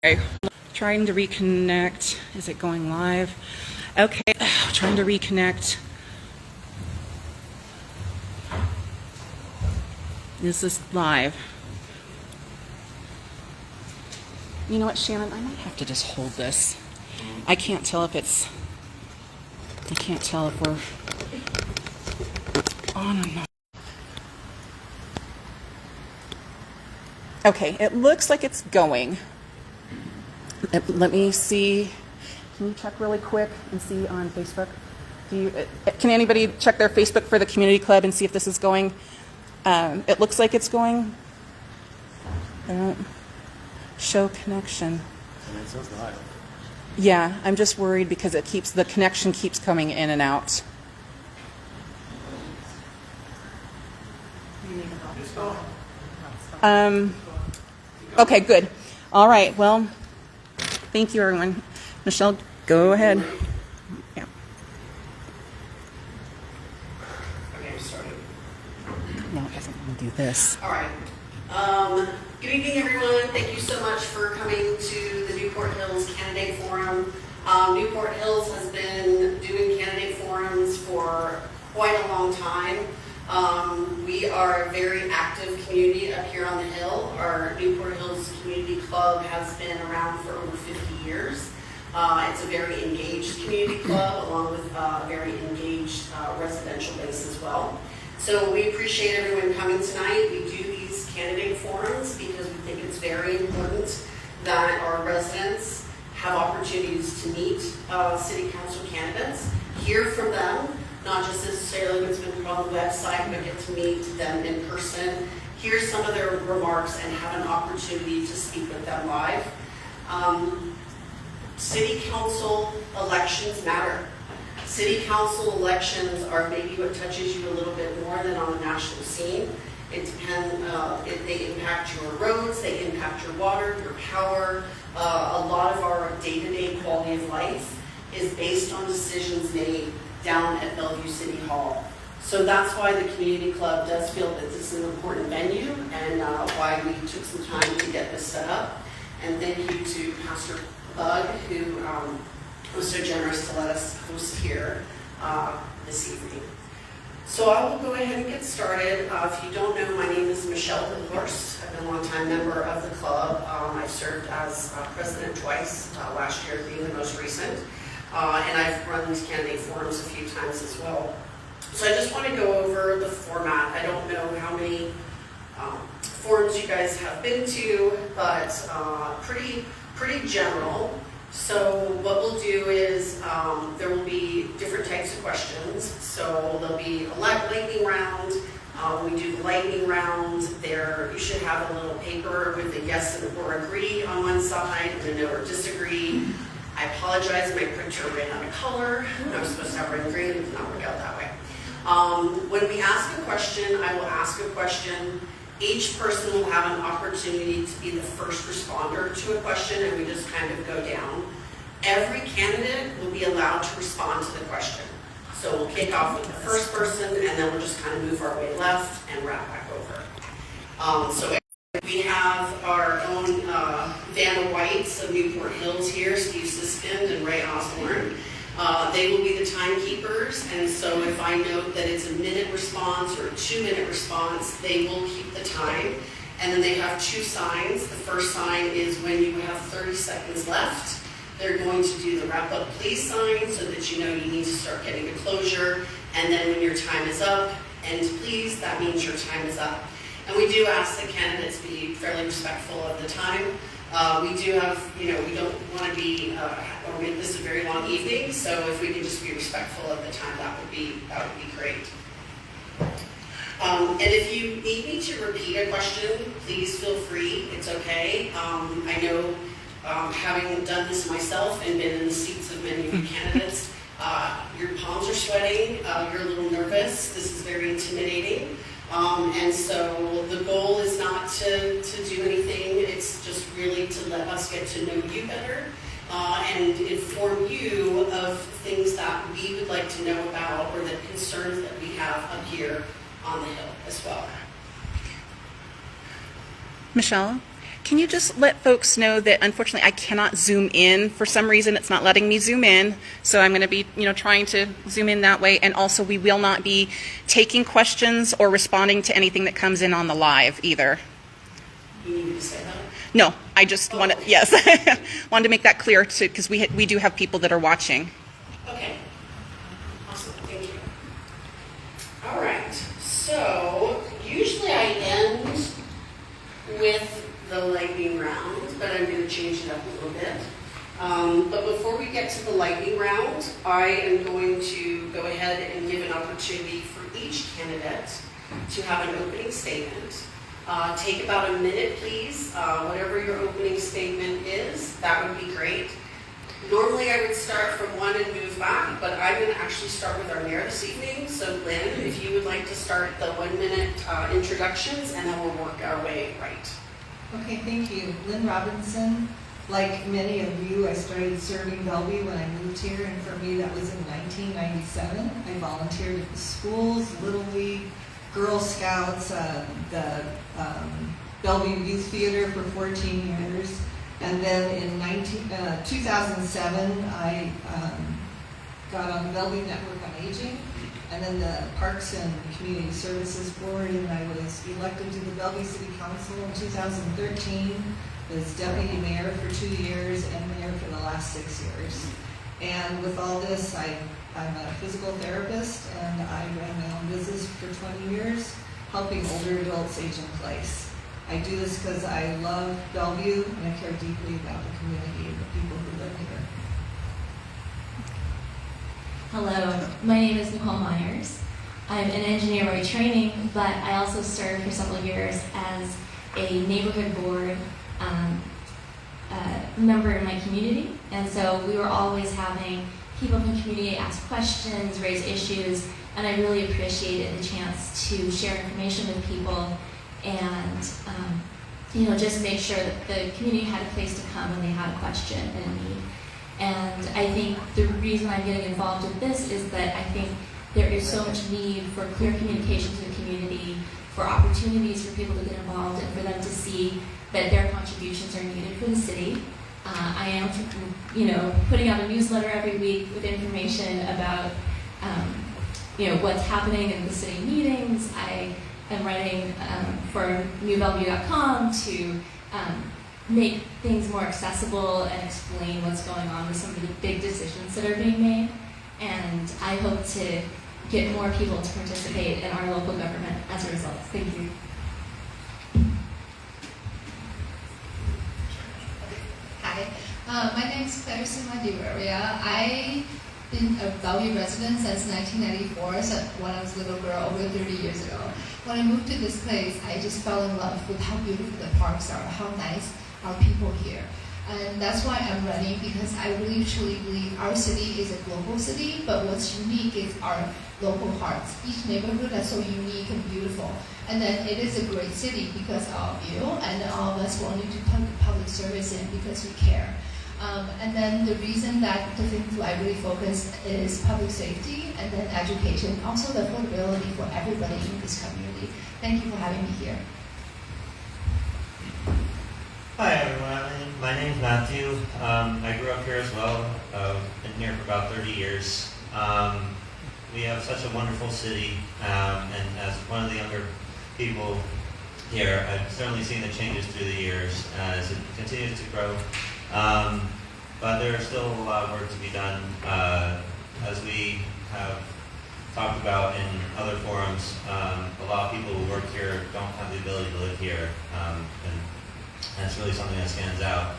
Okay, trying to reconnect. Is it going live? Okay, trying to reconnect. This is live. You know what, Shannon? I might have to just hold this. I can't tell if it's... I can't tell if we're on or not. Okay, it looks like it's going. Let me see. Can you check really quick and see on Facebook? Can anybody check their Facebook for the community club and see if this is going? It looks like it's going. Show connection. And it says live. Yeah, I'm just worried because the connection keeps coming in and out. Okay, good. All right, well, thank you, everyone. Michelle, go ahead. Yeah. Okay, I'm starting. No, it doesn't want to do this. All right. Good evening, everyone. Thank you so much for coming to the Newport Hills Candidate Forum. Newport Hills has been doing candidate forums for quite a long time. We are a very active community up here on the hill. Our Newport Hills Community Club has been around for over 50 years. It's a very engaged community club along with a very engaged residential base as well. So we appreciate everyone coming tonight. We do these candidate forums because we think it's very important that our residents have opportunities to meet city council candidates, hear from them, not just necessarily what's been put on the website, but get to meet them in person, hear some of their remarks, and have an opportunity to speak with them live. City council elections matter. City council elections are maybe what touches you a little bit more than on the national scene. It depends, they impact your roads, they impact your water, your power. A lot of our day-to-day quality of life is based on decisions made down at Bellevue City Hall. So that's why the community club does feel that this is an important venue and why we took some time to get this set up. And thank you to Pastor Bug, who was so generous to let us host here this evening. So I will go ahead and get started. If you don't know, my name is Michelle Bhargava. I've been a long-time member of the club. I've served as president twice, last year being the most recent. And I've run these candidate forums a few times as well. So I just want to go over the format. I don't know how many forums you guys have been to, but pretty general. So what we'll do is there will be different types of questions. So there'll be a lightning round. When we do the lightning round, you should have a little paper with a yes or agree on one side and a no or disagree. I apologize, my printer ran out of color. I was supposed to have red green, it did not work out that way. When we ask a question, I will ask a question. Each person will have an opportunity to be the first responder to a question, and we just kind of go down. Every candidate will be allowed to respond to the question. So we'll kick off with the first person, and then we'll just kind of move our way left and wrap back over. So we have our own Vanna Whites of Newport Hills here, Steve Siskind and Ray Osborne. They will be the timekeepers, and so if I note that it's a minute response or a 2-minute response, they will keep the time. And then they have 2 signs. The first sign is when you have 30 seconds left. They're going to do the wrap up please sign so that you know you need to start getting a closure. And then when your time is up, and please, that means your time is up. And we do ask the candidates be fairly respectful of the time. We do have, we don't want to be, or make this a very long evening, so if we can just be respectful of the time, that would be great. And if you need me to repeat a question, please feel free, it's okay. I know, having done this myself and been in the seats of many of the candidates, your palms are sweating, you're a little nervous, this is very intimidating. And so the goal is not to do anything, it's just really to let us get to know you better and inform you of things that we would like to know about or the concerns that we have up here on the hill as well. Michelle, Can you just let folks know that unfortunately I cannot zoom in for some reason? It's not letting me zoom in, so I'm going to be, trying to zoom in that way. And also, we will not be taking questions or responding to anything that comes in on the live either. You need me to say that? No, I just want to, yes, wanted to make that clear too, because we do have people that are watching. Okay. Awesome. Thank you. All right. So usually I end with the lightning round, but I'm going to change it up a little bit. But before we get to the lightning round, I am going to go ahead and give an opportunity for each candidate to have an opening statement. Take about a minute, please. Whatever your opening statement is, that would be great. Normally I would start from one and move back, but I'm going to actually start with our mayor this evening. So Lynne, if you would like to start the 1 minute introductions, and then we'll work our way right. Okay, thank you. Lynne Robinson. Like many of you, I started serving Bellevue when I moved here, and for me that was in 1997. I volunteered at the schools, Little League, Girl Scouts, the Bellevue Youth Theater for 14 years. And then in 2007, I got on the Bellevue Network on Aging, and then the Parks and Community Services Board, and I was elected to the Bellevue City Council in 2013, was deputy mayor for 2 years and mayor for the last 6 years. And with all this, I'm a physical therapist, and I ran my own business for 20 years, helping older adults age in place. I do this because I love Bellevue, and I care deeply about the community and the people who live here. Hello, my name is Nicole. I'm an engineer by training, but I also served for several years as a neighborhood board member in my community. And so we were always having people from the community ask questions, raise issues, and I really appreciated the chance to share information with people and just make sure that the community had a place to come when they had a question and a need. And I think the reason I'm getting involved with this is that I think there is so much need for clear communication to the community, for opportunities for people to get involved, and for them to see that their contributions are needed for the city. I am, putting out a newsletter every week with information about, what's happening in the city meetings. I am writing for newbellevue.com to make things more accessible and explain what's going on with some of the big decisions that are being made. And I hope to get more people to participate in our local government as a result. Thank you. Hi, my name is Sumadiwirya. I've been a Bellevue resident since 1994, so when I was a little girl, over 30 years ago. When I moved to this place, I just fell in love with how beautiful the parks are, how nice our people here. And that's why I'm running, because I really truly believe our city is a global city, but what's unique is our local hearts. Each neighborhood is so unique and beautiful. And then it is a great city because of you, and all of us wanting to put public service in because we care. And then the reason that the things I really focus is public safety, and then education, also the affordability for everybody in this community. Thank you for having me here. Hi everyone, my name's Matthew. I grew up here as well. Been here for about 30 years. We have such a wonderful city, and as one of the younger people here, I've certainly seen the changes through the years as it continues to grow. But there's still a lot of work to be done. As we have talked about in other forums, a lot of people who work here don't have the ability to live here, and that's really something that stands out.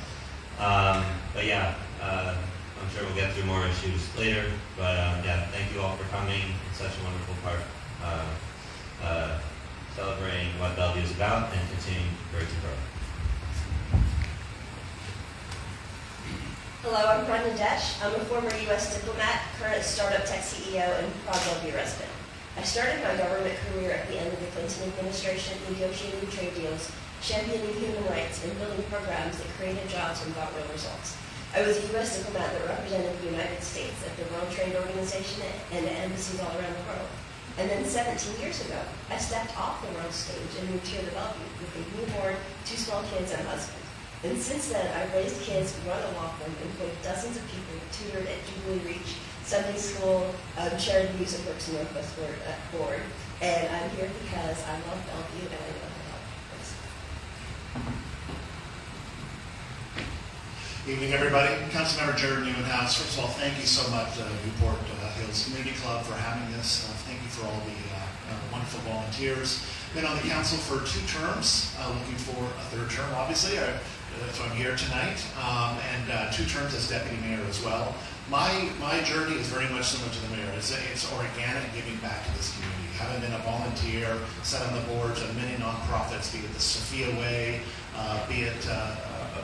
But yeah, I'm sure we'll get through more issues later. But yeah, thank you all for coming. It's such a wonderful part, celebrating what Bellevue is about and continuing for it to grow. Hello, I'm Pradnya Desh. I'm a former U.S. diplomat, current startup tech CEO, and proud Bellevue resident. I started my government career at the end of the Clinton administration, negotiating trade deals, championing human rights, and building programs that created jobs and got real results. I was a U.S. diplomat that represented the United States at the World Trade Organization and at embassies all around the world. And then 17 years ago, I stepped off the world stage and moved here to Bellevue with a newborn, 2 small kids, and a husband. And since then, I've raised kids, run a law firm, employed dozens of people, tutored at Jubilee Reach, Sunday School, chaired Music Works Northwest Board, and I'm here because I love Bellevue and I love to help. Evening, everybody. Councilmember Jared Nieuwenhuis. First of all, thank you so much, Newport Hills Community Club, for having this. Thank you for all the wonderful volunteers. Been on the council for 2 terms, looking for a 3rd term, obviously. So I'm here tonight, and 2 terms as deputy mayor as well. My journey is very much similar to the mayor. It's organic giving back to this community. Having been a volunteer, sat on the boards of many nonprofits, be it the Sophia Way, be it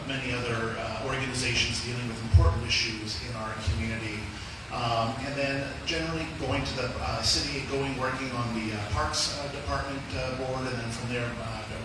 many other organizations dealing with important issues in our community. And then generally going to the city, working on the Parks Department board, and then from there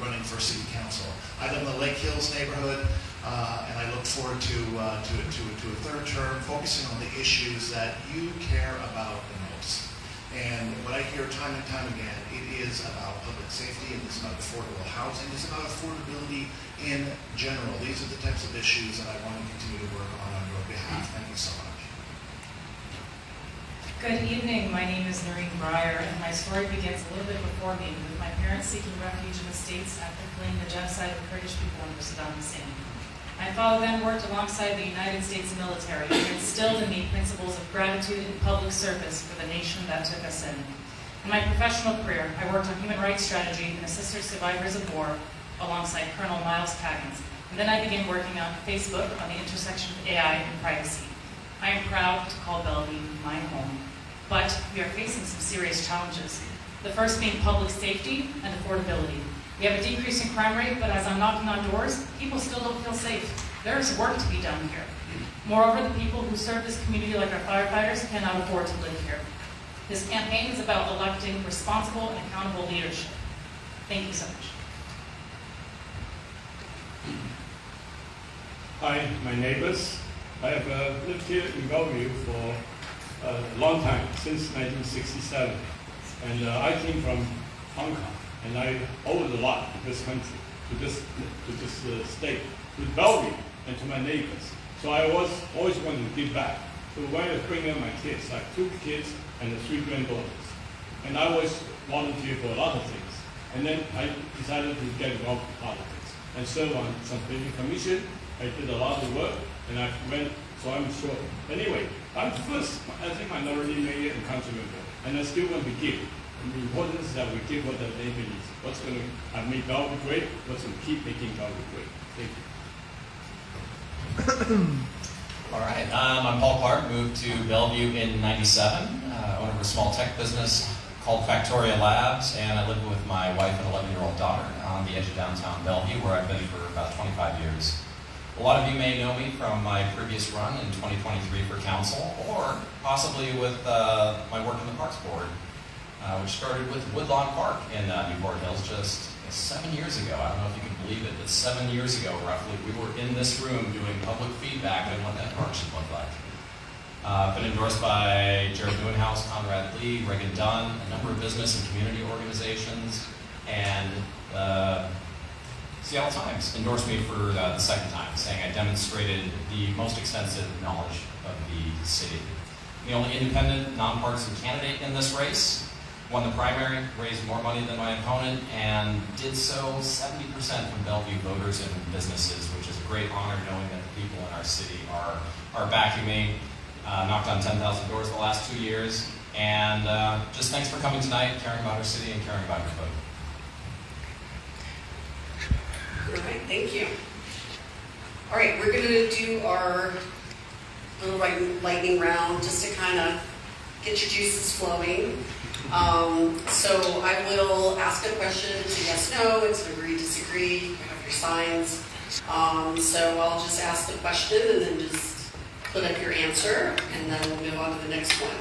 running for city council. I live in the Lake Hills neighborhood, and I look forward to a 3rd term, focusing on the issues that you care about the most. And what I hear time and time again, it is about public safety, and it's about affordable housing, it's about affordability in general. These are the types of issues that I want to continue to work on your behalf. Thank you so much. Good evening. My name is Naren, Briar, and my story begins a little bit before me, with my parents seeking refuge in the States after fleeing the genocide of Kurdish people under Saddam Hussein. My father then worked alongside the United States military and instilled in me principles of gratitude and public service for the nation that took us in. In my professional career, I worked on human rights strategy and assisted survivors of war alongside Colonel Miles Caggins, and then I began working on Facebook on the intersection of AI and privacy. I am proud to call Bellevue my home, but we are facing some serious challenges. The first being public safety and affordability. We have a decrease in crime rate, but as I'm knocking on doors, people still don't feel safe. There is work to be done here. Moreover, the people who serve this community, like our firefighters, cannot afford to live here. This campaign is about electing responsible and accountable leadership. Thank you so much. Hi, my neighbors. I have lived here in Bellevue for a long time, since 1967. And I came from Hong Kong, and I owe a lot to this country, to this state, to Bellevue, and to my neighbors. So I always wanted to give back. So when I was bringing up my kids, I have 2 kids and 3 granddaughters. And I always volunteered for a lot of things. And then I decided to get involved in politics and serve on some planning commission. I did a lot of work, and I went, so I'm sure. Anyway, I'm the first, I think, minority mayor and council member, and I still want to give. And the importance is that we give what the neighbor needs. What's going to make Bellevue great, what's going to keep making Bellevue great. Thank you. All right, I'm Paul Clark, moved to Bellevue in '97, owner of a small tech business called Factoria Labs, and I live with my wife and 11-year-old daughter on the edge of downtown Bellevue, where I've been for about 25 years. A lot of you may know me from my previous run in 2023 for council, or possibly with my work in the Parks Board, which started with Woodlawn Park in Newport Hills just 7 years ago. I don't know if you can believe it, but 7 years ago, roughly, we were in this room doing public feedback on what that park should look like. Been endorsed by Jared Nieuwenhuis, Conrad, Regan Dunn, a number of business and community organizations, and Seattle Times endorsed me for the 2nd time, saying I demonstrated the most extensive knowledge of the city. The only independent, nonpartisan candidate in this race, won the primary, raised more money than my opponent, and did so 70% from Bellevue voters and businesses, which is a great honor knowing that the people in our city are backing me. Knocked on 10,000 doors the last 2 years, and just thanks for coming tonight, caring about our city and caring about your vote. All right, thank you. All right, we're going to do our little lightning round just to kind of get your juices flowing. So I will ask a question. It's a yes, no. It's an agree, disagree. You have your signs. So I'll just ask the question and then just put up your answer, and then we'll move on to the next one.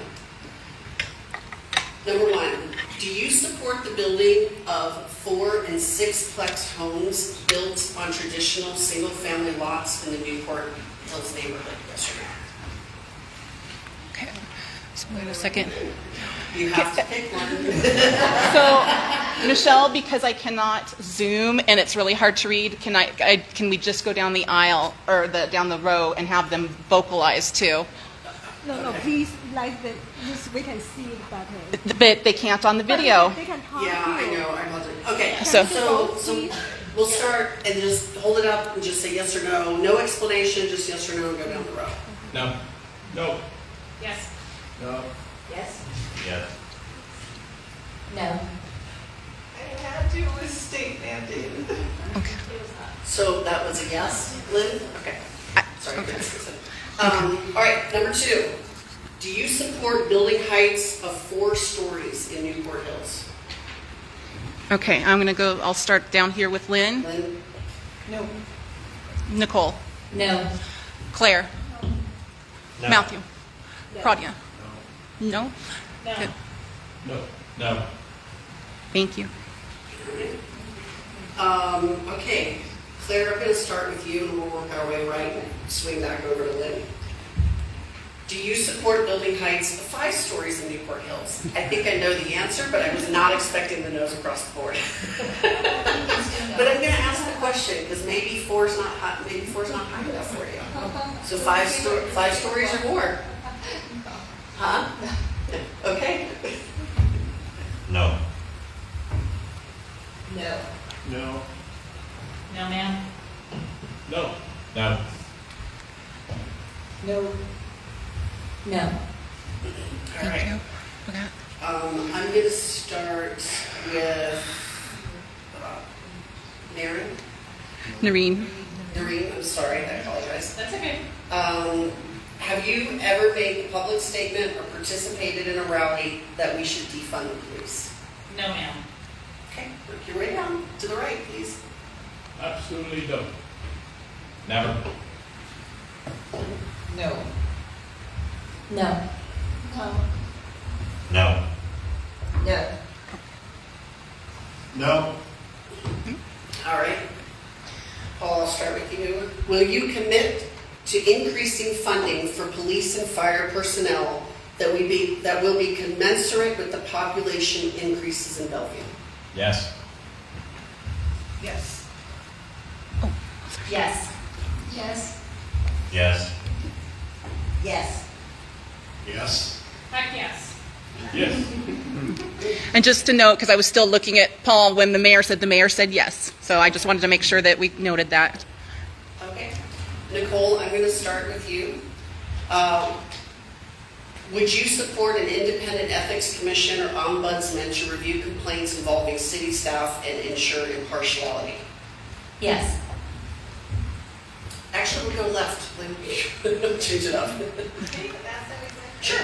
Number 1, do you support the building of 4- and 6-plex homes built on traditional single-family lots in the Newport Hills neighborhood? Yes or no? Okay. So wait a second. You have to pick one. So, Michelle, because I cannot Zoom and it's really hard to read, can we just go down the aisle or down the row and have them vocalize too? No, please, like this, we can see it better. But they can't on the video. They can talk Yeah, I too. know, I apologize. Okay, So- so we'll start and just hold it up and just say yes or no. No explanation, just yes or no and go down the row. No. No. Yes. No. Yes. Yes. No. I had to, it was state mandated. So that was a yes, Lynn? Okay. Sorry, okay. yes. All right, number 2. Do you support building heights of 4 stories in Newport Hills? Okay, I'll start down here with Lynn, Lynn? No. Nicole, No. Claire, No. Matthew, Pradnya. No? No. Good. No. No. Thank you. Okay, Claire, I'm going to start with you and we'll work our way right and swing back over to Lynn. Do you support building heights of 5 stories in Newport Hills? I think I know the answer, but I was not expecting the no's across the board. But I'm going to ask the question because maybe 4 is not high enough for you. So 5 stories or more? Huh? Okay. No. No. No. No, ma'am. No. No. No. No. All Thank right. you. Okay. I'm going to start with Naren. Naren. Naren, I'm sorry, I apologize. That's okay. Have you ever made a public statement or participated in a rally that we should defund the police? No, ma'am. Okay, work your way down to the right, please. Absolutely no. Never. No. No. No. No. No. All right. Paul, I'll start with you. Will you commit to increasing funding for police and fire personnel that will be commensurate with the population increases in Bellevue? Yes. Yes. Yes. Yes. Yes. Yes. Yes. Heck yes. Yes. And just to note, because I was still looking at Paul when the mayor said yes. So I just wanted to make sure that we noted that. Okay. Nicole, I'm going to start with you. Would you support an independent ethics commission or ombudsman to review complaints involving city staff and ensure impartiality? Yes. Actually, we'll go left. Change it up. Sure.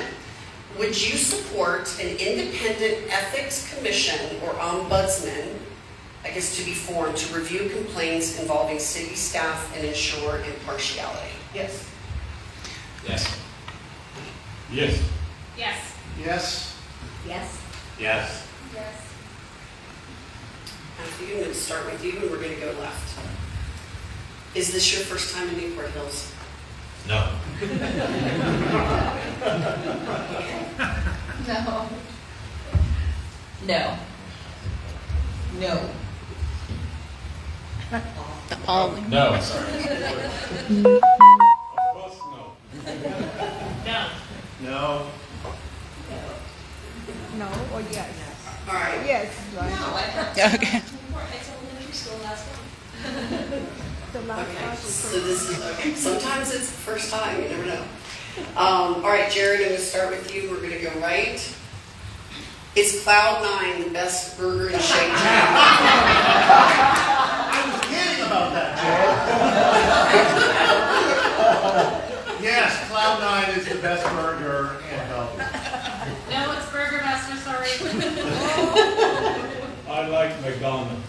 Would you support an independent ethics commission or ombudsman, I guess to be formed, to review complaints involving city staff and ensure impartiality? Yes. Yes. Yes. Yes. Yes. Yes. Yes. Yes. Matthew, I'm going to start with you and we're going to go left. Is this your first time in Newport Hills? No. No. No. No. Paul. No. Sorry. Of course no. No. No. No or yes? All right. Yes, right. Yeah, okay. It's elementary school last month. The last Okay. part So was this is okay. Sometimes it's the first time. You never know. All right, Jared, I'm going to start with you. We're going to go right. Is Cloud9 the best burger and shake joint? I was kidding about that, Jay. Yes, Cloud9 is the best burger in Bellevue. No, it's Burger Master, sorry. I like McDonald's.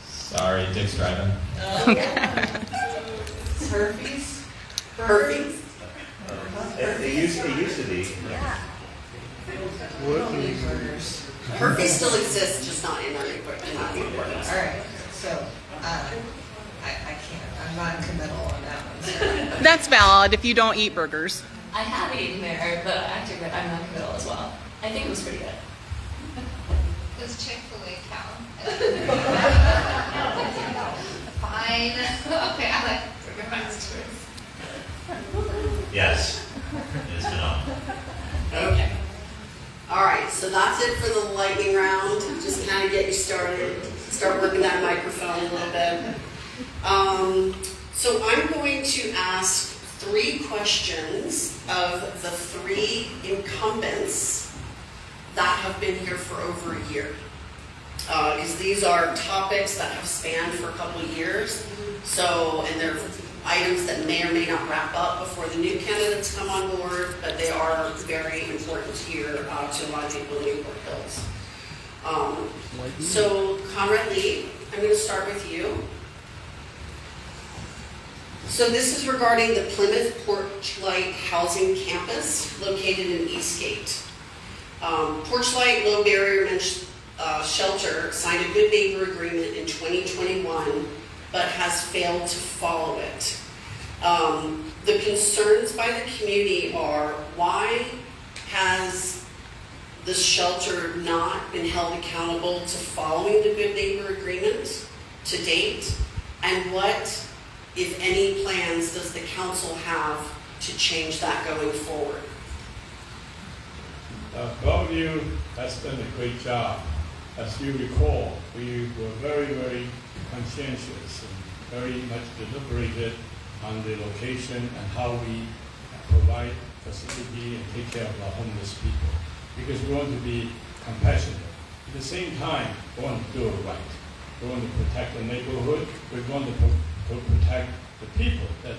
Sorry, Dick's driving. Herpes? Herpes? It used to be. Herpes still exists, just not in our Newport. All right. So, I can't. I'm non-committal on that one. That's valid if you don't eat burgers. I have eaten there, but I took it. I'm non-committal as well. I think it was pretty good. Does Chick-fil-A count? Fine. Okay, I like Burger Masters. Yes, it's phenomenal. Okay. All right, so that's it for the lightning round. Just kind of get you started. Start working that microphone a little bit. So I'm going to ask 3 questions of the 3 incumbents that have been here for over a year. Because these are topics that have spanned for a couple of years. So, and they're items that may or may not wrap up before the new candidates come on board, but they are very important here to a lot of people in Newport Hills. So, Conrad Lee, I'm going to start with you. So this is regarding the Plymouth Porchlight Housing Campus located in Eastgate. Porchlight Low Barrier Shelter signed a good neighbor agreement in 2021, but has failed to follow it. The concerns by the community are, why has the shelter not been held accountable to following the good neighbor agreement to date? And what, if any, plans does the council have to change that going forward? Bellevue has done a great job. As you recall, we were very, very conscientious and very much deliberated on the location and how we provide facility and take care of our homeless people. Because we want to be compassionate. At the same time, we want to do it right. We want to protect the neighborhood. We want to protect the people that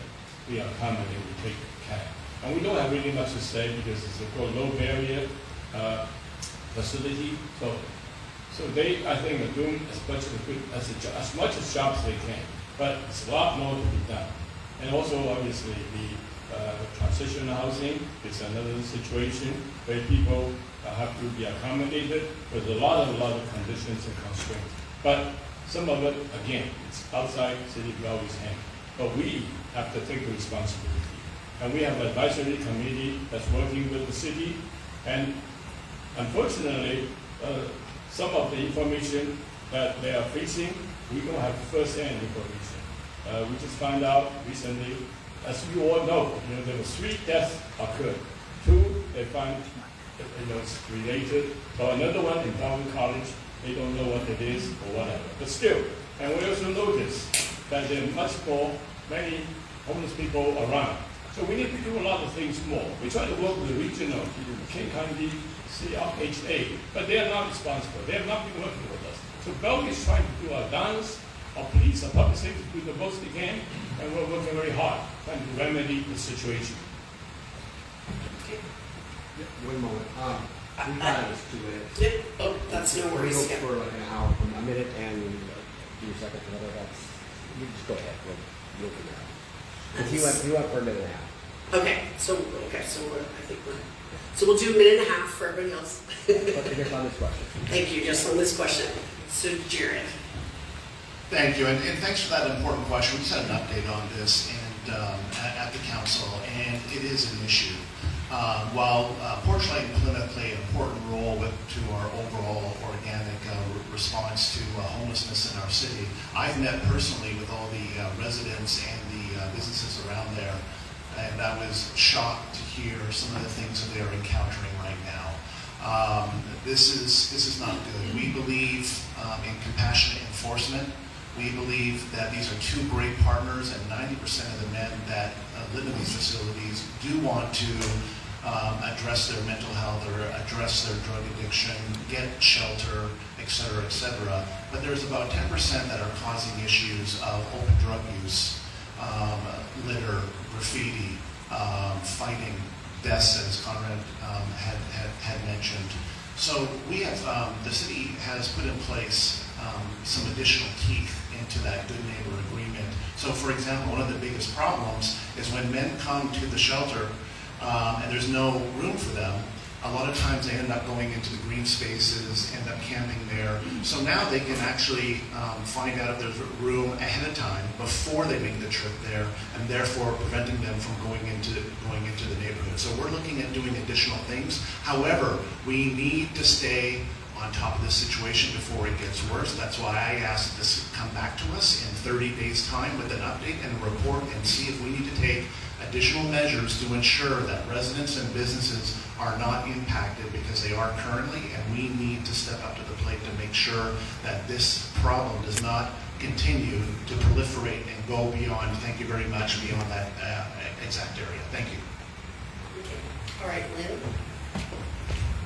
we are coming and we take care of. And we don't have really much to say because it's a low barrier facility. So they, I think, are doing as much as job as they can. But it's a lot more to be done. And also, obviously, the transitional housing is another situation where people have to be accommodated with a lot of conditions and constraints. But some of it, again, it's outside City of Bellevue's hand. But we have to take the responsibility. And we have an advisory committee that's working with the city. And unfortunately, some of the information that they are facing, we don't have first-hand information. We just found out recently, as you all know, there were 3 deaths occurred. 2 they find it's related, or another one in Bellevue College, they don't know what it is or whatever. But still, and we also notice that there are many homeless people around. So we need to do a lot of things more. We try to work with the regional, King County, CRHA, but they are not responsible. They have not been working with us. So Bellevue is trying to do our dance, our police, our public safety do the most they can, and we're working very hard trying to remedy the situation. Yeah, 1 moment. 3 times 2 minutes. Oh, that's no worries. We go for like an hour, a minute, and do your second another. You just go ahead. We'll figure it out. If you went for a minute and a half. Okay, so we'll do a minute and a half for everybody else. Okay, just on this question. Thank you, just on this question. So, Jared. Thank you, and thanks for that important question. We just had an update on this at the council, and it is an issue. While Porchlight and Plymouth play an important role to our overall organic response to homelessness in our city, I've met personally with all the residents and the businesses around there, and I was shocked to hear some of the things that they are encountering right now. This is not good. We believe in compassionate enforcement. We believe that these are 2 great partners, and 90% of the men that live in these facilities do want to address their mental health or address their drug addiction, get shelter, et cetera, but there's about 10% that are causing issues of open drug use, litter, graffiti, fighting, deaths, as Conrad had mentioned. So we have, the city has put in place some additional teeth into that good neighbor agreement. So for example, one of the biggest problems is when men come to the shelter and there's no room for them, A lot of times they end up going into the green spaces, end up camping there. So now they can actually find out if there's room ahead of time before they make the trip there, and therefore preventing them from going into the neighborhood. So we're looking at doing additional things. However, we need to stay on top of this situation before it gets worse. That's why I asked that this come back to us in 30 days' time with an update and a report, and see if we need to take additional measures to ensure that residents and businesses are not impacted, because they are currently, and we need to step up to the plate to make sure that this problem does not continue to proliferate and go beyond, thank you very much, beyond that exact area. Thank you. Okay. All right, Lynne?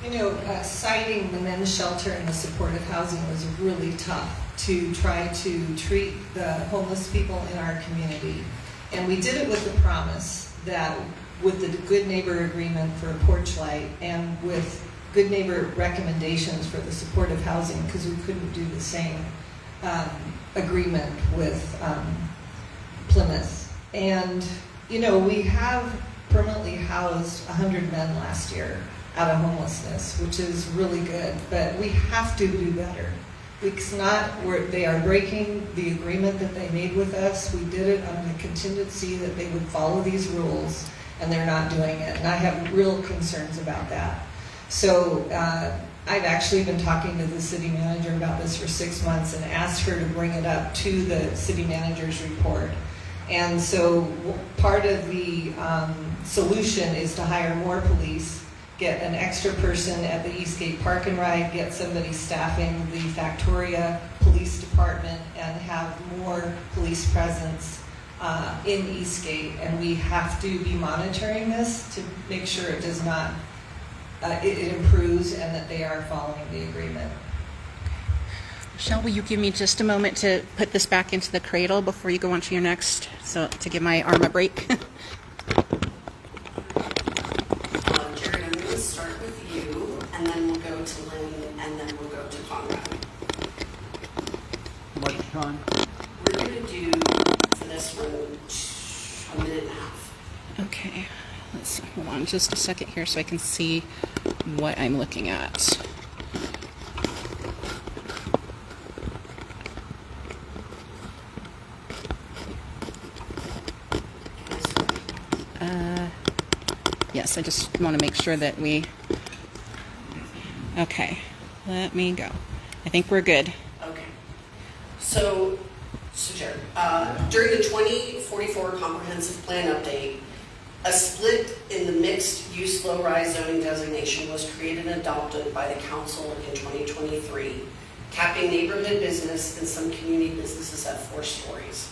You know, citing the men's shelter and the supportive housing was really tough to try to treat the homeless people in our community. And we did it with the promise that with the good neighbor agreement for porch light and with good neighbor recommendations for the supportive housing, because we couldn't do the same agreement with Plymouth. And, you know, we have permanently housed 100 men last year out of homelessness, which is really good, but we have to do better. They are breaking the agreement that they made with us. We did it on the contingency that they would follow these rules, and they're not doing it. And I have real concerns about that. So I've actually been talking to the city manager about this for 6 months and asked her to bring it up to the city manager's report. And so part of the solution is to hire more police, get an extra person at the Eastgate Park and Ride, get somebody staffing the Factoria Police Department, and have more police presence in Eastgate. And we have to be monitoring this to make sure it does not, it improves and that they are following the agreement. Michelle, will you give me just a moment to put this back into the cradle before you go on to your next, so to give my arm a break? Jared, I'm going to start with you, and then we'll go to Lynne, and then we'll go to Conrad. How much time? We're going to do, for this one, 1.5 minutes. Okay, let's see. Hold on just a second here so I can see what I'm looking at. Yes, I just want to make sure that we... Okay, let me go. I think we're good. Okay. So Jared, during the 2044 Comprehensive Plan Update, a split in the mixed-use low-rise zoning designation was created and adopted by the council in 2023, capping neighborhood business and some community businesses at 4 stories.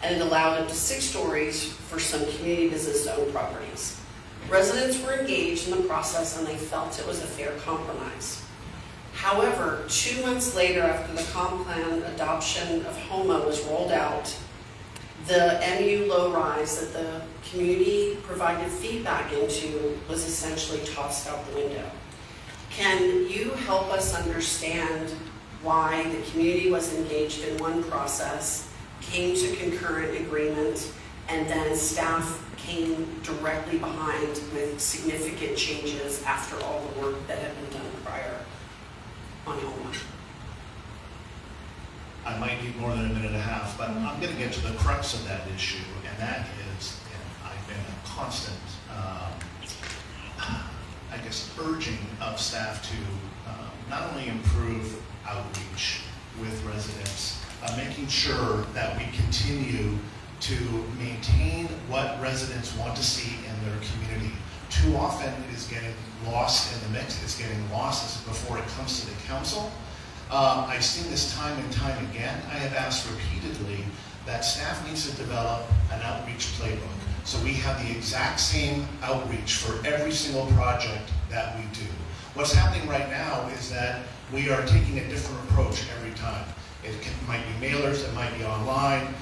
And it allowed up to 6 stories for some community business-owned properties. Residents were engaged in the process and they felt it was a fair compromise. However, 2 months later, after the comp plan adoption of HOMA was rolled out, the MU low-rise that the community provided feedback into was essentially tossed out the window. Can you help us understand why the community was engaged in one process, came to concurrent agreement, and then staff came directly behind with significant changes after all the work that had been done prior on HOMA? I might need more than 1.5 minutes, but I'm going to get to the crux of that issue, and that is, and I've been a constant, I guess, urging of staff to not only improve outreach with residents, making sure that we continue to maintain what residents want to see in their community. Too often it is getting lost in the mix, it's getting lost before it comes to the council. I've seen this time and time again. I have asked repeatedly that staff needs to develop an outreach playbook. So we have the exact same outreach for every single project that we do. What's happening right now is that we are taking a different approach every time. Might be mailers, it might be online,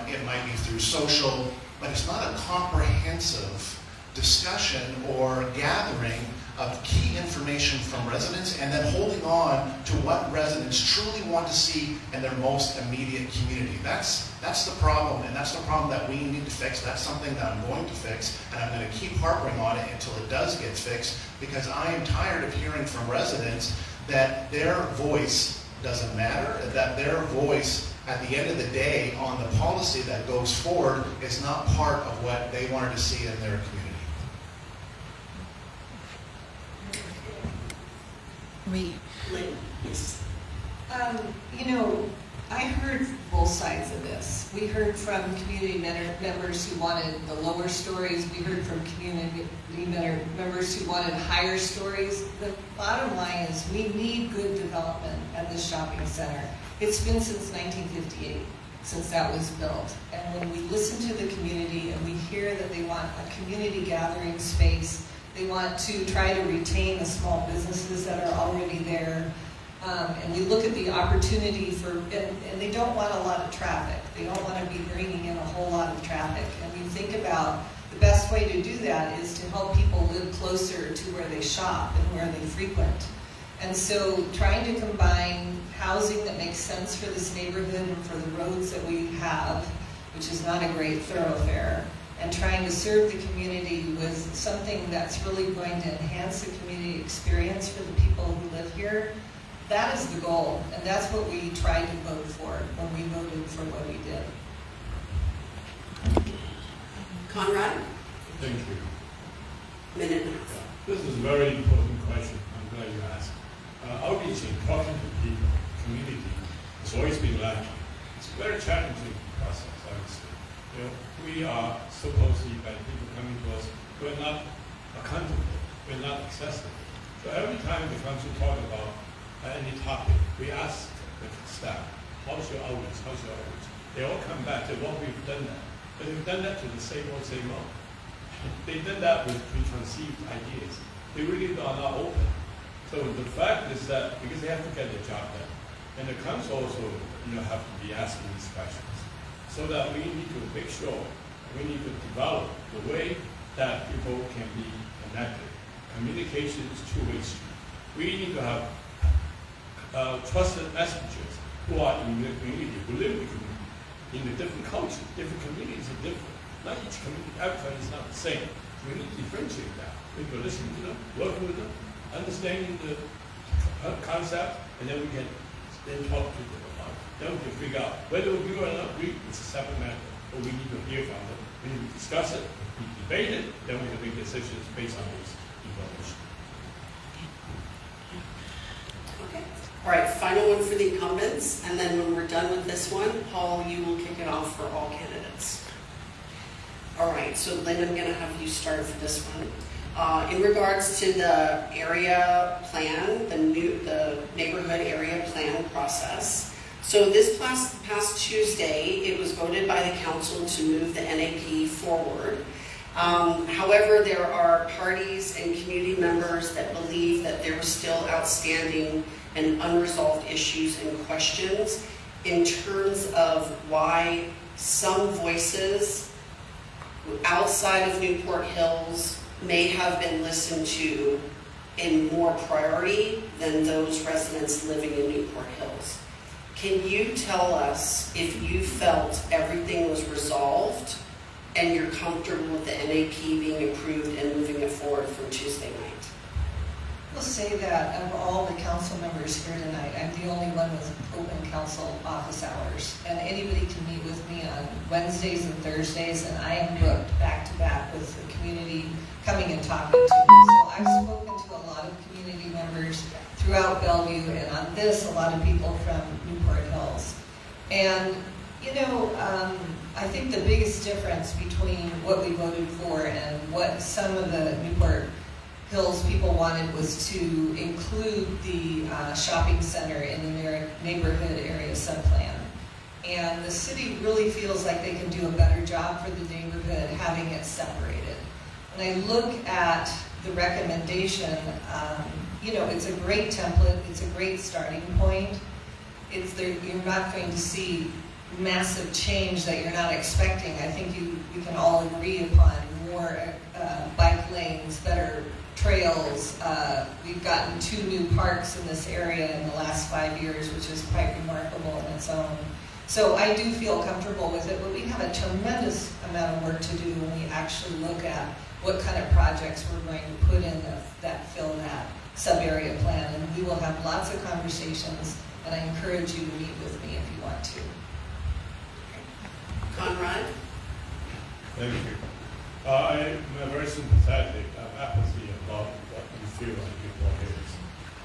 it might be through social, but it's not a comprehensive discussion or gathering of key information from residents and then holding on to what residents truly want to see in their most immediate community. That's the problem, and that's the problem that we need to fix. That's something that I'm going to fix, and I'm going to keep harping on it until it does get fixed, because I am tired of hearing from residents that their voice doesn't matter, that their voice at the end of the day on the policy that goes forward is not part of what they wanted to see in their community. Lynne, yes. You know, I heard both sides of this. We heard from community members who wanted the lower stories. We heard from community members who wanted higher stories. The bottom line is we need good development at this shopping center. It's been since 1958, since that was built. And when we listen to the community and we hear that they want a community gathering space, they want to try to retain the small businesses that are already there. And we look at the opportunity for, and they don't want a lot of traffic. They don't want to be bringing in a whole lot of traffic. And we think about the best way to do that is to help people live closer to where they shop and where they frequent. And so trying to combine housing that makes sense for this neighborhood and for the roads that we have, which is not a great thoroughfare, and trying to serve the community with something that's really going to enhance the community experience for the people who live here, that is the goal. And that's what we tried to vote for when we voted for what we did. Conrad? Thank you. Minute and a half. This is a very important question. I'm glad you asked. Outreaching, talking to people, community, has always been lacking. It's a very challenging process, I would say. You know, we are supposedly, by people coming to us, we're not accountable, we're not accessible. So every time we come to talk about any topic, we ask the staff, how's your outreach, how's your outreach? They all come back to, well, we've done that. But we've done that to the same old, same old. They did that with preconceived ideas. They really are not open. So the fact is that, because they have to get their job done, and the council also have to be asking these questions, so that we need to make sure, we need to develop the way that people can be connected. Communication is two-way street. We need to have trusted messengers who are in the community, who live in the community, in the different cultures, different communities are different. Not each community, everybody is not the same. We need to differentiate that. We need to listen to them, work with them, understanding the concept, and then we can then talk to them about it. Then we can figure out whether we agree or not agree. It's a separate matter, but we need to hear from them. We need to discuss it, we debate it, then we can make decisions based on this information. Okay. All right, final one for the incumbents, and then when we're done with this one, Paul, you will kick it off for all candidates. All right, so Lynne, I'm going to have you start for this one. In regards to the area plan, the neighborhood area plan process. So this past Tuesday, it was voted by the council to move the NAP forward. However, there are parties and community members that believe that there are still outstanding and unresolved issues and questions in terms of why some voices outside of Newport Hills may have been listened to in more priority than those residents living in Newport Hills. Can you tell us if you felt everything was resolved and you're comfortable with the NAP being approved and moving it forward from Tuesday night? I'll say that of all the council members here tonight, I'm the only one with open council office hours. And anybody can meet with me on Wednesdays and Thursdays, and I am booked back to back with the community coming and talking to me. So I've spoken to a lot of community members throughout Bellevue, and on this, a lot of people from Newport Hills. And, I think the biggest difference between what we voted for and what some of the Newport Hills people wanted was to include the shopping center in the neighborhood area subplan. And the city really feels like they can do a better job for the neighborhood having it separated. When I look at the recommendation, it's a great template, it's a great starting point. You're not going to see massive change that you're not expecting. I think we can all agree upon more bike bike lanes, better trails. We've gotten 2 new parks in this area in the last 5 years, which is quite remarkable in its own. So I do feel comfortable with it, but we have a tremendous amount of work to do when we actually look at what kind of projects we're going to put in that fill that sub-area plan. And we will have lots of conversations, and I encourage you to meet with me if you want to. Conrad? Thank you. I'm very sympathetic. Apathy about what you feel on Newport Hills.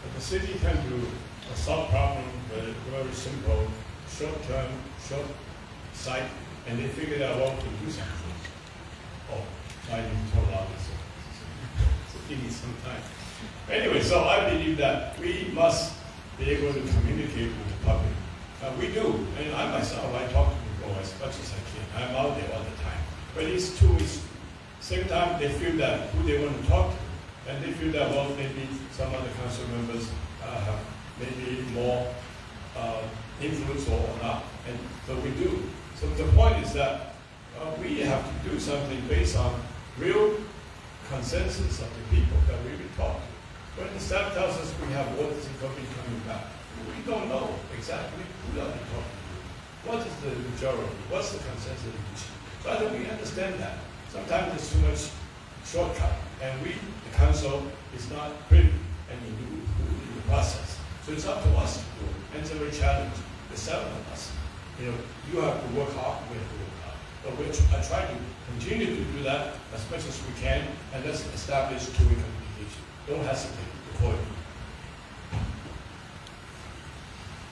But the city can do a solve problem very simple, short-term, short sight, and they figured out what to do something. Oh, I didn't tell out this. So give me some time. Anyway, so I believe that we must be able to communicate with the public. We do, and I myself, I talk to people as much as I can. I'm out there all the time. But it's 2 weeks. Same time, they feel that who they want to talk to, and they feel that, well, maybe some other council members have maybe more influence or not, and so we do. So the point is that we have to do something based on real consensus of the people that we will talk to. When the staff tells us we have water coming back, we don't know exactly who are we talking to. What is the majority? What's the consensus? So I think we understand that. Sometimes there's too much shortcut, and we, the council, is not privy and in the process. So it's up to us to do it, and it's a very challenge. The 7 of us, you have to work hard, we have to work hard. But I try to continue to do that as much as we can, and let's establish 2-way communication. Don't hesitate to call me.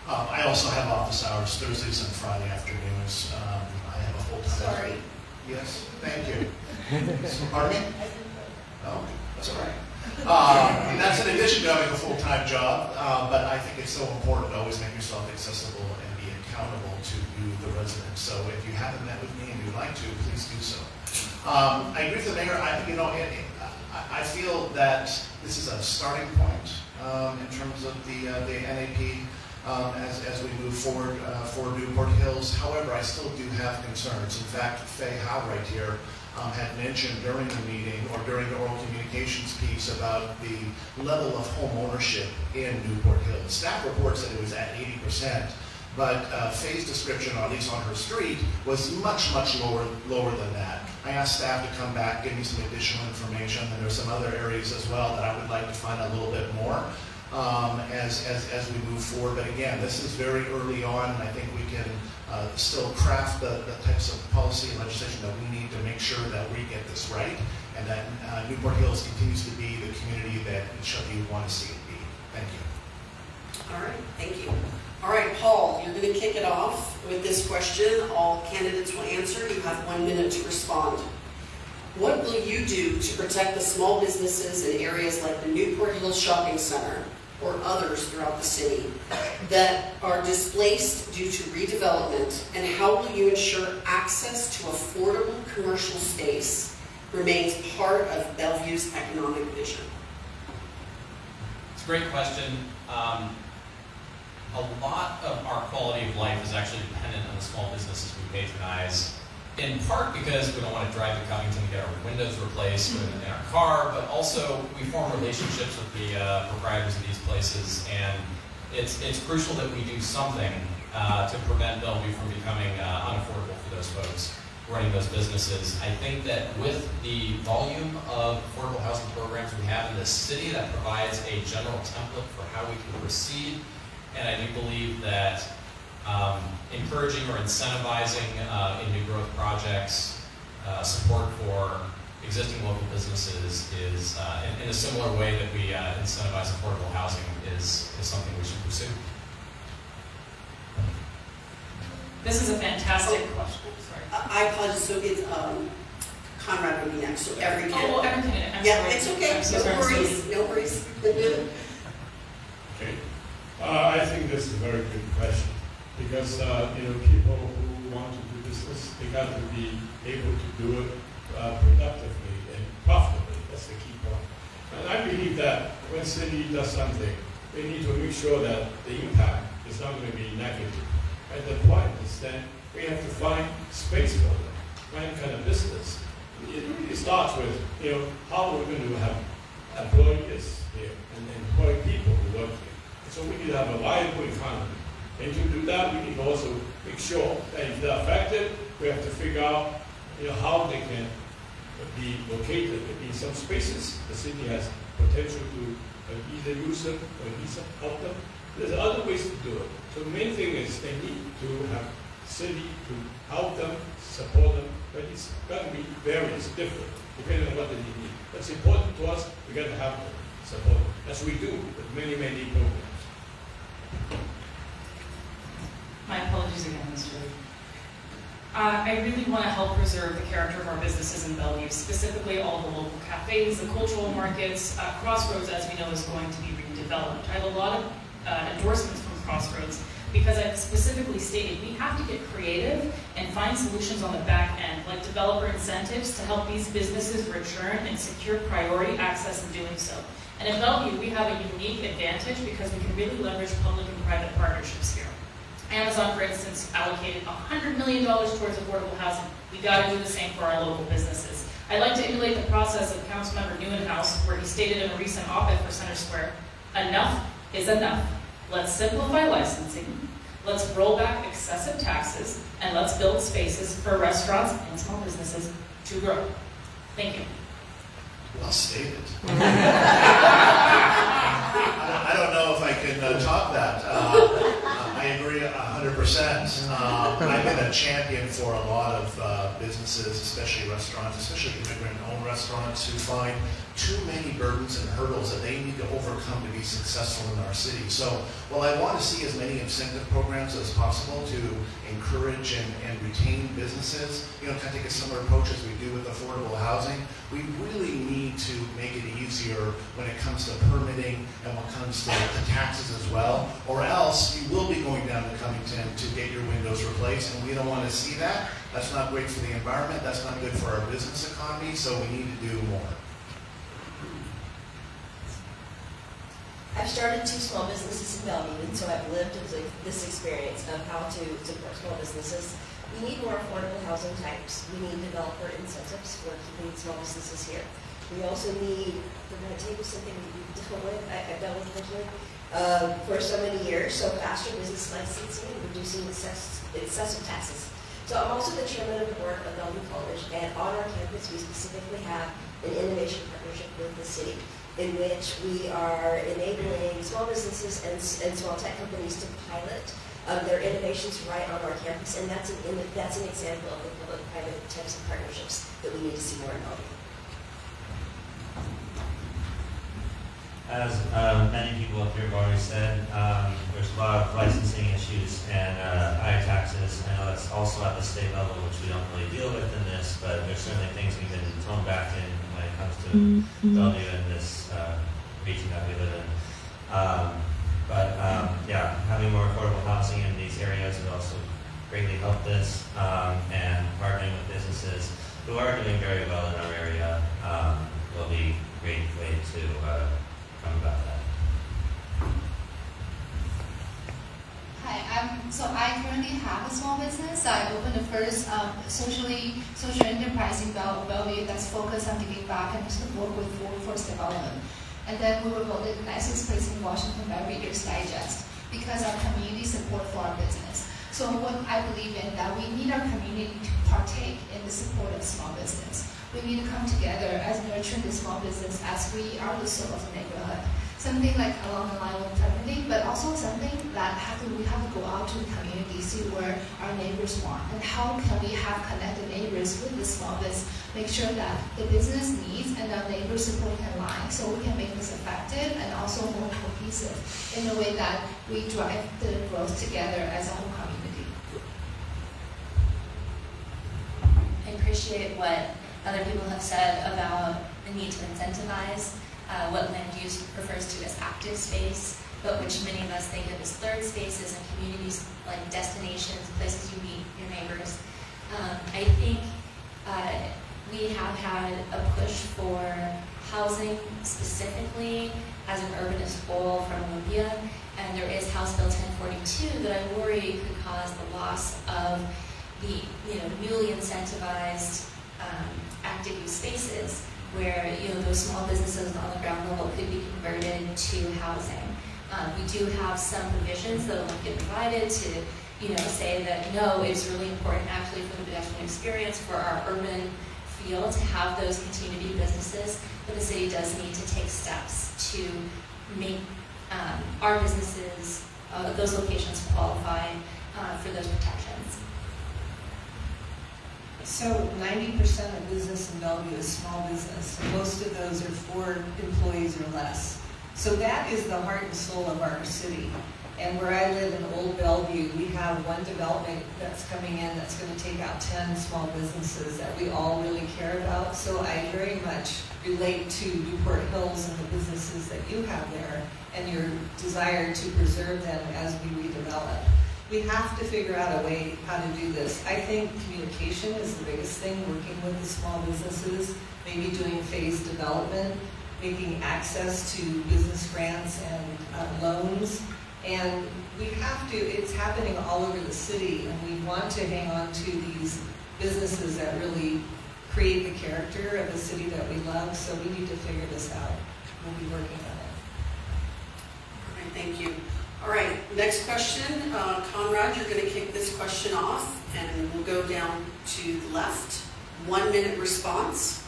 I also have office hours Thursdays and Friday afternoons. I have a full-time. Sorry. Yes, thank you. Pardon me? Oh, that's all right. And that's in addition to having a full-time job, but I think it's so important to always make yourself accessible and be accountable to you, the resident. So if you haven't met with me and you'd like to, please do so. I agree with the mayor. I feel that this is a starting point in terms of the NAP. As we move forward for Newport Hills. However, I still do have concerns. In fact, Faye Howe right here had mentioned during the meeting or during the oral communications piece about the level of home ownership in Newport Hills. Staff reports that it was at 80%, but Faye's description, or at least on her street, was much, much lower than that. I asked staff to come back, give me some additional information, and there's some other areas as well that I would like to find a little bit more. As we move forward. But again, this is very early on, and I think we can still craft the types of policy and legislation that we need to make sure that we get this right, and that Newport Hills continues to be the community that we want to see it be. Thank you. All right, thank you. All right, Paul, you're going to kick it off with this question. All candidates will answer. You have 1 minute to respond. What will you do to protect the small businesses in areas like the Newport Hills Shopping Center or others throughout the city that are displaced due to redevelopment, and how will you ensure access to affordable commercial space remains part of Bellevue's economic vision? It's a great question. A lot of our quality of life is actually dependent on the small businesses we patronize, in part because we don't want to drive to Covington to get our windows replaced in our car, but also we form relationships with the proprietors of these places, and it's crucial that we do something to prevent Bellevue from becoming unaffordable for those folks running those businesses. I think that with the volume of affordable housing programs we have in this city, that provides a general template for how we can proceed, and I do believe that encouraging or incentivizing in new growth projects, support for existing local businesses is, in a similar way that we incentivize affordable housing, is something we should pursue. This is a fantastic question. Sorry. I apologize. So it's Conrad would be next. So every candidate. Oh, every candidate. I'm yeah, sorry. it's okay. I'm so No sorry. worries. No worries. Okay. I think this is a very good question because people who want to do business, they got to be able to do it productively and profitably. That's the key point. And I believe that when city does something, they need to make sure that the impact is not going to be negative. And the point is that we have to find space for them, find kind of business. It really starts with, how we're going to have employees here and employ people who work here. So we need to have a viable economy. And to do that, we need to also make sure that if they're affected, we have to figure out, how they can be located in some spaces. The city has potential to either use them or either help them. There's other ways to do it. So the main thing is they need to have city to help them, support them, but it's got to be various, different, depending on what they need. That's important to us. We got to have them, support them, as we do with many, many programs. My apologies again, Mr. Lee. I really want to help preserve the character of our businesses in Bellevue, specifically all the local cafes, the cultural markets. Crossroads, as we know, is going to be redeveloped. I have a lot of endorsements from Crossroads because I've specifically stated we have to get creative and find solutions on the back end, like developer incentives to help these businesses return and secure priority access in doing so. And in Bellevue, we have a unique advantage because we can really leverage public and private partnerships here. Amazon, for instance, allocated $100 million towards affordable housing. We got to do the same for our local businesses. I'd like to emulate the process of Councilmember Nieuwenhuis, where he stated in a recent op-ed for Center Square, enough is enough. Let's simplify licensing, let's roll back excessive taxes, and let's build spaces for restaurants and small businesses to grow. Thank you. Well stated. I don't know if I can top that. I agree 100%. I've been a champion for a lot of businesses, especially restaurants, especially immigrant-owned restaurants, who find too many burdens and hurdles that they need to overcome to be successful in our city. So while I want to see as many incentive programs as possible to encourage and retain businesses, kind of take a similar approach as we do with affordable housing, we really need to make it easier when it comes to permitting and when it comes to taxes as well, or else you will be going down to Cummington to get your windows replaced, and we don't want to see that. That's not great for the environment, that's not good for our business economy, so we need to do more. I've started 2 small businesses in Bellevue, and so I've lived this experience of how to support small businesses. We need more affordable housing types. We need developer incentives for keeping small businesses here. We also need, the red tape is something we've dealt with, I've dealt with personally, for so many years, so faster business licensing and reducing excessive taxes. So I'm also the chairman of the board of Bellevue College, and on our campus we specifically have an innovation partnership with the city, in which we are enabling small businesses and small tech companies to pilot their innovations right on our campus, and that's an example of the public-private types of partnerships that we need to see more involved. As many people up here have already said, there's a lot of licensing issues and high taxes. I know that's also at the state level, which we don't really deal with in this, but there's certainly things we've been thrown back in when it comes to Bellevue and this region that we live in. Yeah, having more affordable housing in these areas would also greatly help this, and partnering with businesses who are doing very well in our area will be a great way to come about that. Hi, so I currently have a small business. I opened the first social enterprise in Bellevue that's focused on giving back and to work with workforce development. And then we were voted the nicest place in Washington by Reader's Digest because our community support for our business. So what I believe in, that we need our community to partake in the support of small business. We need to come together as nurturing the small business as we are the soul of the neighborhood. Something like along the line of permitting, but also something that we have to go out to the community, see where our neighbors want, and how can we have connected neighbors with the small business, make sure that the business needs and our neighbors support in line, so we can make this effective and also more cohesive in a way that we drive the growth together as a whole community. I appreciate what other people have said about the need to incentivize what land use refers to as active space, but which many of us think of as third spaces and communities like destinations, places you meet your neighbors. I think we have had a push for housing specifically as an urbanist goal from Olympia, and there is House Bill 1042 that I worry could cause the loss of the newly incentivized active use spaces where, you know, those small businesses on the ground level could be converted to housing. We do have some provisions that will get provided to, you know, say that no, it's really important actually for the pedestrian experience, for our urban feel to have those continue to be businesses, but the city does need to take steps to make our businesses, those locations qualify for those protections. So 90% of business in Bellevue is small business, and most of those are 4 employees or less. So that is the heart and soul of our city. And where I live in Old Bellevue, we have one development that's coming in that's going to take out 10 small businesses that we all really care about. So I very much relate to Newport Hills and the businesses that you have there and your desire to preserve them as we redevelop. We have to figure out a way how to do this. I think communication is the biggest thing, working with the small businesses, maybe doing phased development, making access to business grants and loans. And we have to, it's happening all over the city, and we want to hang on to these businesses that really create the character of the city that we love, so we need to figure this out. We'll be working on it. All right, thank you. All right, next question. Conrad, you're going to kick this question off, and we'll go down to the left. 1 minute response.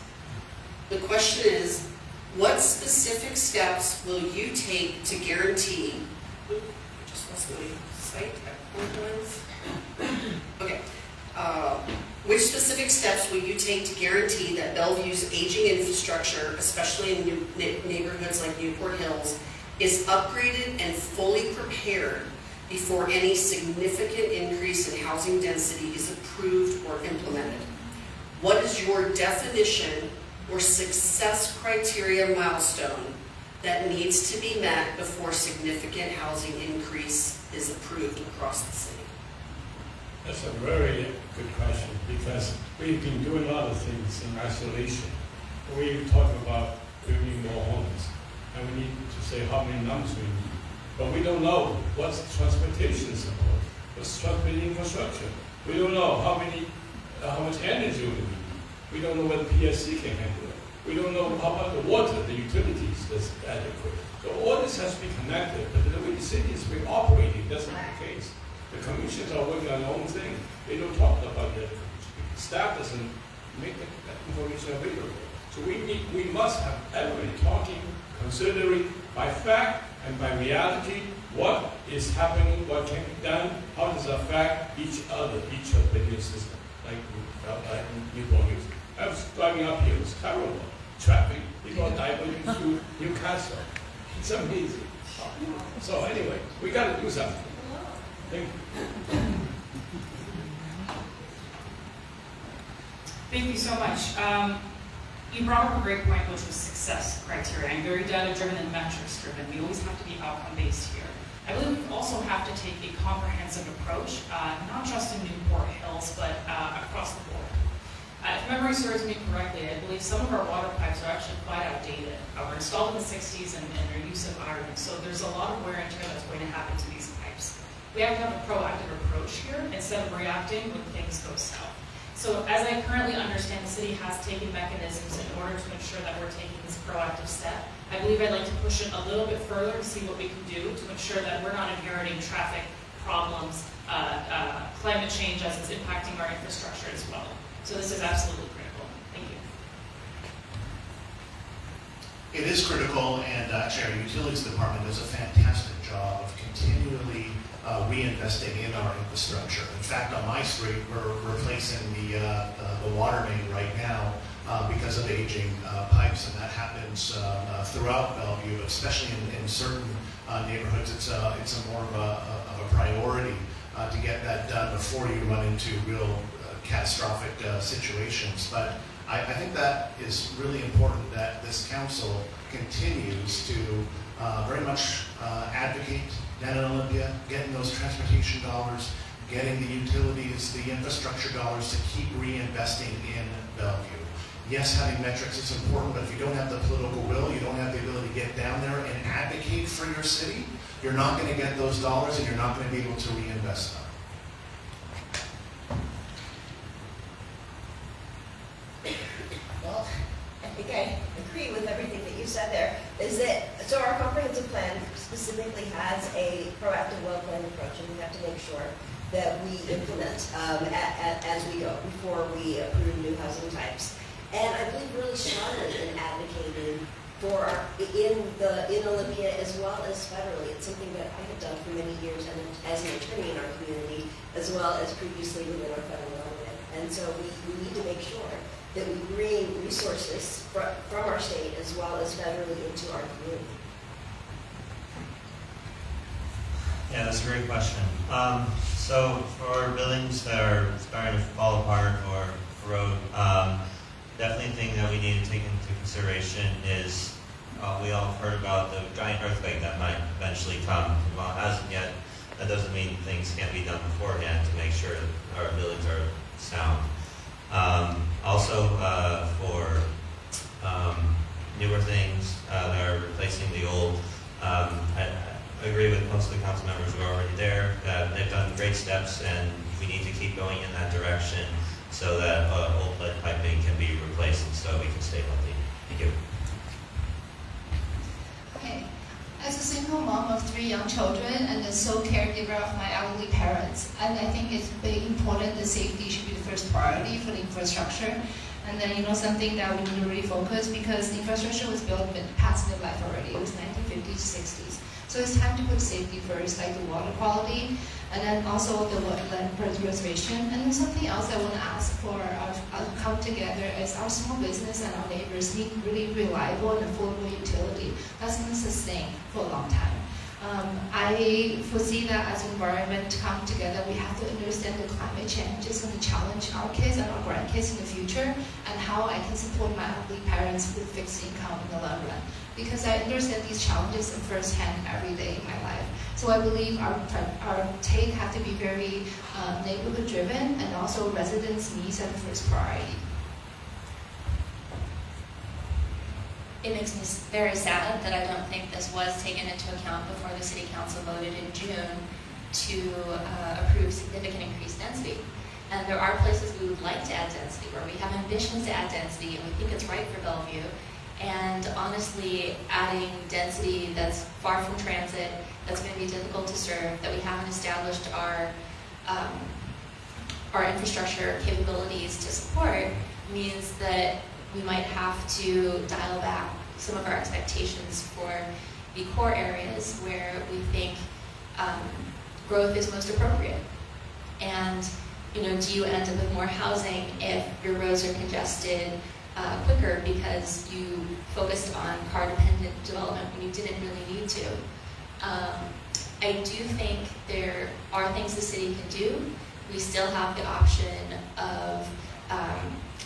The question is, what specific steps will you take to guarantee... Just lost my site. Okay. Which specific steps will you take to guarantee that Bellevue's aging infrastructure, especially in neighborhoods like Newport Hills, is upgraded and fully prepared before any significant increase in housing density is approved or implemented? What is your definition or success criteria milestone that needs to be met before significant housing increase is approved across the city? That's a very good question, because we've been doing a lot of things in isolation. We talk about building more homes, and we need to say how many numbers we need. But we don't know what's transportation support, what's transportation infrastructure. We don't know how much energy we need. We don't know whether PSC can handle it. We don't know how about the water, the utilities that's adequate. So all this has to be connected, but the way the city is being operating, that's not the case. The commissions are working on their own thing. They don't talk about the other commissions. Staff doesn't make that information available. So we must have everybody talking, considering by fact and by reality what is happening, what can be done, how does it affect each other, each of the new system, like Newport Hills. I was driving up here, it was terrible. Traffic, people are diving to Newcastle. It's amazing. So anyway, we got to do something. Thank you. Thank you so much. You brought up a great point, which was success criteria. I'm very data-driven and metrics-driven. We always have to be outcome-based here. I believe we also have to take a comprehensive approach, not just in Newport Hills, but across the board. If memory serves me correctly, I believe some of our water pipes are actually quite outdated. Were installed in the 60s and their use of iron. So there's a lot of wear and tear that's going to happen to these pipes. We have to have a proactive approach here instead of reacting when things go south. So as I currently understand, the city has taken mechanisms in order to ensure that we're taking this proactive step. I believe I'd like to push it a little bit further to see what we can do to ensure that we're not inheriting traffic problems, climate change as it's impacting our infrastructure as well. So this is absolutely critical. Thank you. It is critical, and actually our utilities department does a fantastic job of continually reinvesting in our infrastructure. In fact, on my street, we're replacing the water main right now because of aging pipes, and that happens throughout Bellevue, especially in certain neighborhoods. It's a more of a priority to get that done before you run into real catastrophic situations. But I think that is really important that this council continues to very much advocate down in Olympia, getting those transportation dollars, getting the utilities, the infrastructure dollars to keep reinvesting in Bellevue. Yes, having metrics is important, but if you don't have the political will, you don't have the ability to get down there and advocate for your city, you're not going to get those dollars and you're not going to be able to reinvest them. Well, I think I agree with everything that you said there. Is that, so our comprehensive plan specifically has a proactive well-planned approach, and we have to make sure that we implement as we go before we approve new housing types. And I believe really strongly in advocating for in Olympia as well as federally. It's something that I have done for many years, and as an attorney in our community, as well as previously within our federal government. And so we need to make sure that we bring resources from our state as well as federally into our community. Yeah, that's a great question. So for buildings that are starting to fall apart or corrode, definitely a thing that we need to take into consideration is we all heard about the giant earthquake that might eventually come. While it hasn't yet, that doesn't mean things can't be done beforehand to make sure that our buildings are sound. Also, for newer things that are replacing the old, I agree with most of the council members who are already there. They've done great steps, and we need to keep going in that direction so that old lead piping can be replaced and so we can stay healthy. Thank you. Okay. As a single mom of 3 young children and the sole caregiver of my elderly parents, and I think it's very important that safety should be the first priority for the infrastructure. And then, something that we need to really focus, because the infrastructure was built in past midlife already. It was 1950s, 60s. So it's time to put safety first, like the water quality, and then also the land preservation. And then something else I want to ask for our come together is our small business and our neighbors need really reliable and affordable utility that's going to sustain for a long time. I foresee that as an environment to come together, we have to understand the climate change is going to challenge our kids and our grandkids in the future, and how I can support my elderly parents with fixed income in the long run. Because I understand these challenges firsthand every day in my life. So I believe our take have to be very neighborhood driven, and also residents' needs are the first priority. It makes me very sad that I don't think this was taken into account before the City Council voted in June to approve significant increased density. And there are places we would like to add density, where we have ambitions to add density, and we think it's right for Bellevue. And honestly, adding density that's far from transit, that's going to be difficult to serve, that we haven't established our infrastructure capabilities to support, means that we might have to dial back some of our expectations for the core areas where we think growth is most appropriate. And do you end up with more housing if your roads are congested quicker because you focused on car-dependent development when you didn't really need to? I do think there are things the city can do. We still have the option of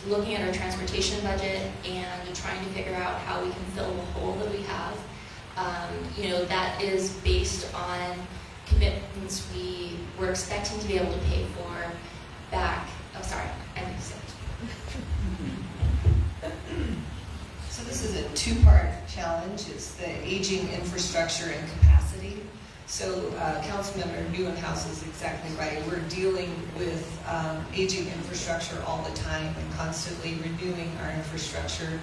looking at our transportation budget and trying to figure out how we can fill the hole that we have. That is based on commitments we were expecting to be able to pay for back. Oh, sorry, I mixed it. So this is a two-part challenge. It's the aging infrastructure and capacity. So Councilmember Nieuwenhuis is exactly right. We're dealing with aging infrastructure all the time and constantly renewing our infrastructure.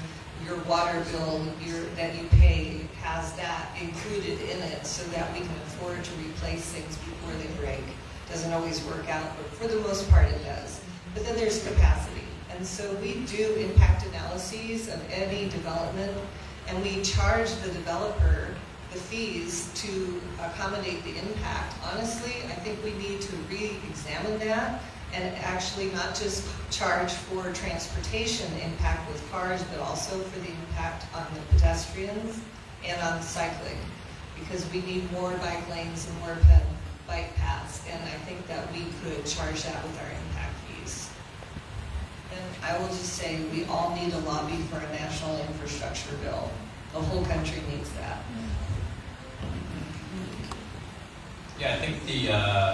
Your water bill that you pay has that included in it so that we can afford to replace things before they break. Doesn't always work out, but for the most part it does. But then there's capacity. And so we do impact analyses of any development, and we charge the developer the fees to accommodate the impact. Honestly, I think we need to re-examine that and actually not just charge for transportation impact with cars, but also for the impact on the pedestrians and on cycling, because we need more bike lanes and more bike paths, and I think that we could charge that with our impact fees. And I will just say, we all need a lobby for a national infrastructure bill. The whole country needs that. Yeah, I think the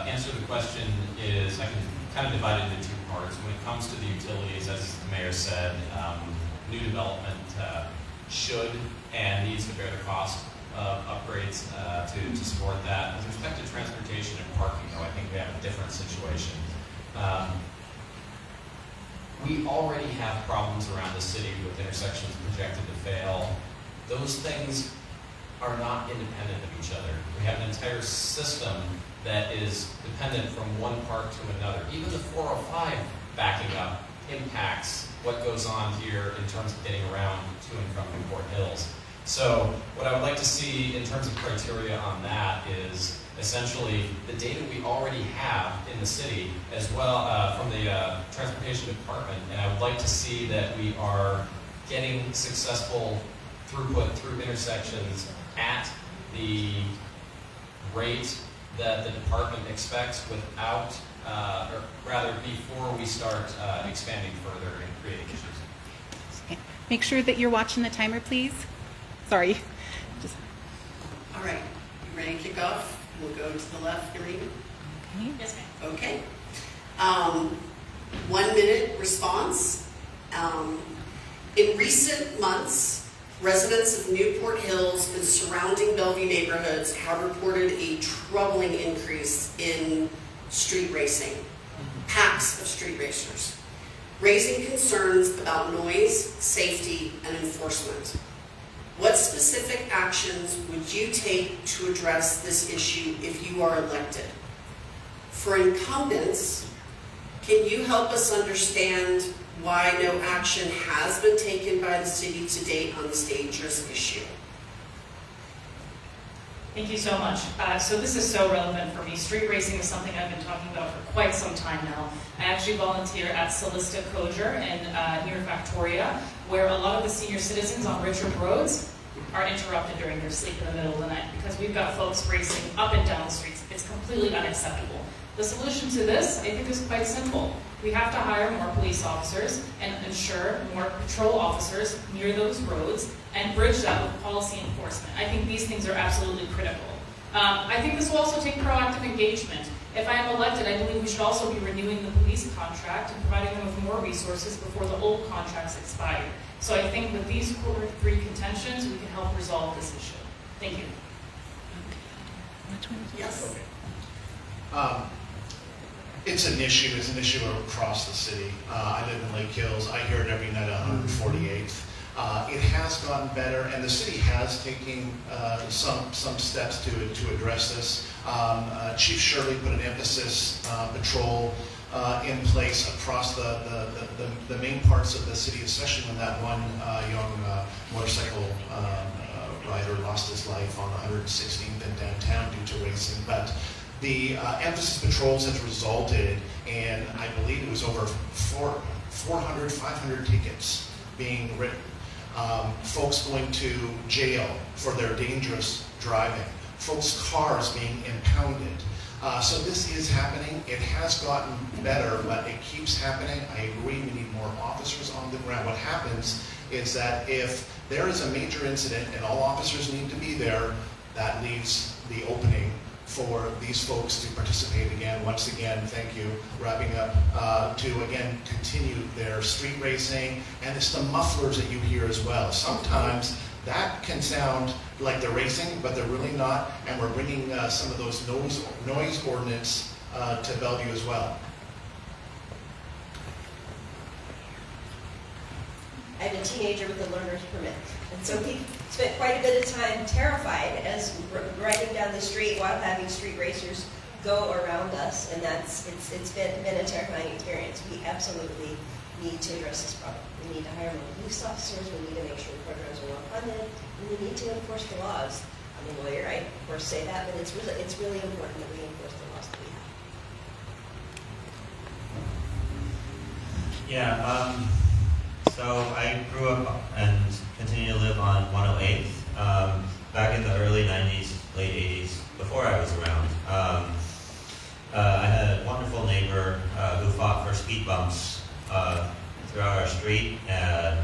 answer to the question is, I can kind of divide it into two parts. When it comes to the utilities, as the mayor said, new development should and needs to bear the cost of upgrades to support that. With respect to transportation and parking, though, I think we have a different situation. We already have problems around the the city with intersections projected to fail, those things are not independent of each other. We have an entire system that is dependent from one part to another. Even the 405 backing up impacts what goes on here in terms of getting around to and from Newport Hills. So what I would like to see in terms of criteria on that is essentially the data we already have in the city as well from the transportation department, and I would like to see that we are getting successful throughput through intersections at the rate that the department expects without, or rather before we start expanding further and creating issues. Okay. Make sure that you're watching the timer, please. Sorry. Just... All right, you ready to kick off? We'll go to the left, Naren. Okay. Yes, ma'am. Okay. 1 minute response. In recent months, residents of Newport Hills and surrounding Bellevue neighborhoods have reported a troubling increase in street racing, packs of street racers, raising concerns about noise, safety, and enforcement. What specific actions would you take to address this issue if you are elected? For incumbents, can you help us understand why no action has been taken by the city to date on this dangerous issue? Thank you so much. So this is so relevant for me. Street racing is something I've been talking about for quite some time now. I actually volunteer at Solista Kosher in near Factoria, where a lot of the senior citizens on Richard roads are interrupted during their sleep in the middle of the night because we've got folks racing up and down the streets. It's completely unacceptable. The solution to this, I think, is quite simple. We have to hire more police officers and ensure more patrol officers near those roads and bridge that with policy enforcement. I think these things are absolutely critical. I think this will also take proactive engagement. If I am elected, I believe we should also be renewing the police contract and providing them with more resources before the old contracts expire. So I think with these core 3 contentions, we can help resolve this issue. Thank you. Yes. It's an issue across the city. I live in Lake Hills. I hear it every night on 148th. It has gotten better, and the city has taken some steps to address this. Chief Shirley put an emphasis patrol in place across the main parts of the city, especially when that one young motorcycle rider lost his life on 116th in downtown due to racing. But the emphasis patrols has resulted in, I believe it was over 400, 500 tickets being written. Folks going to jail for their dangerous driving. Folks' cars being impounded. So this is happening. It has gotten better, but it keeps happening. I agree we need more officers on the ground. What happens is that if there is a major incident and all officers need to be there, that leaves the opening for these folks to participate again. Once again, thank you. Wrapping up to again continue their street racing, and it's the mufflers that you hear as well. Sometimes that can sound like they're racing, but they're really not, and we're bringing some of those noise ordinance to Bellevue as well. I have a teenager with a learner's permit, and so we spent quite a bit of time terrified as riding down the street while having street racers go around us, and it's been a terrifying experience. We absolutely need to address this problem. We need to hire more police officers. We need to make sure the programs are well funded, and we need to enforce the laws. I'm a lawyer, I of course say that, but it's really important that we enforce the laws that we have. Yeah. So I grew up and continue to live on 108th. Back in the early 90s, late 80s, before I was around, I had a wonderful neighbor who fought for speed bumps throughout our street, and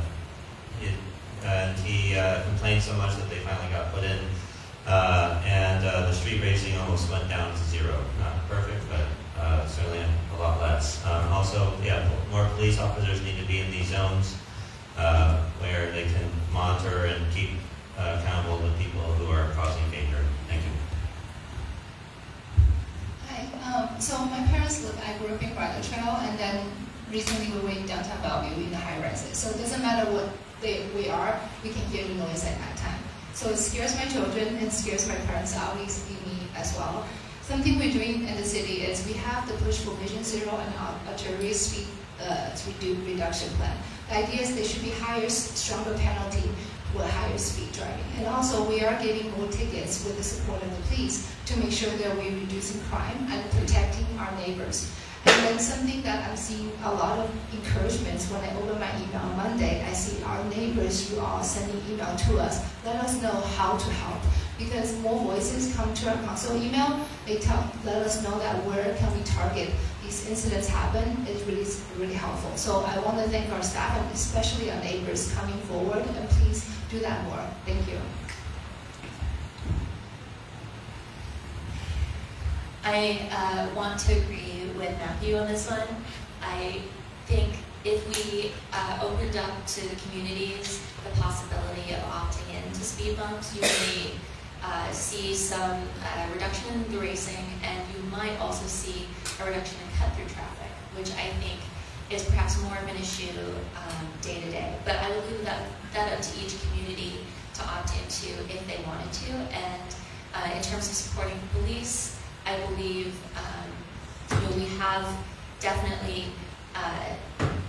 he complained so much that they finally got put in, and the street racing almost went down to 0. Not perfect, but certainly a lot less. Also, yeah, more police officers need to be in these zones where they can monitor and keep accountable the people who are causing danger. Thank you. Hi. So my parents I grew up in Briar Trail, and then recently we were in downtown Bellevue in the high rises. So it doesn't matter what we are, we can hear the noise at that time. So it scares my children and scares my parents, obviously me as well. Something we're doing in the city is we have the push for Vision Zero and arterial speed reduction plan. The idea is there should be higher, stronger penalty with higher speed driving. And also we are getting more tickets with the support of the police to make sure that we're reducing crime and protecting our neighbors. And then something that I'm seeing a lot of encouragements when I open my email on Monday, I see our neighbors who are sending email to us, let us know how to help. Because more voices come to our council email, let us know that where can we target these incidents happen. It's really helpful. So I want to thank our staff and especially our neighbors coming forward, and please do that more. Thank you. I want to agree with Matthew on this one. I think if we opened up to the communities the possibility of opting into speed bumps, you may see some reduction in the racing, and you might also see a reduction in cut-through traffic, which I think is perhaps more of an issue day to day. But I would leave that up to each community to opt into if they wanted to. And in terms of supporting police, I believe we have definitely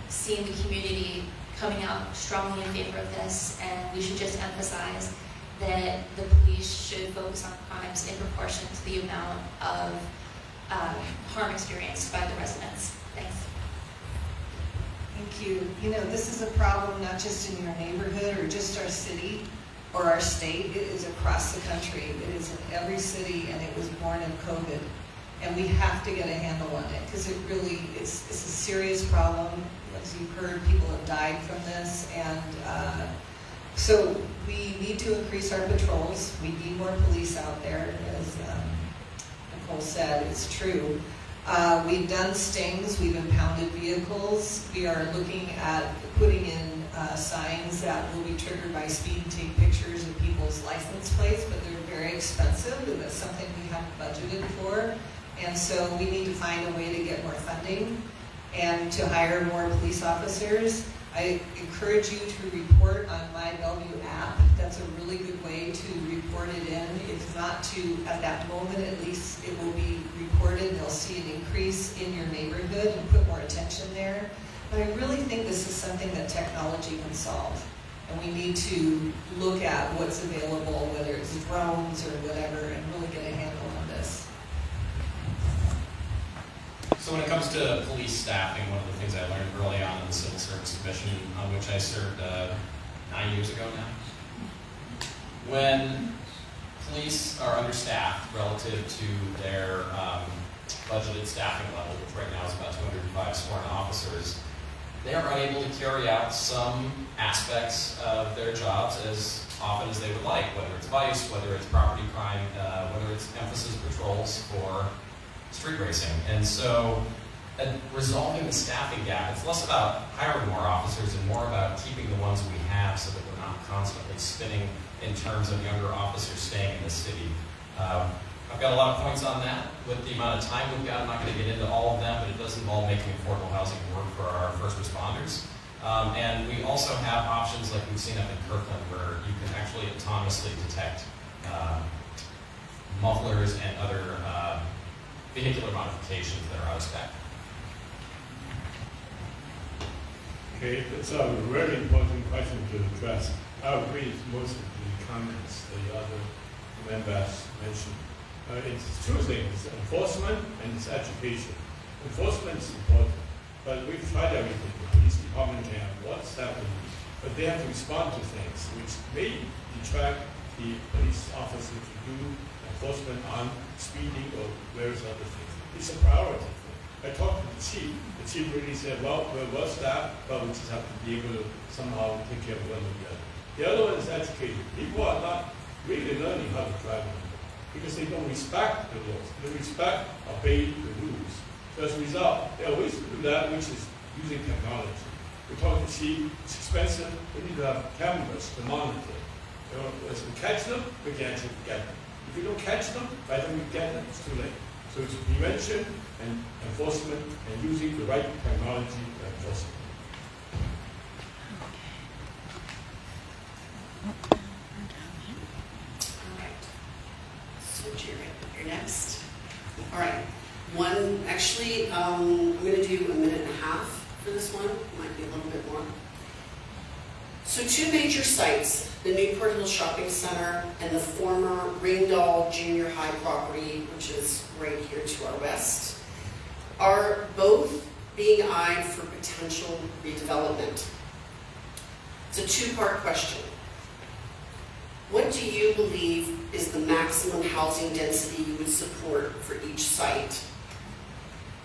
seen the community coming out strongly in favor of this, and we should just emphasize that the police should focus on crimes in proportion to the amount of harm experienced by the residents. Thanks. Thank you. You know, this is a problem not just in your neighborhood or just our city or our state. It is across the country. It is in every city, and it was born in COVID. And we have to get a handle on it because it really is a serious problem. As you've heard, people have died from this, and so we need to increase our patrols. We need more police out there, as Nicole said. It's true. We've done stings. We've impounded vehicles. We are looking at putting in signs that will be triggered by speed and take pictures of people's license plates, but they're very expensive, and that's something we haven't budgeted for. And so we need to find a way to get more funding and to hire more police officers. I encourage you to report on my Bellevue app. That's a really good way to report it in. If not to, at that moment, at least it will be reported. They'll see an increase in your neighborhood and put more attention there. But I really think this is something that technology can solve. And we need to look at what's available, whether it's drones or whatever, and really get a handle on this. So when it comes to police staffing, one of the things I learned early on in the civil service commission, on which I served 9 years ago now, when police are understaffed relative to their budgeted staffing level, which right now is about 205 sworn officers, they are unable to carry out some aspects of their jobs as often as they would like, whether it's vice, whether it's property crime, whether it's emphasis patrols for street racing. And so resolving the staffing gap, it's less about hiring more officers and more about keeping the ones we have so that we're not constantly spinning in terms of younger officers staying in the city. I've got a lot of points on that. With the amount of time we've got, I'm not going to get into all of them, but it does involve making affordable housing work for our first responders. And we also have options like we've seen up in Kirkland where you can actually autonomously detect mufflers and other vehicular modifications that are out of spec. Okay, it's a very important question to address. I agree with most of the comments the other members mentioned. It's two things, enforcement and it's education. Enforcement is important, but we've tried everything. The police department can have what's happening, but they have to respond to things which may detract the police officer to do enforcement on speeding or various other things. It's a priority thing. I talked to the chief. The chief really said, well, we're well staffed, but we just have to be able to somehow take care of one or the other. The other one is education. People are not really learning how to drive because they don't respect the laws. They respect, obey the rules. So as a result, there are ways to do that, which is using technology. We talk to the chief, it's expensive. We need to have cameras to monitor. You know, as we catch them, we can actually get them. If we don't catch them, by the time we get them, it's too late. So So it's prevention and enforcement and using the right technology to enforce it. All right. So Jared, you're next. All right. I'm going to do a minute and a half for this one. Might be a little bit more. So 2 major sites, the Newport Hill Shopping Center and the former Ringdahl Junior High property, which is right here to our west, are both being eyed for potential redevelopment. It's a 2-part question. What do you believe is the maximum housing density you would support for each site?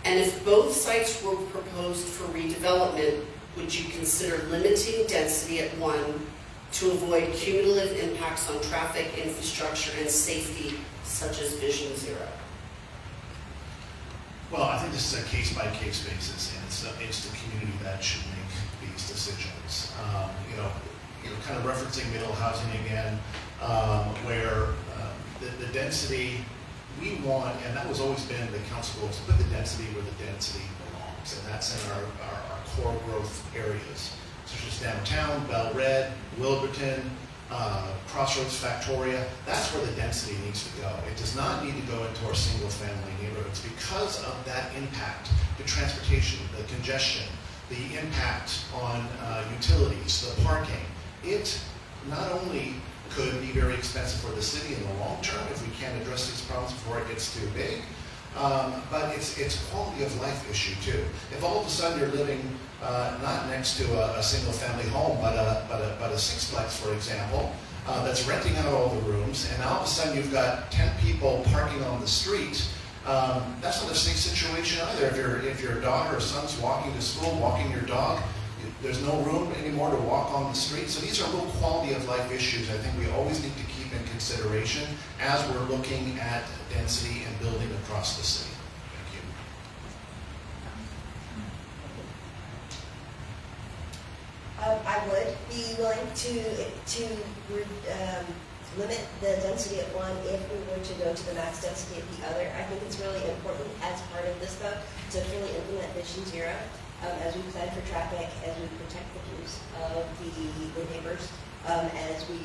And if both sites were proposed for redevelopment, would you consider limiting density at one to avoid cumulative impacts on traffic, infrastructure, and safety, such as Vision Zero? Well, I think this is a case-by-case basis, and it's the community that should make these decisions. Kind of referencing middle housing again, where the density we want, and that was always been the council goal, to put the density where the density belongs, and that's in our core growth areas, such as downtown, Belle Red, Wilburton, Crossroads, Factoria. That's where the density needs to go. It does not need to go into our single-family neighborhoods because of that impact, the transportation, the congestion, the impact on utilities, the parking. It not only could be very expensive for the city in the long term if we can't address these problems before it gets too big, but it's a quality of life issue too. If all of a sudden you're living not next to a single family home, but a sixplex, for example, that's renting out all the rooms, and all of a sudden you've got 10 people parking on the street, that's not a safe situation either. If your daughter or son's walking to school, walking your dog, there's no room anymore to walk on the street. So these are real quality of life issues I think we always need to keep in consideration as we're looking at density and building across the city. Thank you. I would be willing to limit the density of one if we were to go to the max density of the other. I think it's really important as part of this though to fully implement Vision Zero. As we plan for traffic, as we protect the views of the neighbors, as we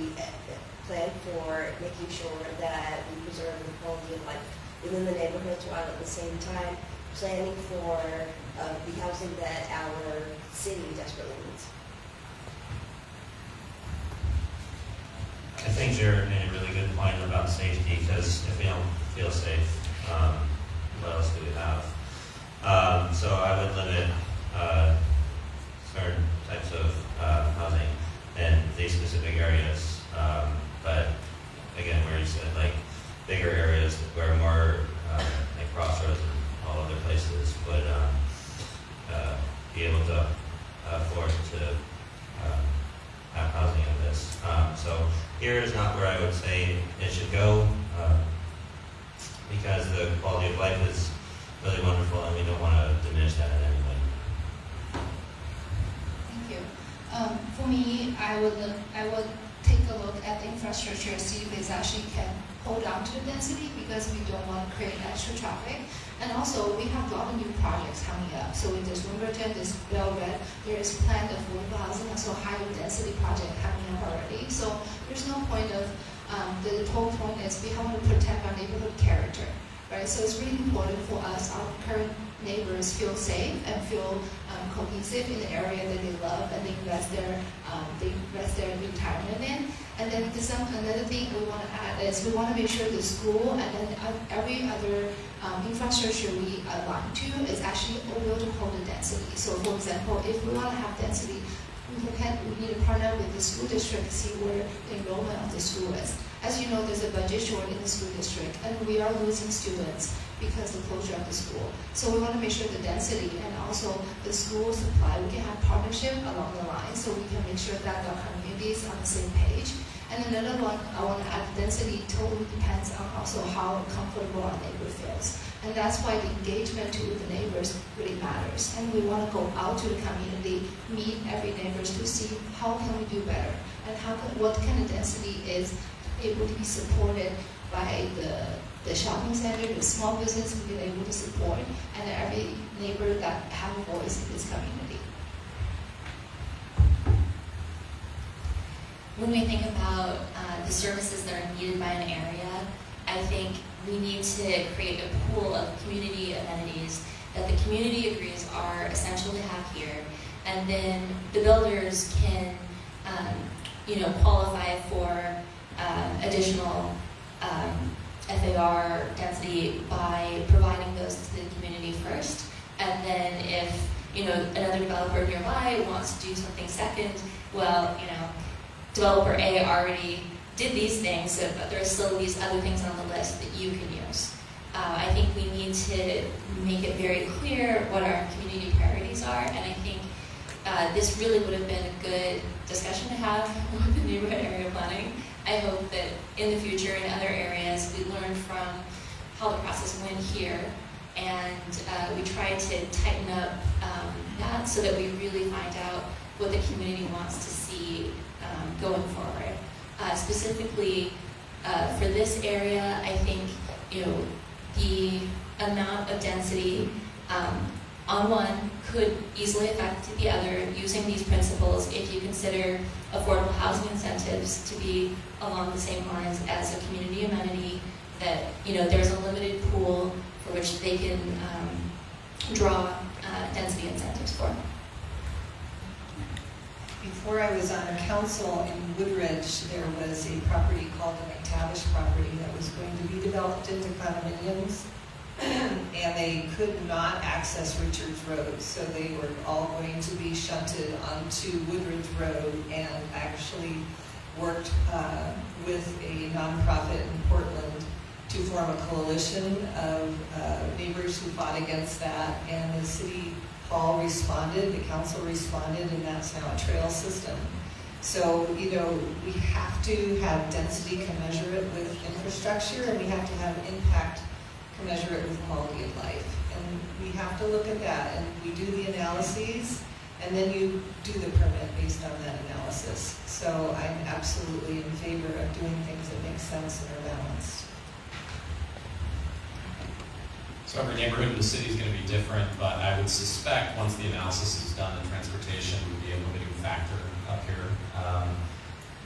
plan for making sure that we preserve the quality of life within the neighborhoods while at the same time planning for the housing that our city desperately needs. I think Jared made a really good point about safety, because if we don't feel safe, what else do we have? So I would limit certain types of housing in these specific areas, but again, where you said like bigger areas where more like Crossroads and all other places would be able to afford to have housing of this. So here is not where I would say it should go, because the quality of life is really wonderful, and we don't want to diminish that in any way. Thank you. For me, I would take a look at the infrastructure, see if it actually can hold on to the density, because we don't want to create extra traffic. And also, we have a lot of new projects coming up. So in this Wilburton, this Belle Red, there is planned affordable housing, also higher density project coming up already. So there's no point of, the whole point is we want to protect our neighborhood character, right? So it's really important for us, our current neighbors, feel safe and feel cohesive in the area that they love, and they invest their retirement in. And then another thing we want to add is we want to make sure the school and then every other infrastructure we align to is actually able to hold the density. So for example, if we want to have density, we need to partner with the school district to see where the enrollment of the school is. As you know, there's a budget short in the school district, and we are losing students because of the closure of the school. So we want to make sure the density and also the school supply, we can have partnership along the line so we can make sure that our community is on the same page. And another one, I want to add density totally depends on also how comfortable our neighbor feels. And that's why the engagement with the neighbors really matters. And we want to go out to the community, meet every neighbors to see how can we do better and what kind of density is able to be supported by the the shopping center, the small business we've been able to support, and every neighbor that have a voice in this community. When we think about the services that are needed by an area, I think we need to create a pool of community amenities that the community agrees are essential to have here, and then the builders can, qualify for additional FAR density by providing those to the community first, and then if another developer nearby wants to do something second, well, developer A already did these things, but there are still these other things on the list that you can use. I think we need to make it very clear what our community priorities are, and I think this really would have been a good discussion to have with the neighborhood area planning. I hope that in the future in other areas we learn from how the process went here, and we try to tighten up that so that we really find out what the community wants to see going forward. Specifically for this area, I think the amount of density on one could easily affect the other using these principles if you consider affordable housing incentives to be along the same lines as a community amenity, that there's a limited pool for which they can draw density incentives for. Before I was on council in Woodridge, there was a property called the McTavish property that was going to be developed into condominiums, and they could not access Richards Road, so they were all going to be shunted onto Woodridge Road, and actually worked with a nonprofit in Portland to form a coalition of neighbors who fought against that, and the city hall responded, the council responded, and that's now a trail system. So, we have to have density commensurate with infrastructure, and we have to have impact commensurate with quality of life. And we have to look at that, and we do the analyses, and then you do the permit based on that analysis. So I'm absolutely in favor of doing things that make sense and are balanced. So every neighborhood in the city is going to be different, but I would suspect once the analysis is done, that transportation would be a limiting factor up here.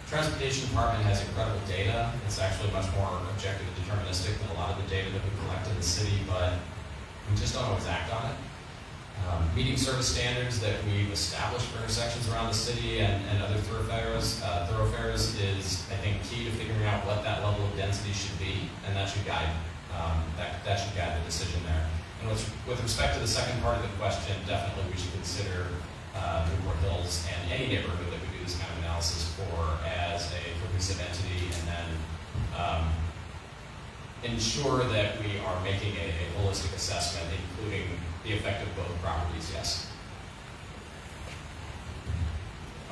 Transportation department has incredible data. It's actually much more objective and deterministic than a lot of the data that we collect in the city, but we just don't always act on it. Meeting service standards that we've established for intersections around the city and other thoroughfares is, I think, key to figuring out what that level of density should be, and that should guide that should guide the decision there. And with respect to the second part of the question, definitely we should consider Newport Hills and any neighborhood that we do this kind of analysis for as a cohesive entity, and then ensure that we are making a holistic assessment, including the effect of both properties, yes.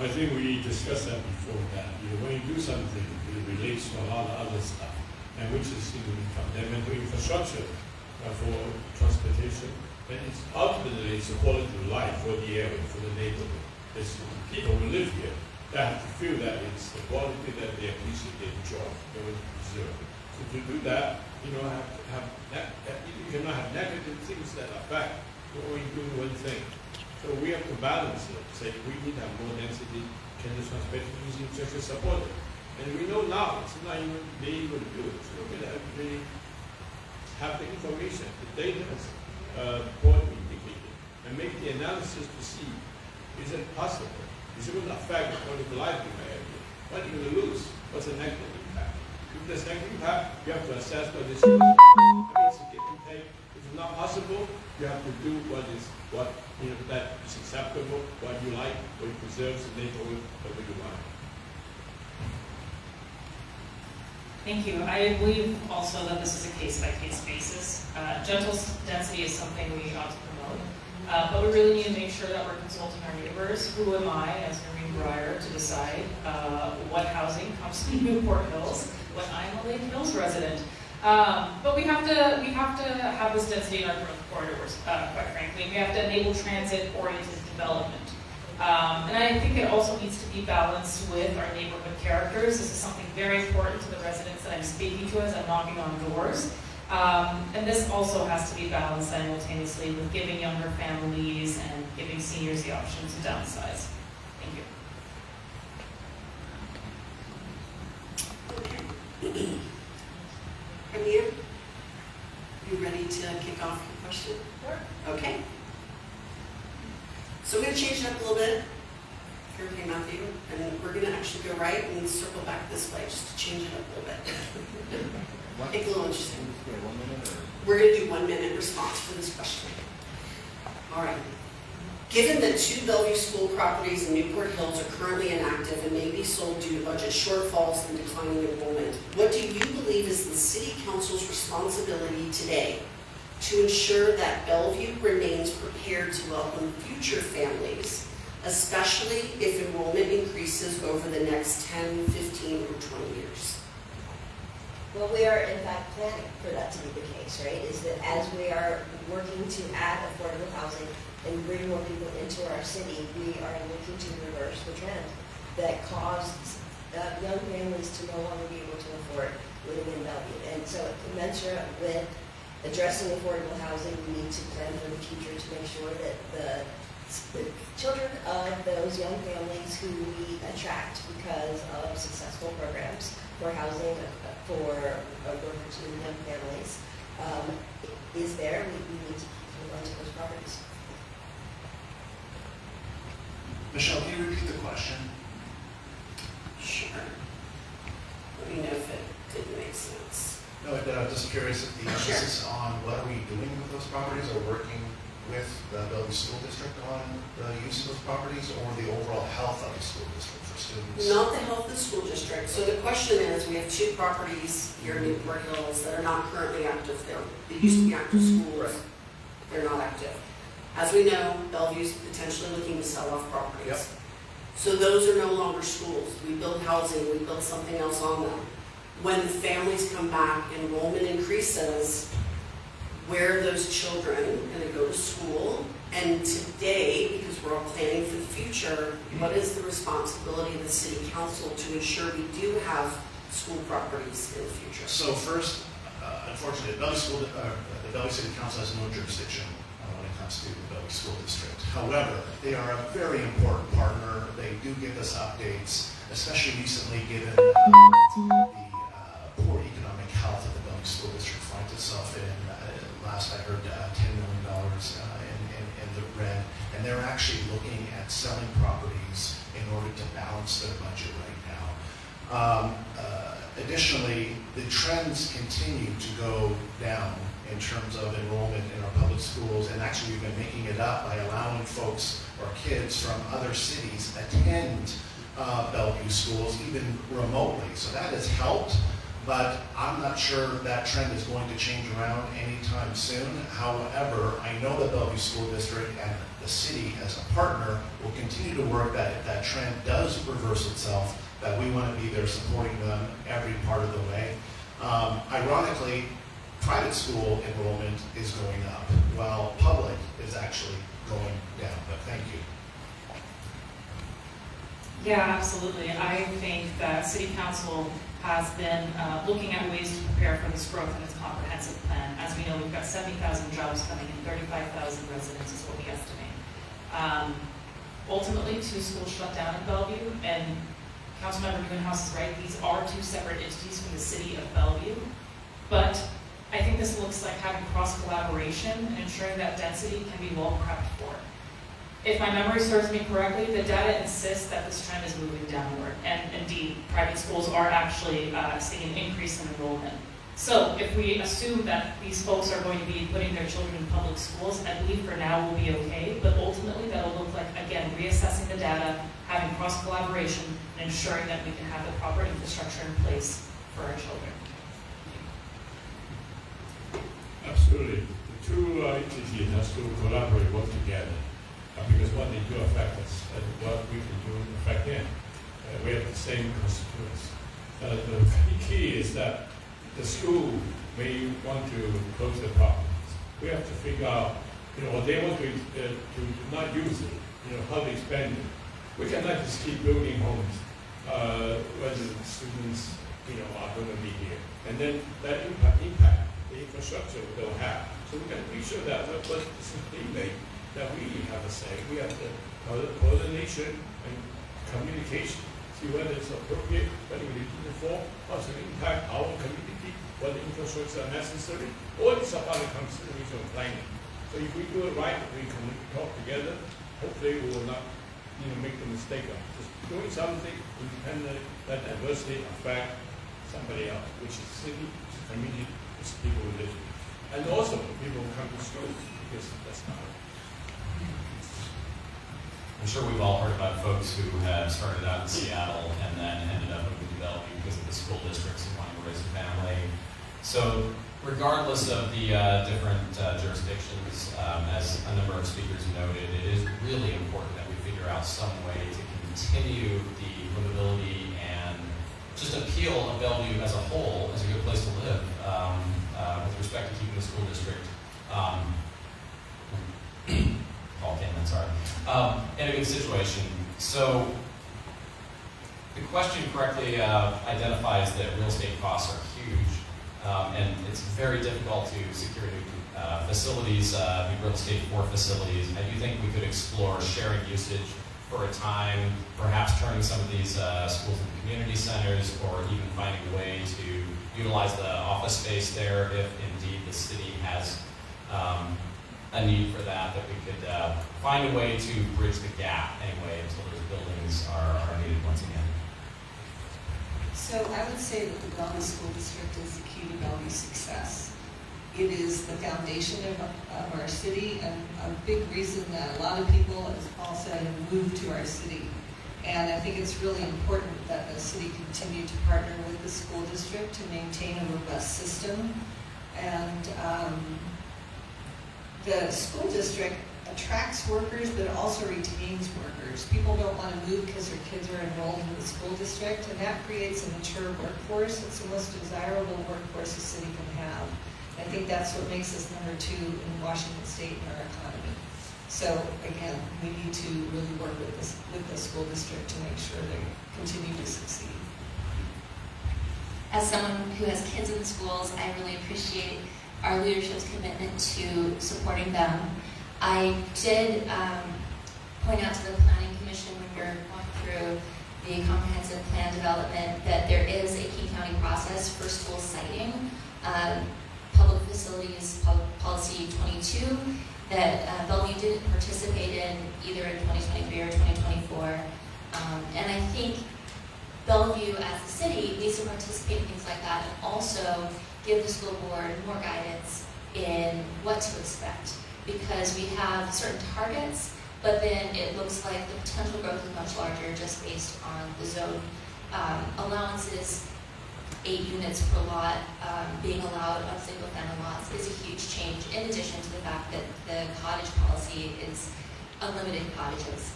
I think we discussed that before, that when you do something, it relates to a lot of other stuff, and which is fundamental infrastructure for transportation, and it's ultimately it's a quality of life for the area, for the neighborhood. It's people who live here that have to feel that it's the quality that they appreciate, they enjoy, they will deserve. So to do that, you cannot have negative things that affect only doing one thing. So we have to balance it. Say we need to have more density. Can the transportation using infrastructure support it? And we know now it's not even being able to do it. So we're going to really have the information, the data point indicated, and make the analysis to see, is it possible? Is it going to affect the quality of life in my area? What are you going to lose? What's the negative impact? If there's negative impact, you have to assess what this is. I mean, it's a give and take. If it's not possible, you have to do that is acceptable, what you like, what preserves the neighborhood, what you want. Thank you. I believe also that this is a case-by-case basis. Gentle density is something we ought to promote, but we really need to make sure that we're consulting our neighbors. Who am I, as Briar, to decide what housing comes to Newport Hills when I'm a Lake Hills resident? But we have to have this density in our growth corridors, quite frankly. We have to enable transit-oriented development. And I think it also needs to be balanced with our neighborhood characters. This is something very important to the residents that I'm speaking to as I'm knocking on doors. And this also has to be balanced simultaneously with giving younger families and giving seniors the option to downsize. Thank you. Pradnya, you ready to kick off your question? Sure. Okay. So we're going to change it up a little bit. Here, okay, Matthew, and we're going to actually go right and circle back this way just to change it up a little bit. Make it a little interesting. We're going to do 1 minute response for this question. All right. Given that 2 Bellevue school properties in Newport Hills are currently inactive and may be sold due to budget shortfalls and declining enrollment, what do you believe is the City Council's responsibility today to ensure that Bellevue remains prepared to welcome future families, especially if enrollment increases over the next 10, 15, or 20 years? Well, we are in fact planning for that to be the case, right? Is that as we are working to add affordable housing and bring more people into our city, we are looking to reverse the trend that caused young families to no longer be able to afford living in Bellevue. And so commensurate with addressing affordable housing, we need to plan for the future to make sure that the children of those young families who we attract because of successful programs for housing for workers and young families is there. We need to keep on to those properties. Michelle, can you repeat the question? Sure. Let me know if it didn't make sense. No, I'm just curious if the emphasis on what are we doing with those properties, or working with the Bellevue School District on the use of those properties, or the overall health of the school district for students? Not the health of the school district. So the question is, we have 2 properties here in Newport Hills that are not currently active. They used to be active schools. Right. They're not active. As we know, Bellevue's potentially looking to sell off properties. Yep. So those are no longer schools. We build housing, we build something else on them. When the families come back, enrollment increases, where are those children going to go to school? And today, because we're all planning for the future, what is the responsibility of the City Council to ensure we do have school properties in the future? So first, unfortunately, the Bellevue City Council has no jurisdiction when it comes to the Bellevue School District. However, they are a very important partner. They do give us updates, especially recently given the poor economic health of the Bellevue School District finds itself in. Last I heard, $10 million in the red, and they're actually looking at selling properties in order to balance their budget right now. Additionally, the trends continue to go down in terms of enrollment in our public schools, and actually we've been making it up by allowing folks or kids from other cities attend Bellevue schools, even remotely. So that has helped. But I'm not sure that trend is going to change around anytime soon. However, I know the Bellevue School District and the city as a partner will continue to work that if that trend does reverse itself, that we want to be there supporting them every part of the way. Ironically, private school enrollment is going up, while public is actually going down. But thank you. Yeah, absolutely. I think that City Council has been looking at ways to prepare for this growth in its comprehensive plan. As we know, we've got 70,000 jobs coming in, 35,000 residents is what we estimate. Ultimately, 2 schools shut down in Bellevue, and Councilmember Nieuwenhuis is right, these are 2 separate entities from the city of Bellevue, but I think this looks like having cross-collaboration and ensuring that density can be well prepped for. If my memory serves me correctly, the data insists that this trend is moving downward, and indeed, private schools are actually seeing an increase in enrollment. So if we assume that these folks are going to be putting their children in public schools, I believe for now we'll be okay, but ultimately that'll look like, again, reassessing the data, having cross-collaboration, and ensuring that we can have the proper infrastructure in place for our children. Absolutely. The 2 entities have to collaborate, work together. Because what they do affect us, and what we can do affect them. We have the same constituents. The key is that the school may want to close the properties. We have to figure out, what they want to not use it, how to expand it. We cannot just keep building homes when the students, are going to be here. And then that impact the infrastructure we don't have. So we can be sure that what decision they make, that we have a say. We have the coordination and communication, see whether it's appropriate, whether we need it for, how to impact our community, what infrastructure are necessary. All these are part of consideration of planning. So if we do it right, we can talk together. Hopefully, we will not, make the mistake of just doing something independently that adversely affect somebody else, which is city, which is community, which is people who live. And also, people who come to school, because that's not it. I'm sure we've all heard about folks who have started out in Seattle and then ended up moving to Bellevue because of the school districts and wanting to raise a family. So regardless of the different jurisdictions, as a number of speakers noted, it is really important that we figure out some way to continue the livability and just appeal of Bellevue as a whole as a good place to live with respect to keeping the school district in a good situation. So the question correctly identifies that real estate costs are huge, and it's very difficult to secure new facilities, new real estate for facilities. I do think we could explore sharing usage for a time, perhaps turning some of these schools into community centers, or even finding a way to utilize the office space there if indeed the city has a need for that we could find a way to bridge the gap anyway until those buildings are needed once again. So I would say that the Bellevue School District is the key to Bellevue's success. It is the foundation of our city, and a big reason that a lot of people, as Paul said, have moved to our city. And I think it's really important that the city continue to partner with the school district to maintain a robust system. And the school district attracts workers, but it also retains workers. People don't want to move because their kids are enrolled in the school district, and that creates a mature workforce. It's the most desirable workforce the city can have. I think that's what makes us number 2 in Washington State in our economy. So again, we need to really work with the school district to make sure they continue to succeed. As someone who has kids in the schools, I really appreciate our leadership's commitment to supporting them. I did point out to the Planning Commission when we were going through the comprehensive plan development that there is a King County process for school siting. Public Facilities Policy 22 that Bellevue didn't participate in either in 2023 or 2024. And I think Bellevue as a city needs to participate in things like that and also give the school board more guidance in what to expect. Because we have certain targets, but then it looks like the potential growth is much larger just based on the zone allowances. 8 units per lot being allowed on single-family lots is a huge change, in addition to the fact that the cottage policy is unlimited cottages.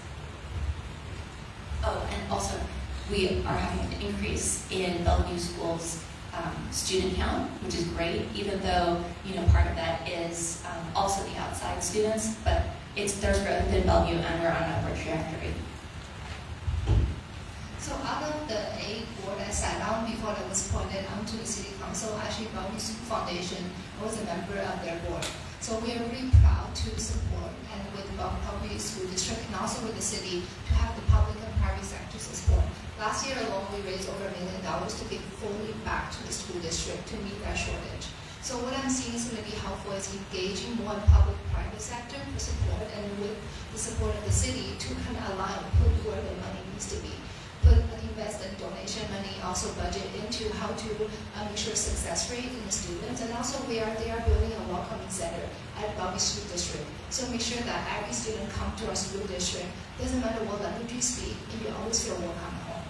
Oh, and also, we are having an increase in Bellevue Schools' student count, which is great, even though, part of that is also the outside students, but there's growth in Bellevue, and we're on an upward trajectory. So out of the 8 board I sat on before I was appointed onto the city council, actually Bellevue School Foundation, I was a member of their board. So we are really proud to support and with Bellevue School District and also with the city to have the public and private sector support. Last year alone, we raised over $1 million to give fully back to the school district to meet that shortage. So what I'm seeing is going to be helpful is engaging more public-private sector for support, and with the support of the city to kind of align, put where the money needs to be. Invest in donation money, also budget into how to make sure success rate in the students, and also they are building a welcoming center at Bellevue School District. So make sure that every student come to our school district, doesn't matter what language you speak, and you always feel welcome at home.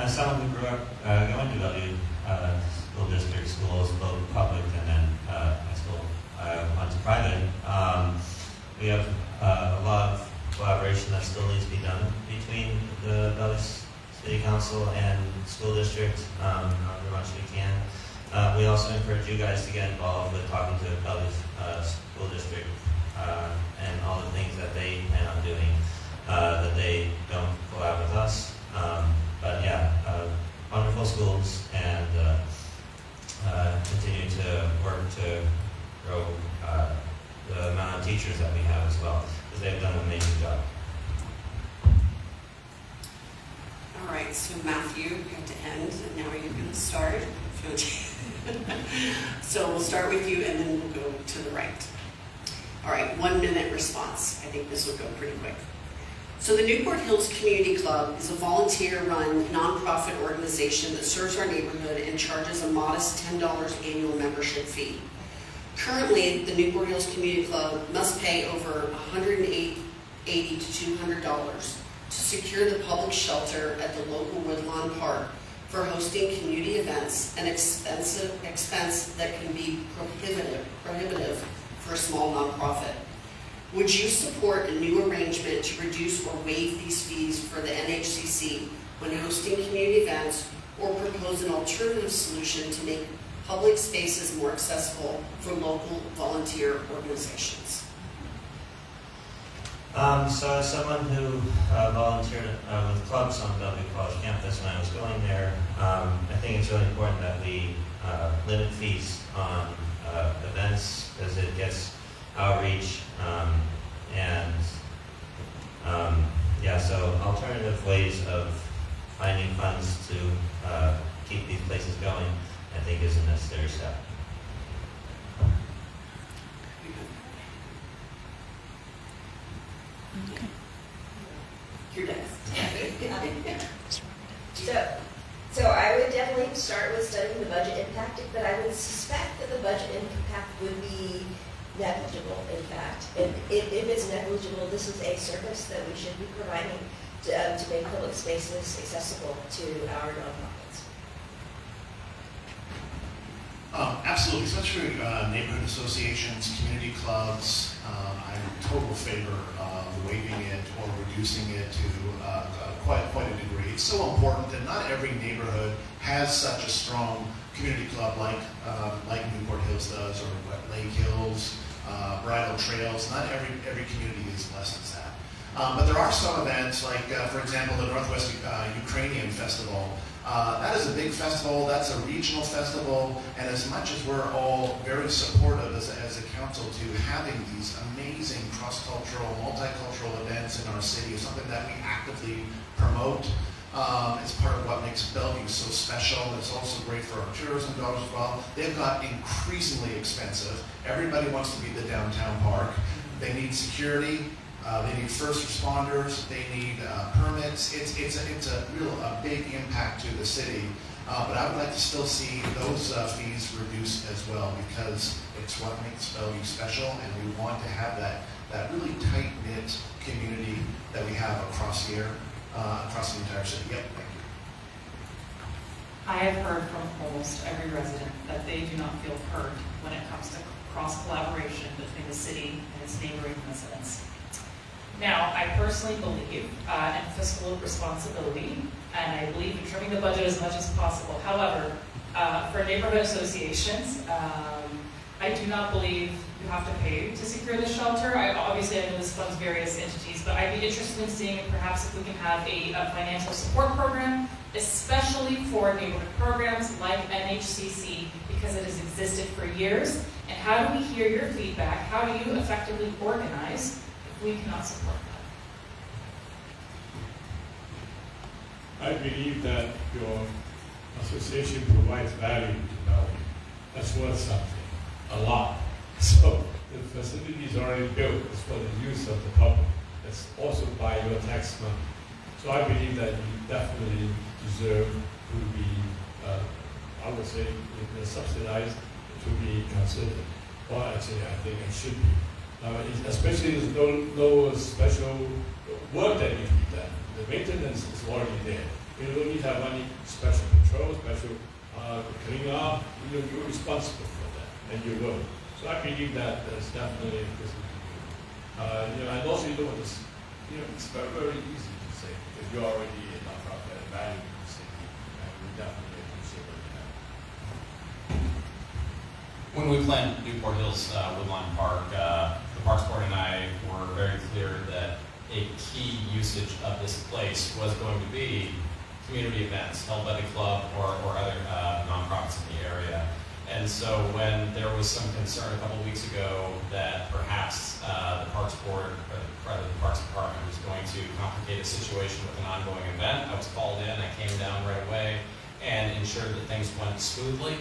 As someone who grew up going to Bellevue School District schools, both public and then high school, went to private, we have a lot of collaboration that still needs to be done between the Bellevue City Council and school district, however much we can. We also encourage you guys to get involved with talking to Bellevue School District and all the things that they plan on doing that they don't collab with us. But yeah, wonderful schools, and grow the amount of teachers that we have as well, because they've done an amazing job. All right, so Matthew, you have to end, and now you're going to start. So we'll start with you, and then we'll go to the right. All right, 1 minute response. I think this will go pretty quick. So the Newport Hills Community Club is a volunteer-run nonprofit organization that serves our neighborhood and charges a modest $10 annual membership fee. Currently, the Newport Hills Community Club must pay over $180 to $200 to secure the public shelter at the local Woodlawn Park for hosting community events, an expense that can be prohibitive for a small nonprofit. Would you support a new arrangement to reduce or waive these fees for the NHCC when hosting community events, or propose an alternative solution to make public spaces more accessible for local volunteer organizations? So as someone who volunteered with clubs on Bellevue College campus when I was going there, I think it's really important that we limit fees on events, because it gets outreach, so alternative ways of finding funds to keep these places going, I think, is a necessary step. Okay. You're next. So I would definitely start with studying the budget impact, but I would suspect that the budget impact would be negligible, in fact. If it's negligible, this is a service that we should be providing to make public spaces accessible to our nonprofits. Absolutely, especially neighborhood associations, community clubs. I'm in total favor of waiving it or reducing it to quite a degree. It's so important that not every neighborhood has such a strong community club like Newport Hills does, or Lake Hills, Bridal Trails. Not every community is blessed as that. But there are some events, like for example, the Northwest Ukrainian Festival. That is a big festival, that's a regional festival, and as much as we're all very supportive as a council to having these amazing cross-cultural, multicultural events in our city, is something that we actively promote. It's part of what makes Bellevue so special. It's also great for our tourism dollars as well. They've got increasingly expensive. Everybody wants to be the downtown park. They need security. They need first responders. They need permits. It's a big impact to the city. But I would like to still see those fees reduced as well, because it's what makes Bellevue special, and we want to have that really tight-knit community that we have across here, across the entire city. Yep, thank you. I have heard from almost every resident that they do not feel heard when it comes to cross-collaboration between the city and its neighboring residents. Now, I personally believe in fiscal responsibility, and I believe in trimming the budget as much as possible. However, for neighborhood associations, I do not believe you have to pay to secure the shelter. Obviously, I know this funds various entities, but I'd be interested in seeing perhaps if we can have a financial support program, especially for neighborhood programs like NHCC, because it has existed for years. And how do we hear your feedback? How do you effectively organize if we cannot support that? I believe that your association provides value to Bellevue. That's worth something, a lot. So the facility is already built. It's for the use of the public. It's also by your tax money. So I believe that you definitely deserve to be, I would say, subsidized, to be considered. Well, actually, I think it should be. Especially there's no special work that needs to be done. The maintenance is already there. You don't need to have any special control, special cleaning up. You're responsible for that, and you will. So I believe that there's definitely this. And also you don't want to. It's very, very easy to say because you're already a nonprofit and value in the city, and we definitely appreciate what you have. When we planned Newport Hills Woodlawn Park, the Parks Board and I were very clear that a key usage of this place was going to be community events held by the club or other nonprofits in the area. And so when there was some concern a couple weeks ago that perhaps the Parks Board, or rather the Parks Department, was going to complicate a situation with an ongoing event, I was called in, I came down right away and ensured that things went smoothly.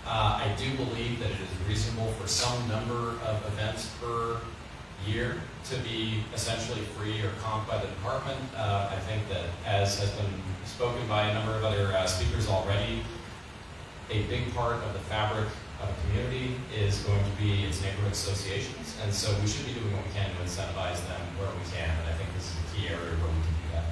I do believe that it is reasonable for some number of events per year to be essentially free or comped by the department. I think that, as has been spoken by a number of other speakers already, a big part of the fabric of a community is going to be its neighborhood associations, and so we should be doing what we can to incentivize them where we can, and I think this is a key area where we can do that.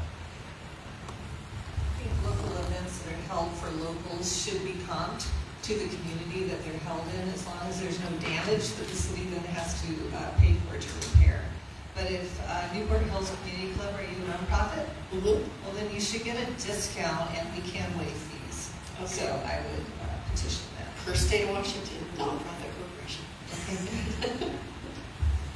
I think local events that are held for locals should be comped to the community that they're held in, as long as there's no damage that the city then has to pay for to repair. But if Newport Hills Community Club, are you a nonprofit? Mm-hmm. Well, then you should get a discount, and we can waive fees. Okay. So I would petition that. Per state of Washington, nonprofit corporation.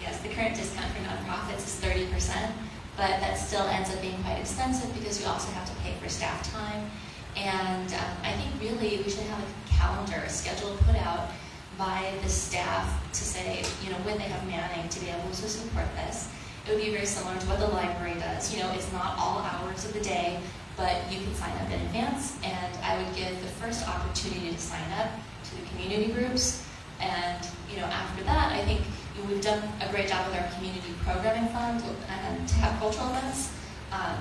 Yes, the current discount for nonprofits is 30%, but that still ends up being quite expensive because we also have to pay for staff time. And I think really we should have a calendar, a schedule put out by the staff to say, when they have manning to be able to support this. It would be very similar to what the library does. It's not all hours of the day, but you can sign up in advance, and I would give the first opportunity to sign up to the community groups. And after that, I think we've done a great job with our community programming fund and to have cultural events.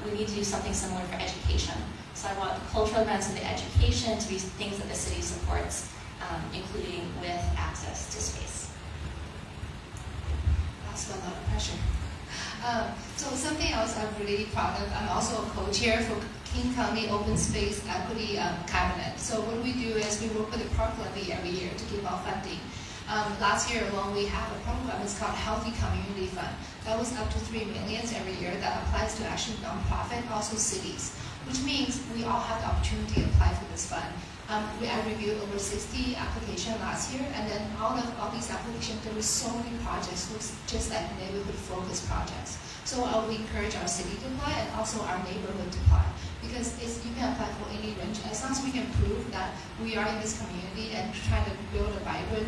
We need to do something similar for education. So I want the cultural events and the education to be things that the city supports, including with access to space. Also a lot of pressure. So something else I'm really proud of, I'm also a co-chair for King County Open Space Equity Cabinet. So what we do is we work with the park levy every year to give out funding. Last year alone, we have a program, it's called Healthy Community Fund. That was up to $3 million every year that applies to actually nonprofit, also cities, which means we all have the opportunity to apply for this fund. I reviewed over 60 applications last year, and then out of all these applications, there were so many projects, looks just like neighborhood-focused projects. So we encourage our city to apply and also our neighborhood to apply, because you can apply for any range as long as we can prove that we are in this community and trying to build a vibrant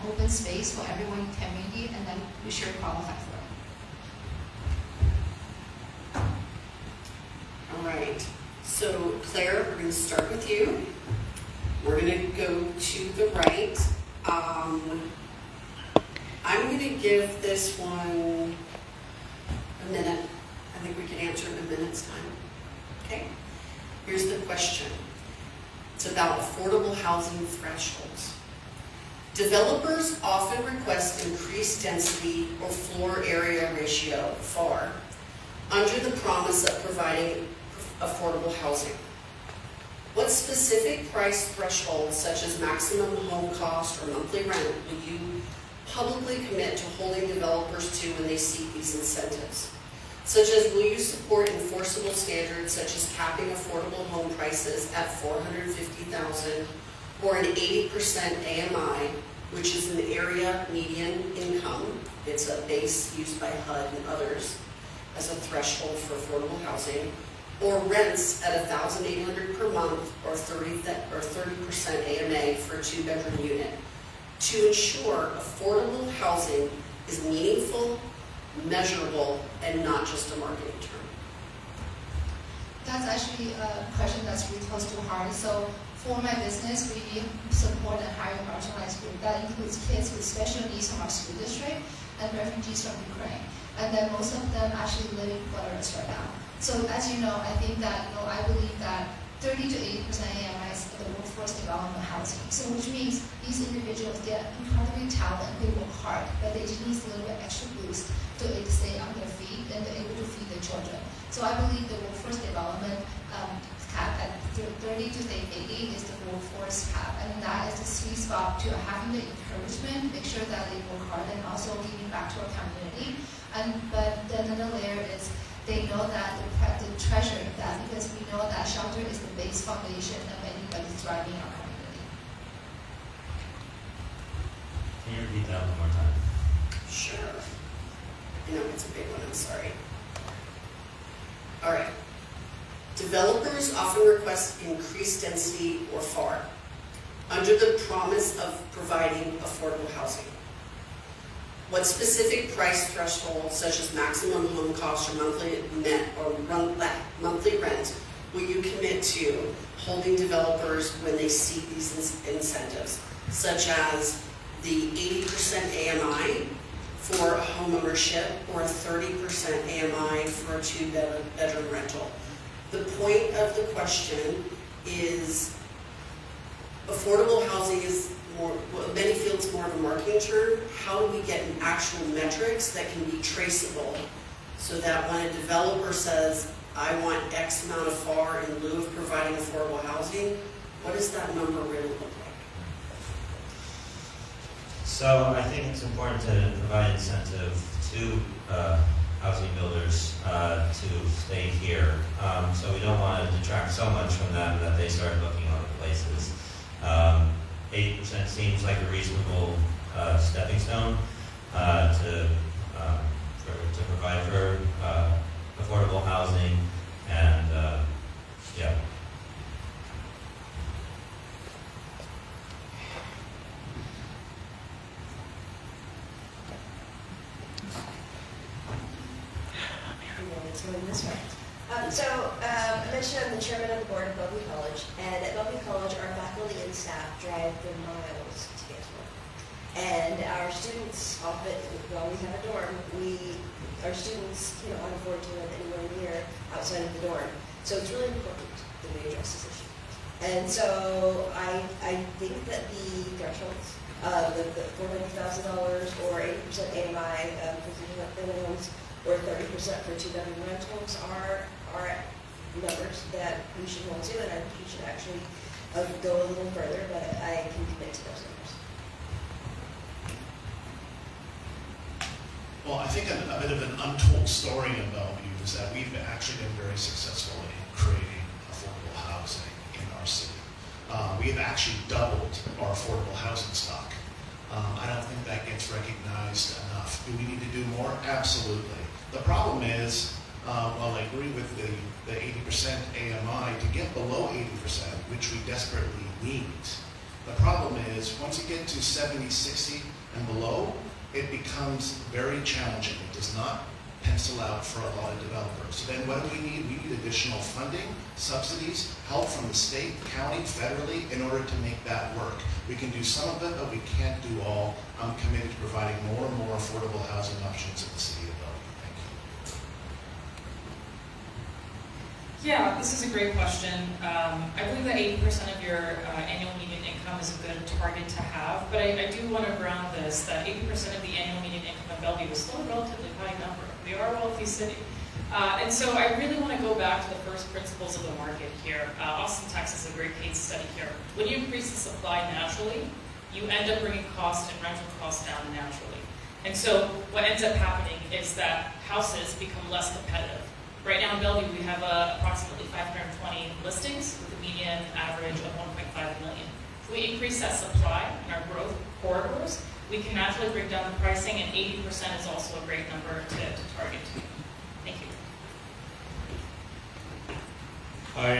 open space for everyone in the community, and then we should qualify for it. All right, so Claire, we're going to start with you. We're going to go to the right. I'm going to give this one a minute. I think we can answer in a minute's time. Okay? Here's the question. It's about affordable housing thresholds. Developers often request increased density or floor area ratio, FAR, under the promise of providing affordable housing. What specific price thresholds, such as maximum home cost or monthly rent, will you publicly commit to holding developers to when they seek these incentives? Such as, will you support enforceable standards such as capping affordable home prices at $450,000 or an 80% AMI, which is an area median income? It's a base used by HUD and others as a threshold for affordable housing, or rents at $1,800 per month or 30% AMA for a 2-bedroom unit, to ensure affordable housing is meaningful, measurable, and not just a marketing term? That's actually a question that's really close to heart. So for my business, we support and hire a marginalized group. That includes kids with special needs from our school district and refugees from Ukraine. And then most of them actually live in Belarus right now. So as you know, I think that, I believe that 30 to 80% AMI is the workforce development housing. So which means these individuals get incredibly talented, they work hard, but they just need a little bit extra boost to stay on their feet and they're able to feed their children. So I believe the workforce development cap at 30 to 80 is the workforce cap, and that is the sweet spot to having the encouragement, make sure that they work hard, and also giving back to our community. But then another layer is they know that the treasure of that, because we know that shelter is the base foundation of anybody thriving in our community. Can you repeat that one more time? Sure. I know it's a big one, I'm sorry. All right. Developers often request increased density or FAR. under the promise of providing affordable housing? What specific price thresholds, such as maximum home cost or monthly rent, will you commit to holding developers when they seek these incentives, such as the 80% AMI for a home ownership or a 30% AMI for a two-bedroom rental? The point of the question is affordable housing is more, many feel it's more of a marketing term. How do we get an actual metrics that can be traceable so that when a developer says, I want X amount of FAR in lieu of providing affordable housing, what does that number really look like? So I think it's important to provide incentive to housing builders to stay here. So we don't want to detract so much from them that they start looking other places. 8% seems like a reasonable stepping stone to provide for affordable housing, and yeah. I mentioned I'm the chairman of the board of Bellevue College, and at Bellevue College, our faculty and staff drive the miles to get to work. And our students often, while we have a dorm, our students cannot afford to live anywhere near outside of the dorm. So it's really important that we address this issue. And so I think that the thresholds, the $400,000 or 80% AMI for minimums, or 30% for two-bedroom rentals are numbers that we should hold to, and I think we should actually go a little further, but I can commit to those numbers. Well, I think a bit of an untold story in Bellevue is that we've actually been very successful in creating affordable housing in our city. We have actually doubled our affordable housing stock. I don't think that gets recognized enough. Do we need to do more? Absolutely. The problem is, while I agree with the 80% AMI, to get below 80%, which we desperately need, the problem is once you get to 70, 60 and below, it becomes very challenging. It does not pencil out for a lot of developers. So then what do we need? We need additional funding, subsidies, help from the state, county, federally, in order to make that work. We can do some of it, but we can't do all. I'm committed to providing more and more affordable housing options in the city of Bellevue. Thank you. Yeah, this is a great question. I believe that 80% of your annual median income is a good target to have, but I do want to ground this, that 80% of the annual median income in Bellevue is still a relatively high number. We are a wealthy city. And so I really want to go back to the first principles of the market here. Austin, Texas is a great case study here. When you increase the supply naturally, you end up bringing cost and rental costs down naturally. And so what ends up happening is that houses become less competitive. Right now in Bellevue, we have approximately 520 listings with a median average of 1.5 million. If we increase that supply in our growth corridors, we can naturally bring down the pricing, and 80% is also a great number to target. Thank you. I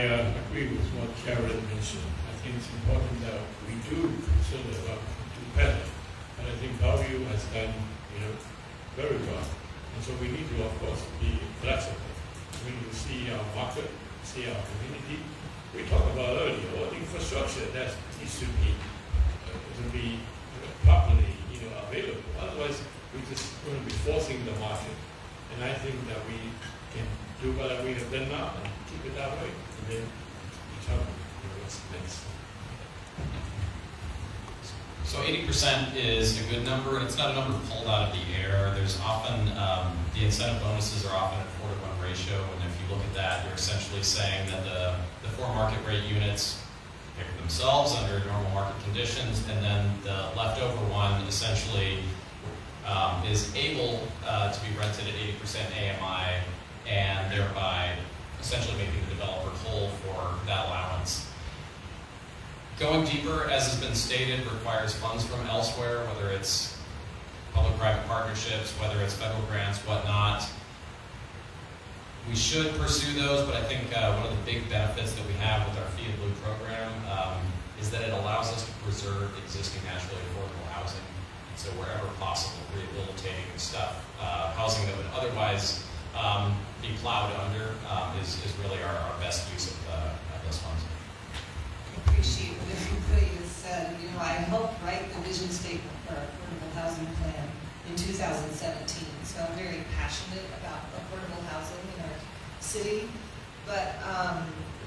agree with what Karen mentioned. I think it's important that we do consider do better. And I think Bellevue has done very well. And so we need to, of course, be flexible. We need to see our market, see our community. We talked about earlier, all the infrastructure that needs to be properly available. Otherwise, we're just going to be forcing the market. And I think that we can do what we have done now and keep it that way, and then determine what's next. So 80% is a good number, and it's not a number pulled out of the air. There's often, the incentive bonuses are often at 4-to-1 ratio, and if you look at that, you're essentially saying that the 4 market rate units pick themselves under normal market conditions, and then the leftover one essentially is able to be rented at 80% AMI, and thereby essentially making the developer whole for that allowance. Going deeper, as has been stated, requires funds from elsewhere, whether it's public-private partnerships, whether it's federal grants, whatnot. We should pursue those, but I think one of the big benefits that we have with our Fee in Blue program is that it allows us to preserve existing naturally affordable housing. And so wherever possible, rehabilitating stuff, housing that would otherwise be plowed under is really our best use of those funds. I appreciate what everybody has said. You know, I helped write the vision statement for our affordable housing plan in 2017. So I'm very passionate about affordable housing in our city. But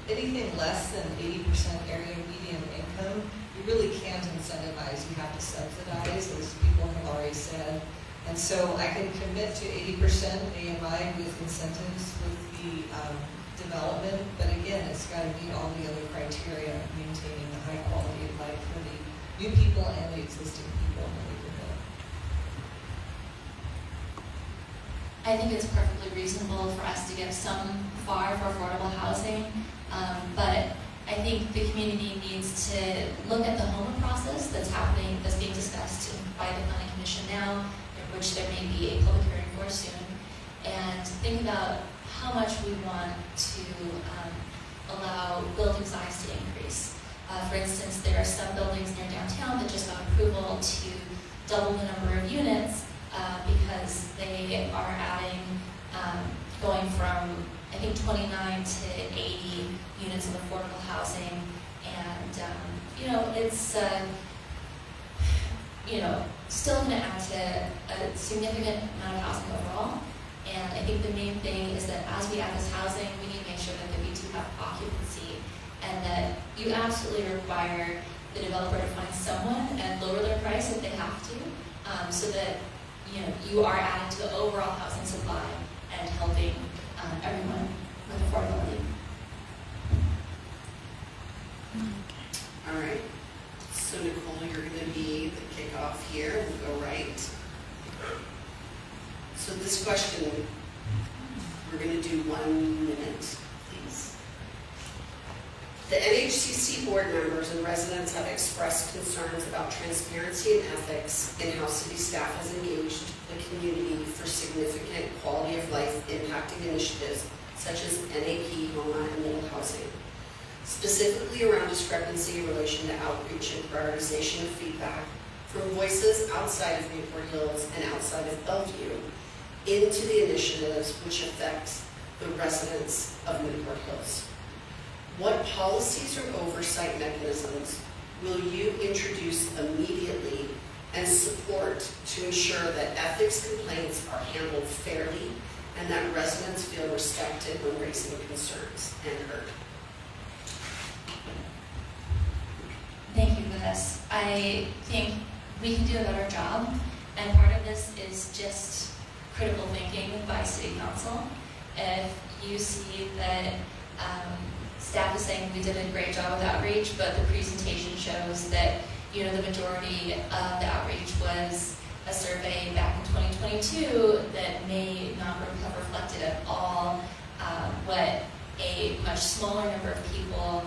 anything less than 80% area median income, you really can't incentivize. You have to subsidize, as people have already said. And so I can commit to 80% AMI with incentives with the development, but again, it's got to meet all the other criteria of maintaining the high quality of life for the new people and the existing people in the neighborhood. I think it's perfectly reasonable for us to give some FAR for affordable housing, but I think the community needs to look at the HOMA process that's happening, that's being discussed by the Planning Commission now, which there may be a public hearing for soon, and think about how much we want to allow building size to increase. For instance, there are some buildings near downtown that just got approval to double the number of units because they are adding, going from, I think, 29 to 80 units of affordable housing. And, you know, it's, you know, still going to add to a significant amount of housing overall. And I think the main thing is that as we add this housing, we need to make sure that we do have occupancy, and that you absolutely require the developer to find someone and lower their price if they have to, so that you are adding to the overall housing supply and helping everyone with affordability. All right. So Nicole, you're going to be the kickoff here. We'll go right. So this question, we're going to do 1 minute, please. The NHCC board members and residents have expressed concerns about transparency and ethics in how city staff has engaged the community for significant quality of life impacting initiatives such as NAP, HOMA, and middle housing. Specifically around discrepancy in relation to outreach and prioritization of feedback from voices outside of Newport Hills and outside of Bellevue into the initiatives which affect the residents of Newport Hills. What policies or oversight mechanisms will you introduce immediately and support to ensure that ethics complaints are handled fairly and that residents feel respected when raising concerns and heard? Thank you for this. I think we can do a better job, and part of this is just critical thinking by City Council. If you see that staff is saying we did a great job with outreach, but the presentation shows that the majority of the outreach was a survey back in 2022 that may not have reflected at all what a much smaller number of people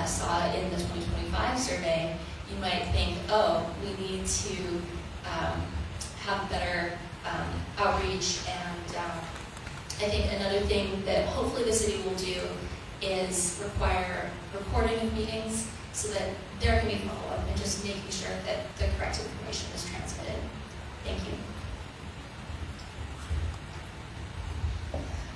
saw in the 2025 survey, you might think, oh, we need to have better outreach. And I think another thing that hopefully the city will do is require recording of meetings so that there can be follow-up and just making sure that the correct information is transmitted. Thank you.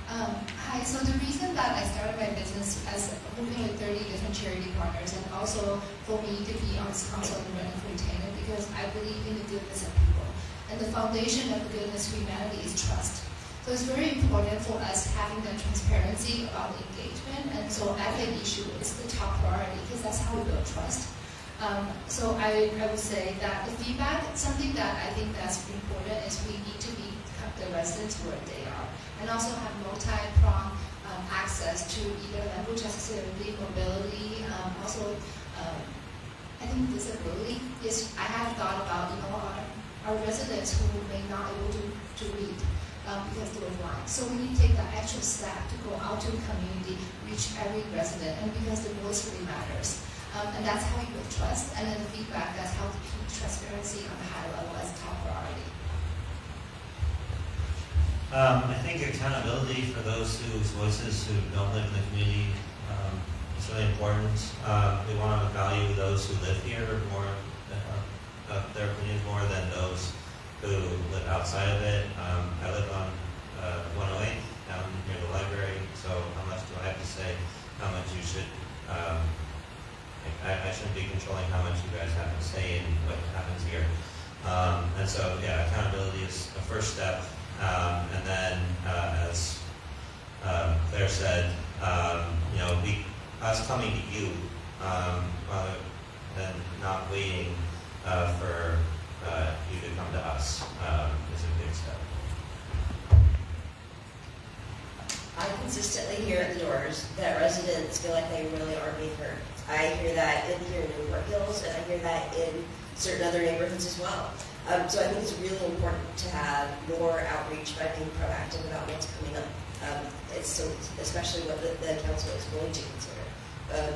Hi, so the reason that I started my business as working with 30 different charity partners, and also for me to be on this council and running for retainer, because I believe in the goodness of people. And the foundation of the goodness of humanity is trust. So it's very important for us having that transparency about engagement, and so ethics issue is the top priority because that's how we build trust. So I would say that the feedback, something that I think that's important is we need to meet the residents where they are, and also have multi-pronged access to either language accessibility, mobility, also I think disability. Yes, I have thought about our residents who may not be able to read because they were blind. So we need to take that extra step to go out to the community, reach every resident, and because the voice really matters. And that's how we build trust, and then the feedback, that's how to keep transparency on the high level as top priority. I think accountability for those whose voices who don't live in the community is really important. We want to value those who live here more, their opinions more than those who live outside of it. I live on 108 down near the library, so how much do I have to say? How much you should, I shouldn't be controlling how much you guys have to say in what happens here. And so, yeah, accountability is the first step. And then, as Claire said, us coming to you, rather than not waiting for you to come to us, is a big step. I consistently hear at the doors that residents feel like they really are being heard. I hear that here in Newport Hills, and I hear that in certain other neighborhoods as well. So I think it's really important to have more outreach by being proactive about what's coming up. Especially what the council is going to consider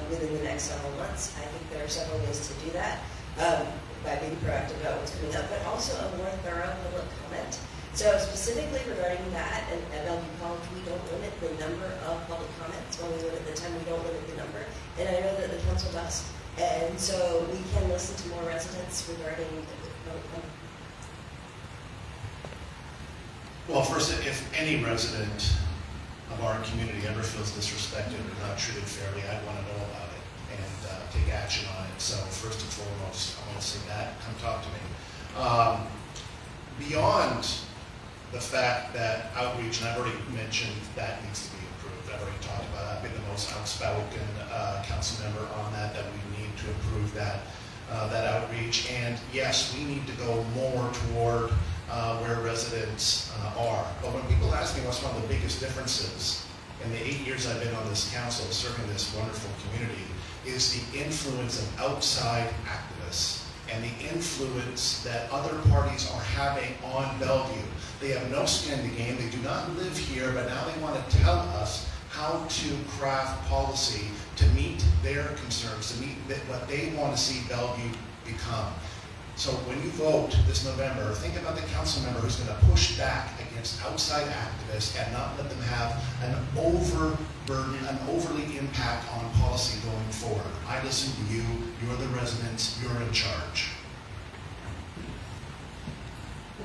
within the next several months. I think there are several ways to do that by being proactive about what's coming up, but also a more thorough public comment. So specifically regarding that, and at Bellevue College, we don't limit the number of public comments. When we limit the time, we don't limit the number. And I know that the council does. And so we can listen to more residents regarding the public comment. Well, first, if any resident of our community ever feels disrespected or not treated fairly, I want to know about it and take action on it. So first and foremost, I want to say that. Come talk to me. Beyond the fact that outreach, and I've already mentioned that needs to be improved. I've already talked about that. I've been the most outspoken council member on that we need to improve that outreach. And yes, we need to go more toward where residents are. But when people ask me what's one of the biggest differences in the 8 years I've been on this council serving this wonderful community is the influence of outside activists and the influence that other parties are having on Bellevue. They have no skin in the game. They do not live here, but now they want to tell us how to craft policy to meet their concerns, to meet what they want to see Bellevue become. So when you vote this November, think about the council member who's going to push back against outside activists and not let them have an overburden, an overly impact on policy going forward. I listen to you, you're the residents, you're in charge.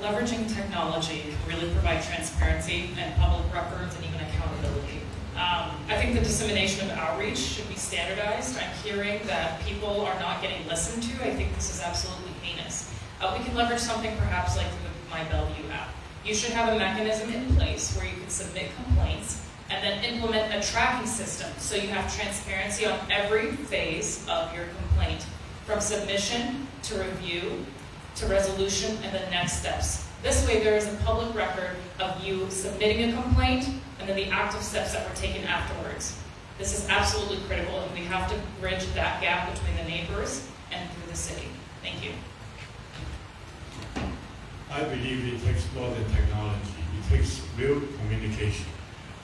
Leveraging technology can really provide transparency and public records and even accountability. I think the dissemination of outreach should be standardized. I'm hearing that people are not getting listened to. I think this is absolutely heinous. We can leverage something perhaps like the My Bellevue app. You should have a mechanism in place where you can submit complaints and then implement a tracking system so you have transparency on every phase of your complaint, from submission to review to resolution and the next steps. This way there is a public record of you submitting a complaint and then the active steps that were taken afterwards. This is absolutely critical, and we have to bridge that gap between the neighbors and through the city. Thank you. I believe it takes more than technology. It takes real communication.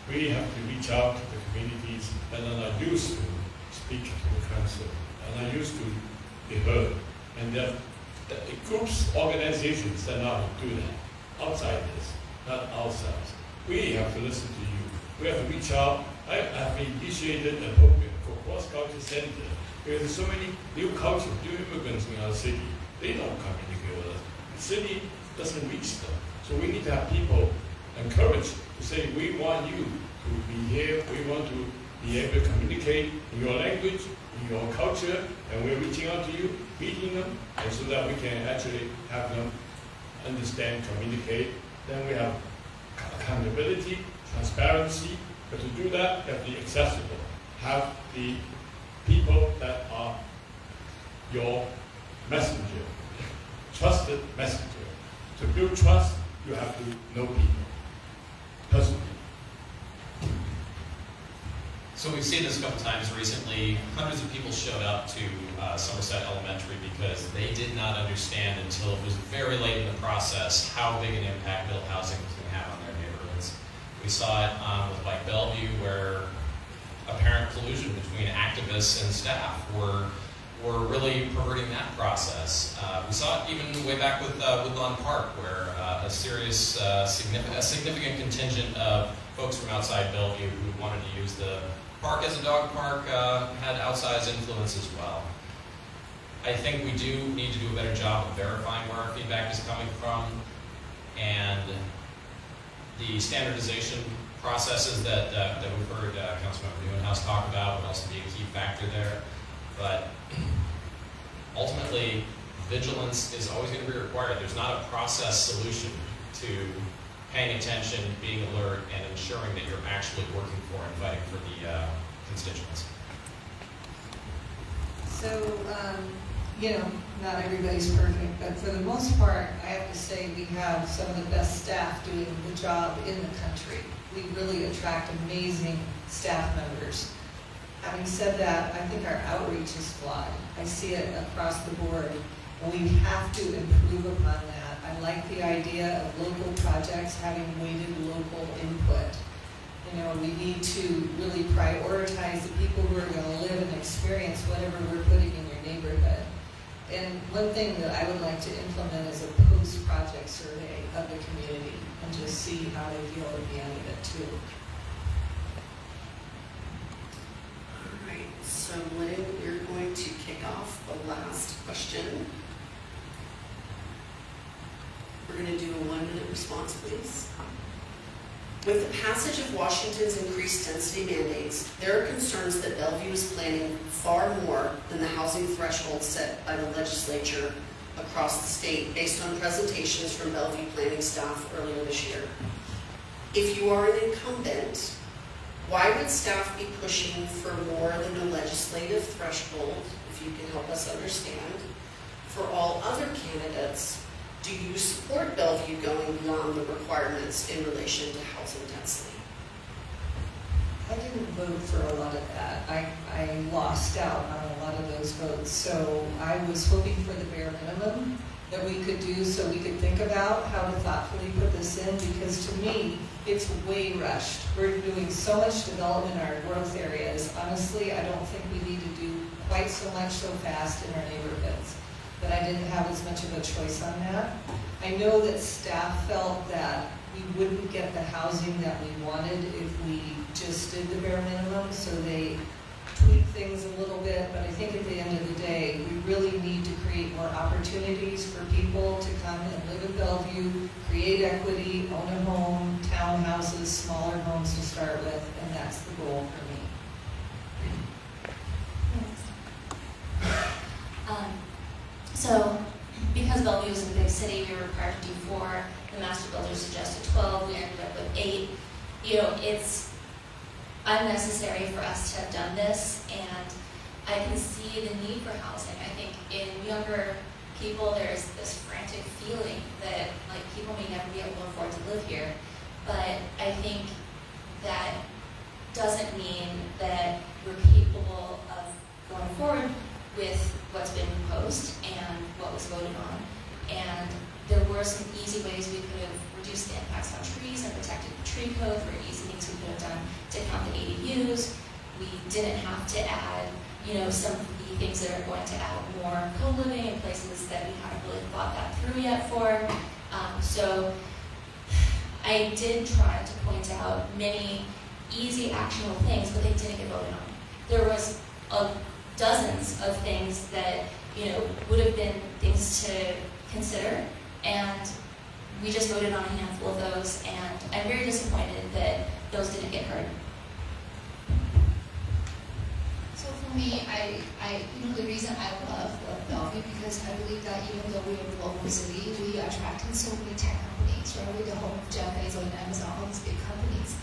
We have to reach out to the communities that are not used to speak to the council, and are used to be heard. And there are groups, organizations that know how to do that. Outsiders, not ourselves. We have to listen to you. We have to reach out. I have initiated a program for Cross-Culture Center. There's so many new cultures, new immigrants in our city. They don't communicate with us. The city doesn't reach them. So we need to have people encouraged to say, we want you to be here. We want to be able to communicate in your language, in your culture, and we're reaching out to you, meeting them, and so that we can actually have them understand, communicate. Then we have accountability, transparency, but to do that, you have to be accessible. Have the people that are your messenger, trusted messenger. To build trust, you have to know people personally. So we've seen this a couple times recently. Hundreds of people showed up to Somerset Elementary because they did not understand until it was very late in the process how big an impact built housing was going to have on their neighborhoods. We saw it with like Bellevue, where apparent collusion between activists and staff were really perverting that process. We saw it even way back with Woodlawn Park, where a significant contingent of folks from outside Bellevue who wanted to use the park as a dog park had outsized influence as well. I think we do need to do a better job of verifying where our feedback is coming from, and the standardization processes that we've heard Councilmember Nieuwenhuis talk about would also be a key factor there. But ultimately, vigilance is always going to be required. There's not a process solution to paying attention, being alert, and ensuring that you're actually working for and fighting for the constituents. So, not everybody's perfect, but for the most part, I have to say we have some of the best staff doing the job in the country. We really attract amazing staff members. Having said that, I think our outreach is flawed. I see it across the board, and we have to improve upon that. I like the idea of local projects having weighted local input. We need to really prioritize the people who are going to live and experience whatever we're putting in your neighborhood. And one thing that I would like to implement is a post-project survey of the community and just see how they feel at the end of it too. All right, so Lynne, you're going to kick off the last question. We're going to do a 1-minute response, please. With the passage of Washington's increased density mandates, there are concerns that Bellevue is planning far more than the housing threshold set by the legislature across the state, based on presentations from Bellevue planning staff earlier this year. If you are an incumbent, why would staff be pushing for more than the legislative threshold, if you can help us understand? For all other candidates, do you support Bellevue going beyond the requirements in relation to housing density? I didn't vote for a lot of that. I lost out on a lot of those votes. So I was hoping for the bare minimum that we could do so we could think about how to thoughtfully put this in, because to me, it's way rushed. We're doing so much development in our growth areas. Honestly, I don't think we need to do quite so much so fast in our neighborhoods. But I didn't have as much of a choice on that. I know that staff felt that we wouldn't get the housing that we wanted if we just did the bare minimum, so they tweaked things a little bit, but I think at the end of the day, we really need to create more opportunities for people to come and live in Bellevue, create equity, own a home, townhouses, smaller homes to start with, and that's the goal for me. So, because Bellevue is a big city, we were required to do 4. The master builder suggested 12. We ended up with 8. It's unnecessary for us to have done this, and I can see the need for housing. I think in younger people, there's this frantic feeling that people may never be able to afford to live here, but I think that doesn't mean that we're capable of going forward with what's been proposed and what was voted on. And there were some easy ways we could have reduced the impacts on trees and protected the tree code. There were easy things we could have done to count the ADUs. We didn't have to add, some of the things that are going to add more co-living in places that we haven't really thought that through yet for. So I did try to point out many easy actionable things, but they didn't get voted on. There was dozens of things that would have been things to consider, and we just voted on a handful of those, and I'm very disappointed that those didn't get heard. So for me, the reason I love Bellevue, because I believe that even though we're a global city, we are attracting so many tech companies, right? We're the home of Jeff Bezos and Amazon, all these big companies.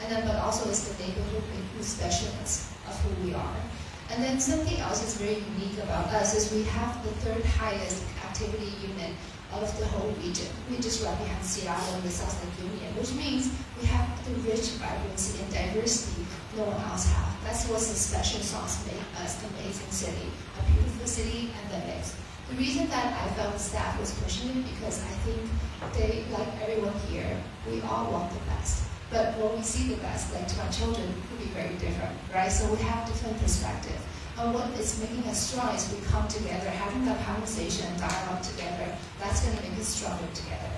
But also it's the neighborhood specialness of who we are. And then something else that's very unique about us is we have the 3rd highest activity unit out of the whole region. We just right behind Seattle and the South Lake Union, which means we have the rich vibrancy and diversity no one else has. That's what's the special sauce make us an amazing city, a beautiful city, and the mix. The reason that I felt the staff was pushing it because I think they, like everyone here, we all want the best. But when we see the best, like to our children, it could be very different, right? So we have different perspective. And what is making us strong is we come together, having that conversation, dialogue together. That's going to make us stronger together.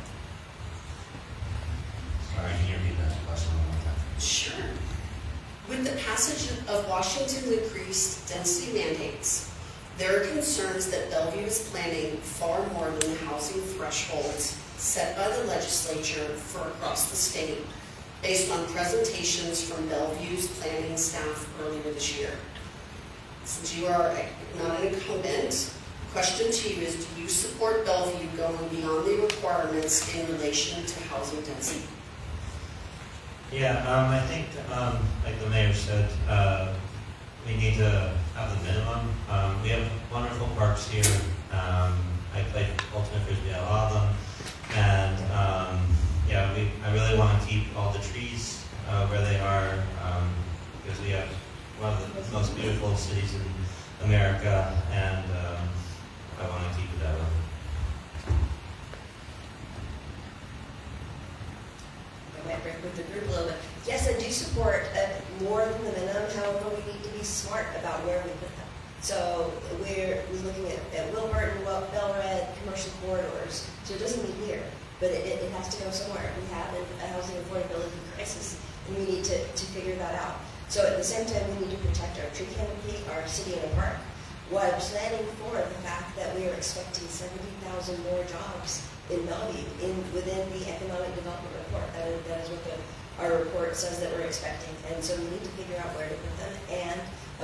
Sorry, can you repeat that question one more time? Sure. With the passage of Washington's increased density mandates, there are concerns that Bellevue is planning far more than the housing thresholds set by the legislature for across the state, based on presentations from Bellevue's planning staff earlier this year. Since you are not an incumbent, the question to you is, do you support Bellevue going beyond the requirements in relation to housing density? Yeah, I think, like the mayor said, we need to have the minimum. We have wonderful parks here. I played ultimate frisbee at a lot of them, and yeah, I really want to keep all the trees where they are, because we have one of the most beautiful cities in America, and I want to keep it that way. I might break with the group a little bit. Yes, I do support more than the minimum. However, we need to be smart about where we put them. So we're looking at Wilburton, Bellred, commercial corridors. So it doesn't mean here, but it has to go somewhere. We have a housing affordability crisis, and we need to figure that out. So at the same time, we need to protect our tree canopy, our city and our park, while planning for the fact that we are expecting 70,000 more jobs in Bellevue within the economic development report. That is what our report says that we're expecting. And so we need to figure out where to put them, and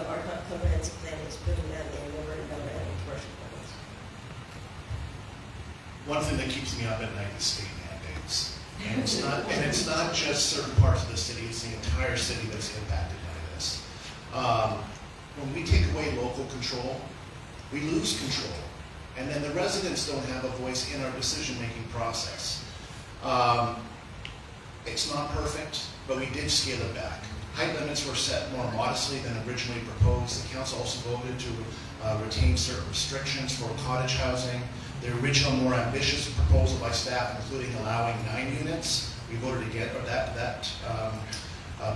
our comprehensive plan is putting them in Wilburton, Bellevue, and commercial corridors. One thing that keeps me up at night is state mandates. And it's not just certain parts of the city, it's the entire city that's impacted by this. When we take away local control, we lose control. And then the residents don't have a voice in our decision-making process. It's not perfect, but we did scale it back. Height limits were set more modestly than originally proposed. The council also voted to retain certain restrictions for cottage housing. The original more ambitious proposal by staff, including allowing 9 units, we voted against, or that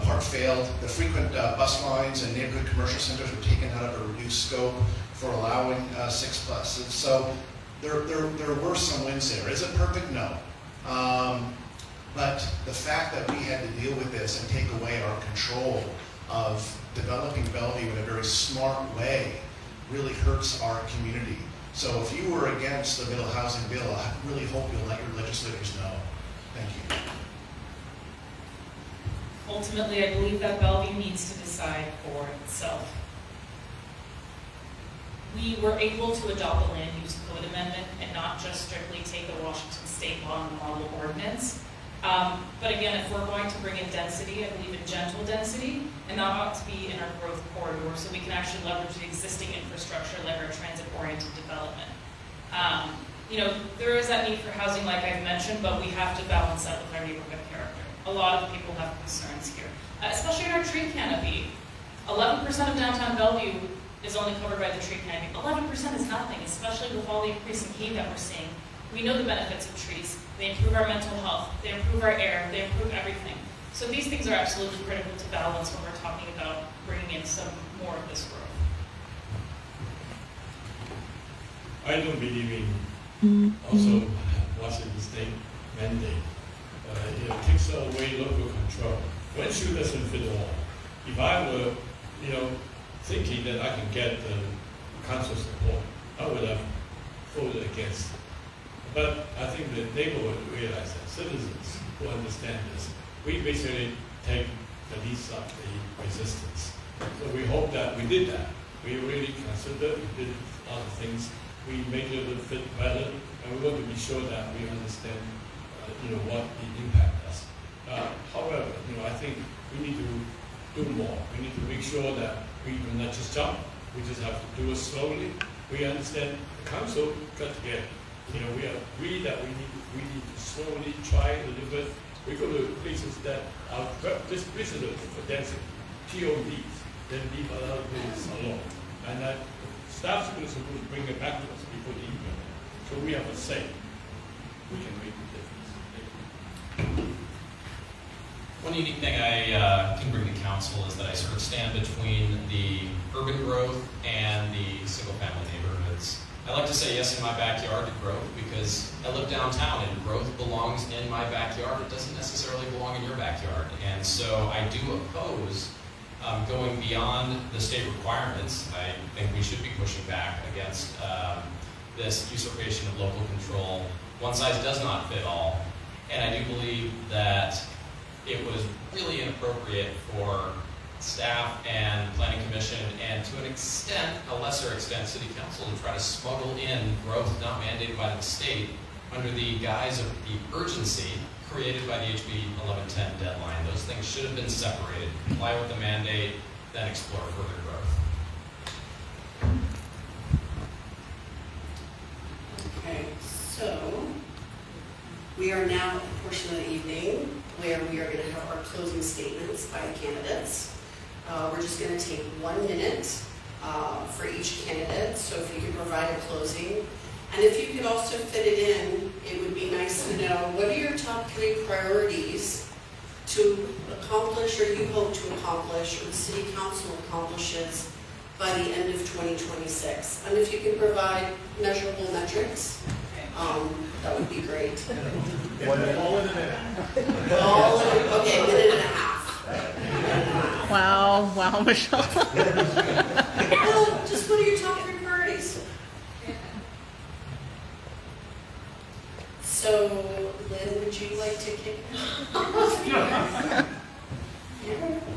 part failed. The frequent bus lines and neighborhood commercial centers were taken out of a reduced scope for allowing 6 buses. So there were some wins there. Is it perfect? No. But the fact that we had to deal with this and take away our control of developing Bellevue in a very smart way really hurts our community. So if you were against the middle housing bill, I really hope you'll let your legislators know. Thank you. Ultimately, I believe that Bellevue needs to decide for itself. We were able to adopt a land use code amendment and not just strictly take the Washington state law and model ordinance. But again, if we're going to bring in density, I believe in gentle density, and that ought to be in our growth corridor so we can actually leverage the existing infrastructure like our transit-oriented development. There is that need for housing like I've mentioned, but we have to balance that with our neighborhood character. A lot of people have concerns here, especially in our tree canopy. 11% of downtown Bellevue is only covered by the tree canopy. 11% is nothing, especially with all the increase in heat that we're seeing. We know the benefits of trees. They improve our mental health, they improve our air, they improve everything. So these things are absolutely critical to balance when we're talking about bringing in some more of this growth. I don't believe in also Washington state mandate. It takes away local control. One shoe doesn't fit all. If I were, thinking that I can get the council support, I would have voted against. But I think the neighborhood realize that citizens who understand this, we basically take the least of the resistance. So we hope that we did that. We really considered, we did a lot of things. We make it a little bit better, and we want to be sure that we understand, what it impact us. However, I think we need to do more. We need to make sure that we do not just jump. We just have to do it slowly. We understand the council got together. We agree that we need to slowly try a little bit. We go to places that are just visited for density, TODs, then leave other places alone. And that staff's supposed to bring it back to us before the implement. So we have a say. We can make the difference. One unique thing I can bring to council is that I sort of stand between the urban growth and the single-family neighborhoods. I like to say yes in my backyard to growth because I live downtown and growth belongs in my backyard. It doesn't necessarily belong in your backyard. And so I do oppose going beyond the state requirements. I think we should be pushing back against this usurpation of local control. One size does not fit all. And I do believe that it was really inappropriate for staff and planning commission and to an extent, a lesser extent, city council to try to smuggle in growth not mandated by the state under the guise of the urgency created by the HB 1110 deadline. Those things should have been separated. Comply with the mandate, then explore further growth. Okay, so we are now at the portion of the evening where we are going to have our closing statements by the candidates. We're just going to take 1 minute for each candidate, so if you could provide a closing. And if you could also fit it in, it would be nice to know what are your top 3 priorities to accomplish or you hope to accomplish or the city council accomplishes by the end of 2026. And if you can provide measurable metrics, that would be great. 1 minute. All in a minute. All in, okay, 1.5 minutes. Wow, Michelle. Well, just what are your top 3 priorities? So, Lynne, would you like to kick off?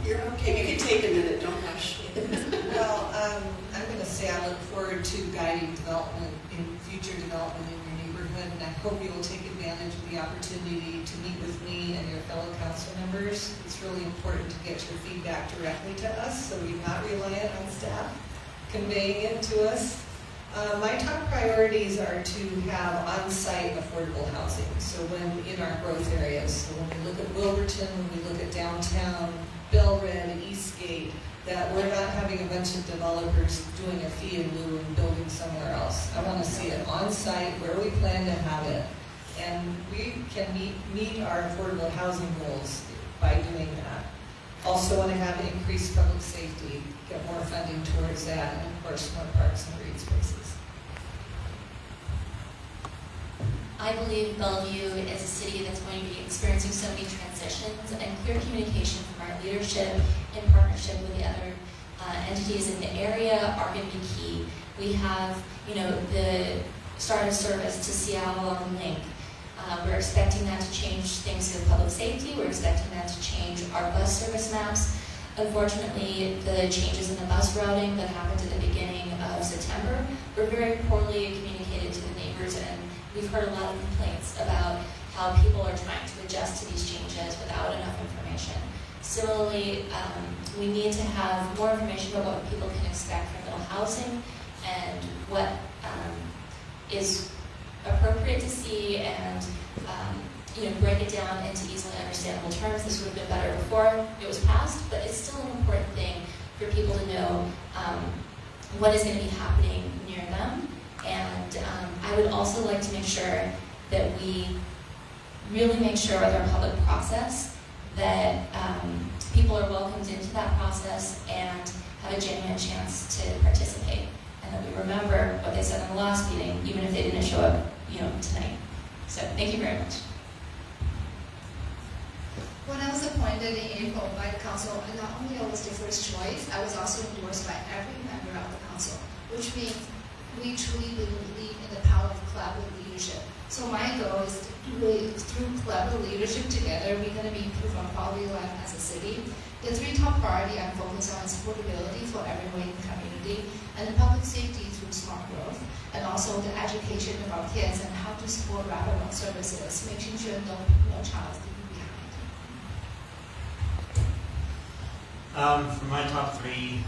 You're okay. You can take a minute. Don't rush. Well, I'm going to say I look forward to guiding development in future development in your neighborhood, and I hope you will take advantage of the opportunity to meet with me and your fellow council members. It's really important to get your feedback directly to us, so we're not reliant on staff conveying it to us. My top priorities are to have on-site affordable housing. So when in our growth areas, so when we look at Wilburton, when we look at downtown, Bellevue, Eastgate, that we're not having a bunch of developers doing a fee in lieu and building somewhere else. I want to see it on-site where we plan to have it. And we can meet our affordable housing goals by doing that. Also want to have increased public safety, get more funding towards that, and of course more parks and green spaces. I believe Bellevue is a city that's going to be experiencing so many transitions, and clear communication from our leadership in partnership with the other entities in the area are going to be key. We have, the start of service to Seattle on the link. We're expecting that to change things with public safety. We're expecting that to change our bus service maps. Unfortunately, the changes in the bus routing that happened at the beginning of September were very poorly communicated to the neighbors, and we've heard a lot of complaints about how people are trying to adjust to these changes without enough information. Similarly, we need to have more information about what people can expect from middle housing and what is appropriate to see, and break it down into easily understandable terms. This would have been better before it was passed, but it's still an important thing for people to know what is going to be happening near them. And I would also like to make sure that we really make sure with our public process that people are welcomed into that process and have a genuine chance to participate, and that we remember what they said in the last meeting, even if they didn't show up, tonight. So thank you very much. When I was appointed in April by the council, not only I was the first choice, I was also endorsed by every member of the council, which means we truly believe in the power of collaborative leadership. So my goal is to really, through collaborative leadership together, we're going to improve our quality of life as a city. The 3 top priorities I'm focused on is affordability for everyone in the community, and the public safety through smart growth, and also the education of our kids and how to support wraparound services, making sure no child is leaving behind. For my top 3,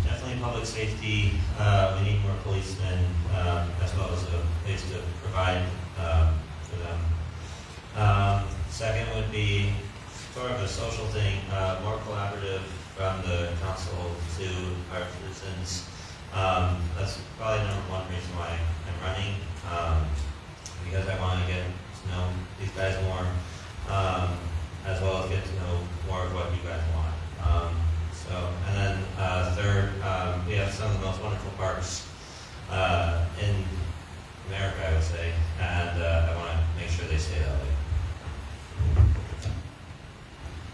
definitely public safety. We need more policemen, as well as a place to provide for them. Second would be sort of a social thing, more collaborative from the council to our citizens. That's probably number 1 reason why I'm running, because I want to get to know these guys more, as well as get to know more of what you guys want. And then third, we have some of the most wonderful parks in America, I would say, and I want to make sure they stay that way.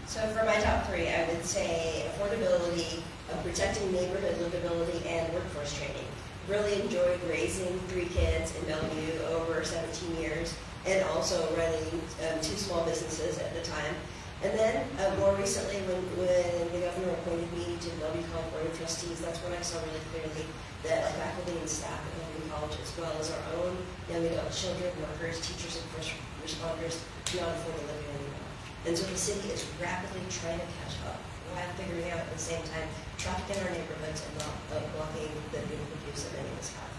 So for my top three, I would say affordability, protecting neighborhood livability, and workforce training. Really enjoyed raising 3 kids in Bellevue over 17 years, and also running 2 small businesses at the time. And then more recently, when the governor appointed me to Bellevue College Board of Trustees, that's when I saw really clearly that faculty and staff at Bellevue College, as well as our own young adult children, workers, teachers, and first responders, cannot afford to live here anymore. And so the city is rapidly trying to catch up while figuring out at the same time traffic in our neighborhoods and not blocking the beautiful views that many of us have.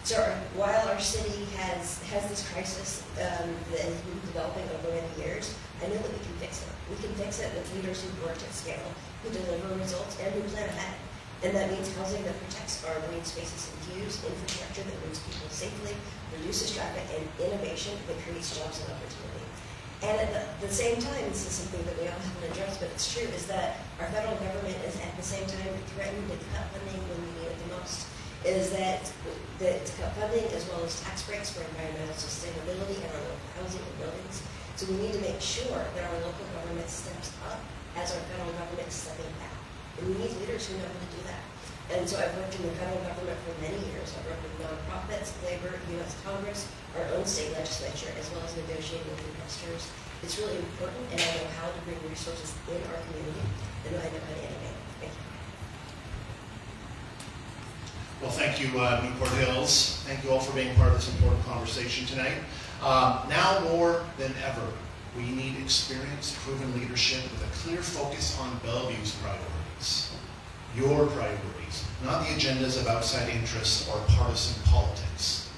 So while our city has this crisis that has been developing over many years, I know that we can fix it. We can fix it with leaders who work at scale, who deliver results, and who plan ahead. And that means housing that protects our green spaces and views, infrastructure that moves people safely, reduces traffic, and innovation that creates jobs and opportunity. And at the same time, this is something that we all haven't addressed, but it's true, is that our federal government is at the same time threatening to cut funding when we need it the most. Is that to cut funding as well as tax breaks for environmental sustainability in our local housing and buildings. So we need to make sure that our local government steps up as our federal government is stepping back. And we need leaders who know how to do that. And so I've worked in the federal government for many years. I've worked with nonprofits, labor, U.S. Congress, our own state legislature, as well as negotiating with investors. It's really important, and I know how to bring resources in our community, and I know how to innovate. Thank you. Well, thank you, Newport Hills. Thank you all for being part of this important conversation tonight. Now more than ever, we need experienced, proven leadership with a clear focus on Bellevue's priorities. Your priorities, not the agendas of outside interests or partisan politics.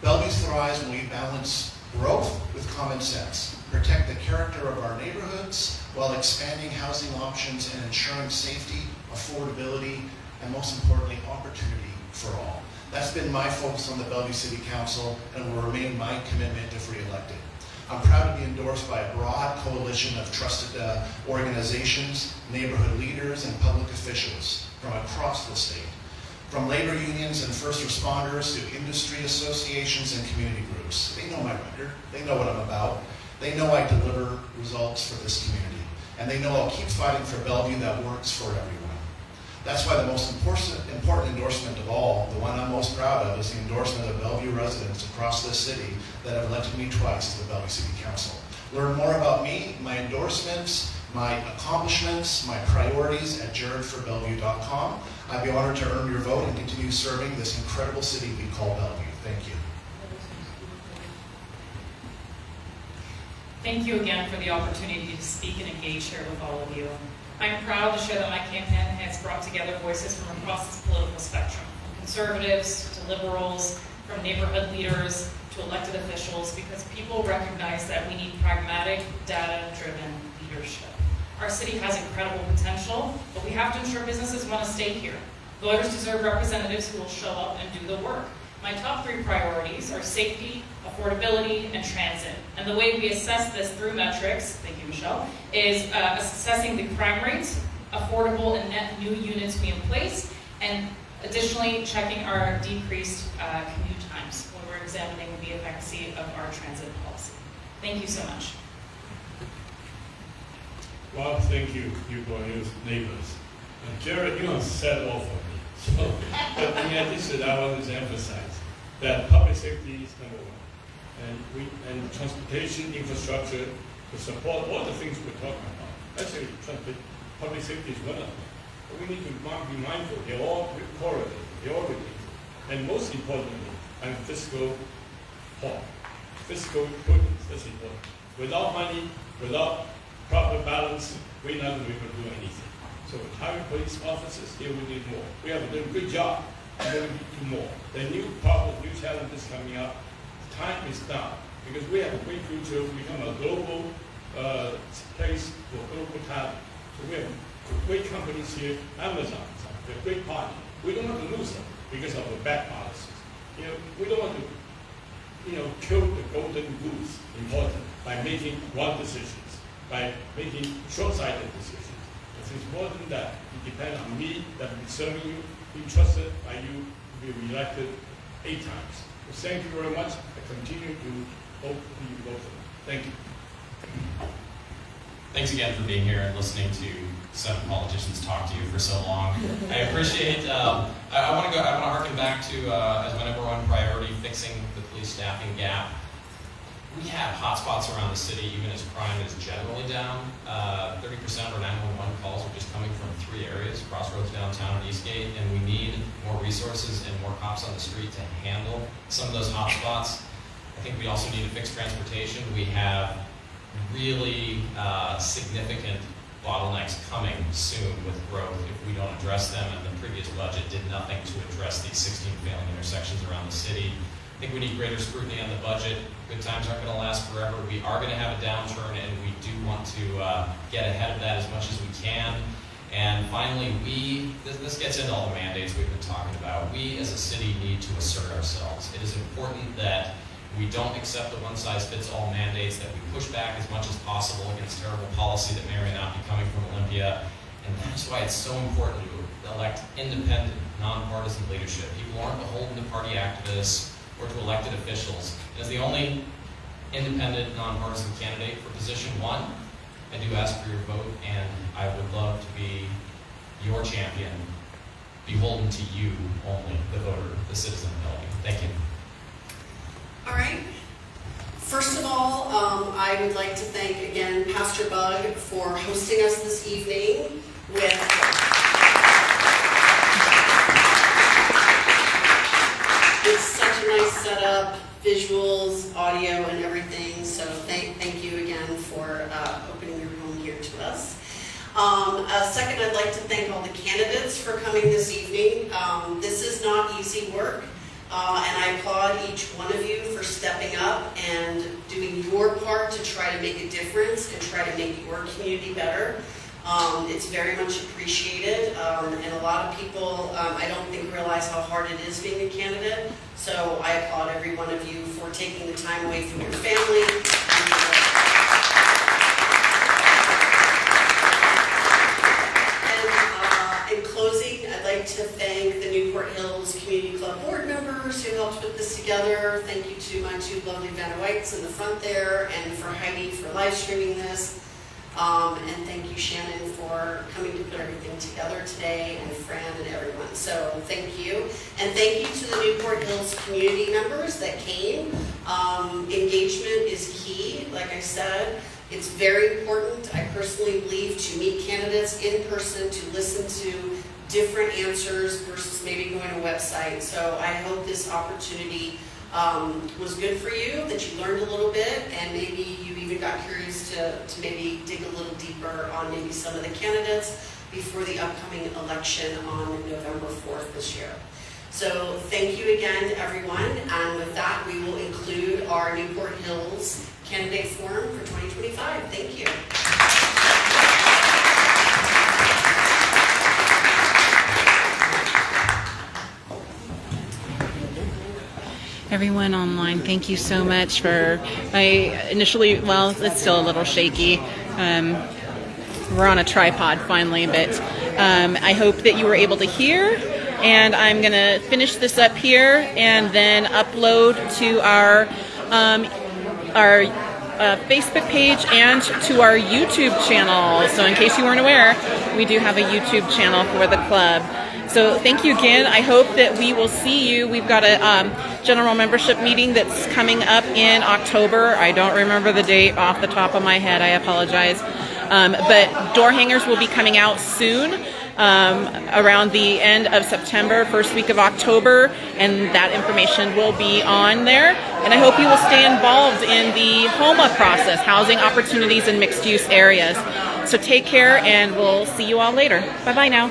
Bellevue thrives when we balance growth with common sense, protect the character of our neighborhoods while expanding housing options and ensuring safety, affordability, and most importantly, opportunity for all. That's been my focus on the Bellevue City Council and will remain my commitment if re-elected. I'm proud to be endorsed by a broad coalition of trusted organizations, neighborhood leaders, and public officials from across the state. From labor unions and first responders to industry associations and community groups. They know my record. They know what I'm about. They know I deliver results for this community. And they know I'll keep fighting for Bellevue that works for everyone. That's why the most important endorsement of all, the one I'm most proud of, is the endorsement of Bellevue residents across this city that have elected me twice to the Bellevue City Council. Learn more about me, my endorsements, my accomplishments, my priorities at jaredforbellevue.com. I'd be honored to earn your vote and continue serving this incredible city we call Bellevue. Thank you. Thank you again for the opportunity to speak and engage here with all of you. I'm proud to share that my campaign has brought together voices from across the political spectrum, from conservatives to liberals, from neighborhood leaders to elected officials, because people recognize that we need pragmatic, data-driven leadership. Our city has incredible potential, but we have to ensure businesses want to stay here. Voters deserve representatives who will show up and do the work. My top 3 priorities are safety, affordability, and transit. And the way we assess this through metrics, thank you, Michelle, is assessing the crime rates, affordable and net new units we in place, and additionally checking our decreased commute times when we're examining the efficacy of our transit policy. Thank you so much. Well, thank you, Newport Hills neighbors. Jared, you have said all for me. So, but in addition, I want to emphasize that public safety is number one. And transportation infrastructure to support all the things we're talking about. Actually, public safety is one of them. But we need to be mindful. They're all correlated. They're all related. And most importantly, fiscal part. Fiscal prudence, that's important. Without money, without proper balance, we're not going to be able to do anything. So hiring police officers, here we need more. We have done a good job, and we need to do more. The new problems, new challenges coming up, time is now. Because we have a great future, we become a global place for global talent. So we have great companies here, Amazon, they're a great partner. We don't want to lose them because of the bad policies. We don't want to, kill the golden goose, important, by making wrong decisions, by making short-sighted decisions. It's more than that. It depends on me that will be serving you, being trusted by you to be reelected 8 times. So thank you very much. I continue to hope you vote for me. Thank you. Thanks again for being here and listening to 7 politicians talk to you for so long. I appreciate. I want to harken back to as my number 1 priority, fixing the police staffing gap. We have hotspots around the city, even as crime is generally down. 30% of our 911 calls are just coming from 3 areas: Crossroads, downtown, and Eastgate, and we need more resources and more cops on the street to handle some of those hotspots. I think we also need to fix transportation. We have really significant bottlenecks coming soon with growth if we don't address them, and the previous budget did nothing to address these 16 failing intersections around the city. I think we need greater scrutiny on the budget. Good times aren't going to last forever. We are going to have a downturn, and we do want to get ahead of that as much as we can. And finally, this gets into all the mandates we've been talking about. We as a city need to assert ourselves. It is important that we don't accept the one-size-fits-all mandates, that we push back as much as possible against terrible policy that may or may not be coming from Olympia. And that's why it's so important to elect independent, nonpartisan leadership. People aren't beholden to party activists or to elected officials. As the only independent, nonpartisan candidate for position 1, I do ask for your vote, and I would love to be your champion, beholden to you only, the voter, the citizen of Bellevue. Thank you. All right. First of all, I would like to thank again Pastor Bug for hosting us this evening with such a nice setup, visuals, audio, and everything. So thank you again for opening your home here to us. Second, I'd like to thank all the candidates for coming this evening. This is not easy work. And I applaud each one of you for stepping up and doing your part to try to make a difference and try to make your community better. It's very much appreciated, and a lot of people, I don't think, realize how hard it is being a candidate. So I applaud every one of you for taking the time away from your family. In closing, I'd like to thank the Newport Hills Community Club board members who helped put this together. Thank you to my 2 lovely Vanna Whites in the front there, and for Heidi for live streaming this. And thank you, Shannon, for coming to put everything together today, and Fran and everyone. So thank you. And thank you to the Newport Hills community members that came. Engagement is key, like I said. It's very important, I personally believe, to meet candidates in person, to listen to different answers versus maybe going to a website. So I hope this opportunity was good for you, that you learned a little bit, and maybe you even got curious to maybe dig a little deeper on maybe some of the candidates before the upcoming election on November 4th this year. So thank you again, everyone. And with that, we will include our Newport Hills Candidate Forum for 2025. Thank you. Everyone online, thank you so much for, it's still a little shaky. We're on a tripod finally, but I hope that you were able to hear, and I'm going to finish this up here and then upload to our Facebook page and to our YouTube channel. So in case you weren't aware, we do have a YouTube channel for the club. So thank you again. I hope that we will see you. We've got a general membership meeting that's coming up in October. I don't remember the date off the top of my head. I apologize. But door hangers will be coming out soon, around the end of September, first week of October, and that information will be on there. And I hope you will stay involved in the HOMA process, housing opportunities in mixed-use areas. So take care, and we'll see you all later. Bye-bye now.